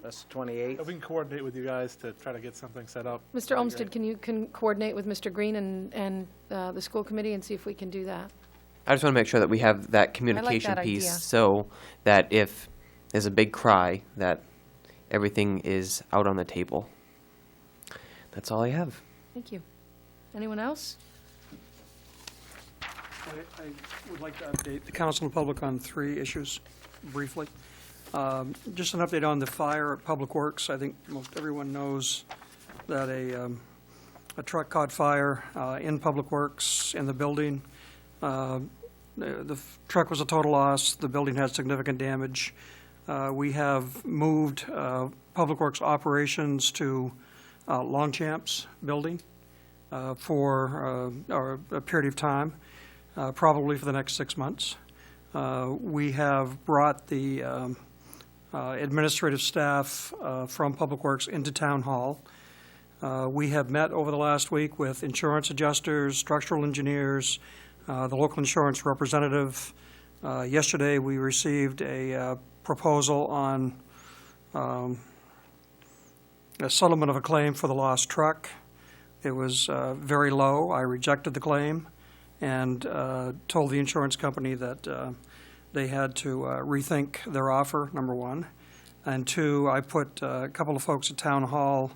That's the 28th. If we can coordinate with you guys to try to get something set up. Mr. Olmsted, can you coordinate with Mr. Green and the school committee and see if we can do that? I just want to make sure that we have that communication that piece idea. so that if there's a big cry, that everything is out on the table. That's all I have. Thank you. Anyone else? I would like to update the council and public on 3 issues briefly. Just an update on the fire at Public Works. I think most everyone knows that a truck caught fire in Public Works in the building. The truck was a total loss. The building had significant damage. We have moved Public Works operations to Longchamp's building for a period of time, probably for the next 6 months. We have brought the administrative staff from Public Works into Town Hall. We have met over the last week with insurance adjusters, structural engineers, the local insurance representative. Yesterday, we received a proposal on a settlement of a claim for the lost truck. It was very low. I rejected the claim and told the insurance company that they had to rethink their offer, number one. And 2, I put a couple of folks at Town Hall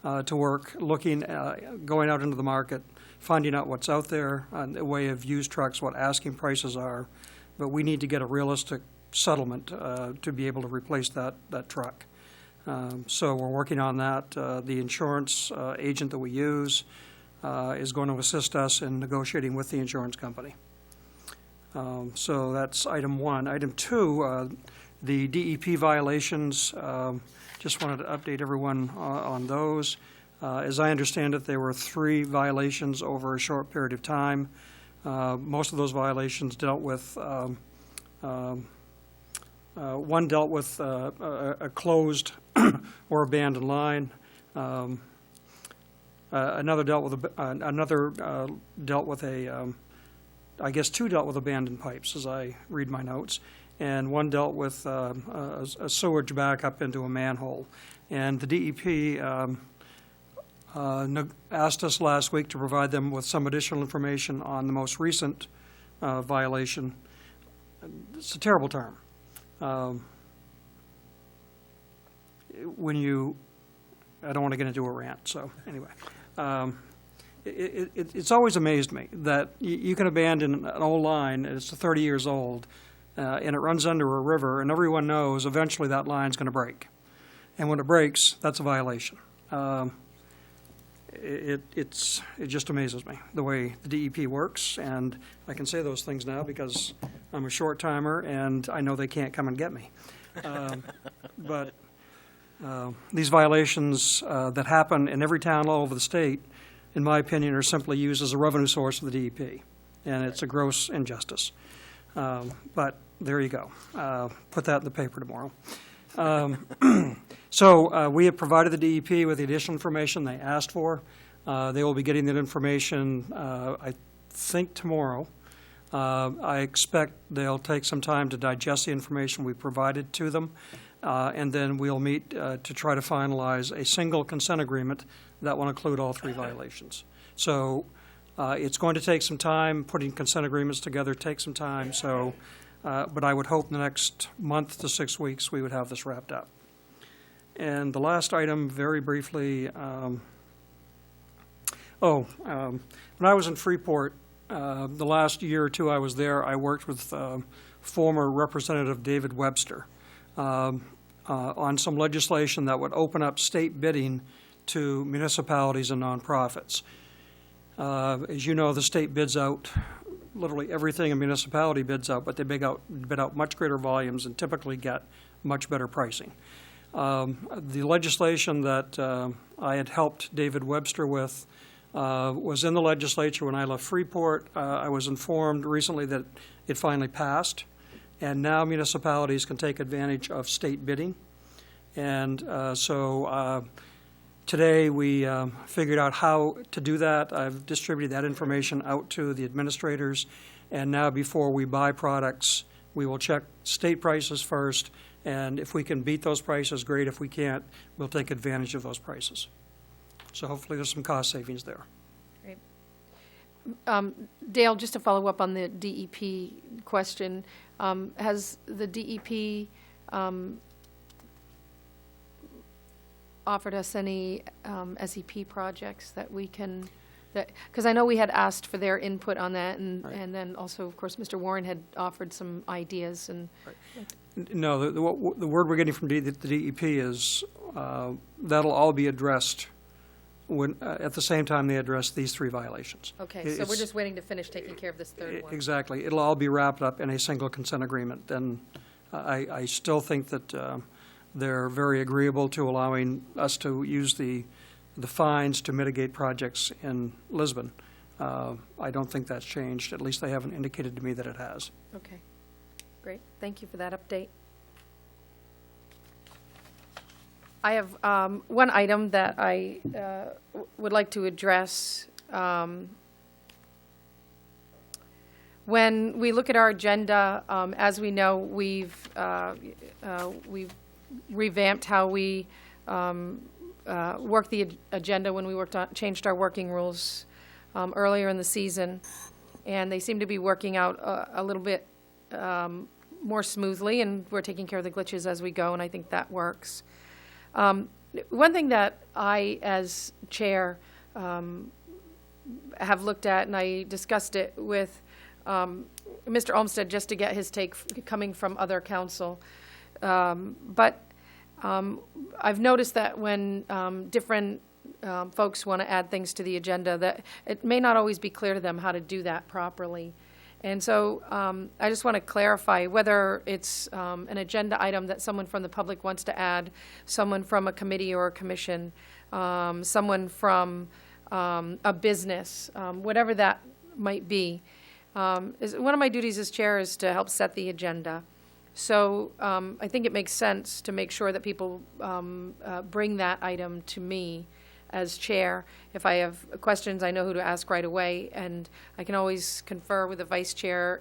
to work looking, going out into the market, finding out what's out there in the way of used trucks, what asking prices are. But we need to get a realistic settlement to be able to replace that truck. So we're working on that. The insurance agent that we use is going to assist us in negotiating with the insurance company. So that's item 1. Item 2, the DEP violations, just wanted to update everyone on those. As I understand it, there were 3 violations over a short period of time. Most of those violations dealt with, one dealt with a closed or abandoned line. Another dealt with I guess 2 dealt with abandoned pipes, as I read my notes, and 1 dealt with a sewage backup into a manhole. And the DEP asked us last week to provide them with some additional information on the most recent violation. It's a terrible term. When you I don't want to get into a rant, so anyway. It's always amazed me that you can abandon an old line, and it's 30 years old, and it runs under a river, and everyone knows eventually that line's going to break. And when it breaks, that's a violation. It just amazes me, the way the DEP works, and I can say those things now because I'm a short-timer, and I know they can't come and get me. But these violations that happen in every town all over the state, in my opinion, are simply used as a revenue source for the DEP, and it's a gross injustice. But there you go. Put that in the paper tomorrow. So we have provided the DEP with the additional information they asked for. They will be getting that information, I think, tomorrow. I expect they'll take some time to digest the information we provided to them, and then we'll meet to try to finalize a single consent agreement that will include all three violations. So it's going to take some time. Putting consent agreements together takes some time. So, but I would hope in the next month to 6 weeks we would have this wrapped up. And the last item, very briefly, when I was in Freeport, the last year or two I was there, I worked with former Representative David Webster on some legislation that would open up state bidding to municipalities and nonprofits. As you know, the state bids out literally everything a municipality bids out, but they bid out much greater volumes and typically get much better pricing. The legislation that I had helped David Webster with was in the legislature when I left Freeport. I was informed recently that it finally passed, and now municipalities can take advantage of state bidding. And so today we figured out how to do that. I've distributed that information out to the administrators, and now before we buy products, we will check state prices first, and if we can beat those prices, great. If we can't, we'll take advantage of those prices. So hopefully there's some cost savings there. Great. Dale, just to follow up on the DEP question, has the DEP offered us any SEP projects that we can, because I know we had asked for their input on that, and, right. And then also, of course, Mr. Warren had offered some ideas. And right. No, the word we're getting from the DEP is that'll all be addressed when, at the same time they address these three violations. Okay, so we're just waiting to finish taking care of this third one. Exactly. It'll all be wrapped up in a single consent agreement. And I still think that they're very agreeable to allowing us to use the fines to mitigate projects in Lisbon. I don't think that's changed. At least they haven't indicated to me that it has. Okay, great. Thank you for that update. I have one item that I would like to address. When we look at our agenda, as we know, we've revamped how we work the agenda when we changed our working rules earlier in the season, and they seem to be working out a little bit more smoothly, and we're taking care of the glitches as we go, and I think that works. One thing that I, as chair, have looked at, and I discussed it with Mr. Olmsted just to get his take coming from other council, but I've noticed that when different folks want to add things to the agenda, that it may not always be clear to them how to do that properly. And so I just want to clarify whether it's an agenda item that someone from the public wants to add, someone from a committee or a commission, someone from a business, whatever that might be. One of my duties as chair is to help set the agenda. So I think it makes sense to make sure that people bring that item to me as chair. If I have questions, I know who to ask right away, and I can always confer with the vice chair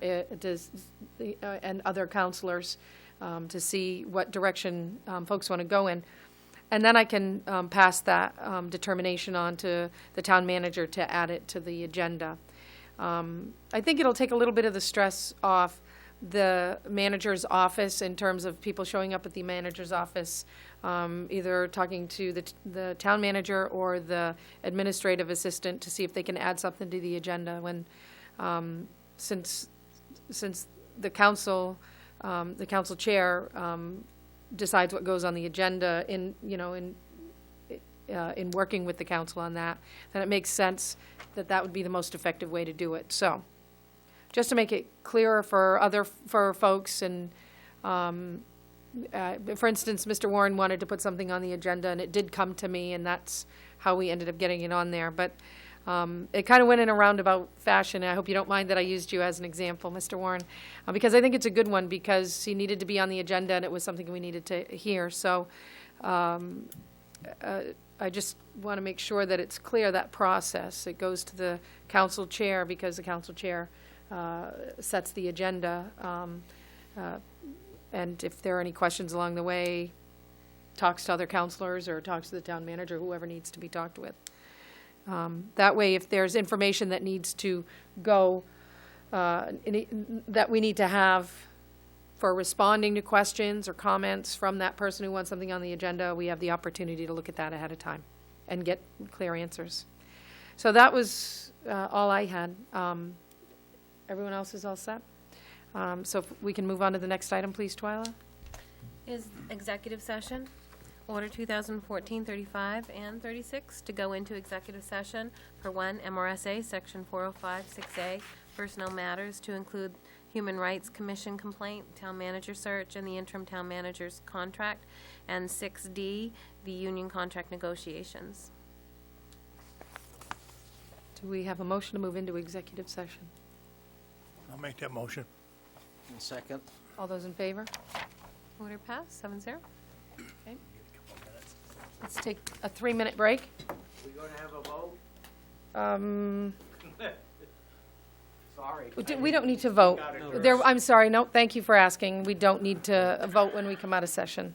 and other counselors to see what direction folks want to go in. And then I can pass that determination on to the town manager to add it to the agenda. I think it'll take a little bit of the stress off the manager's office in terms of people showing up at the manager's office, either talking to the town manager or the administrative assistant to see if they can add something to the agenda when, since the council chair decides what goes on the agenda in working with the council on that, then it makes sense that that would be the most effective way to do it. So, just to make it clearer for folks, and for instance, Mr. Warren wanted to put something on the agenda, and it did come to me, and that's how we ended up getting it on there. But it kind of went in a roundabout fashion. I hope you don't mind that I used you as an example, Mr. Warren, because I think it's a good one, because he needed to be on the agenda, and it was something we needed to hear. So I just want to make sure that it's clear, that process. It goes to the council chair, because the council chair sets the agenda, and if there are any questions along the way, talks to other counselors or talks to the town manager, whoever needs to be talked with. That way, if there's information that needs to go, that we need to have for responding to questions or comments from that person who wants something on the agenda, we have the opportunity to look at that ahead of time and get clear answers. So that was all I had. Everyone else is all set? So if we can move on to the next item, please, Twyla. Is executive session, Order 2014-35 and 36, to go into executive session for 1 MRSA Section 405-6A, personnel matters, to include Human Rights Commission complaint, town manager search, and the interim town manager's contract, and 6D, the union contract negotiations. Do we have a motion to move into executive session? I'll make that motion. Second. All those in favor? Order passed, 7-0. Okay. Let's take a 3-minute break. We gonna have a vote? Sorry. We don't need to vote. I'm sorry, no, thank you for asking. We don't need to vote when we come out of session.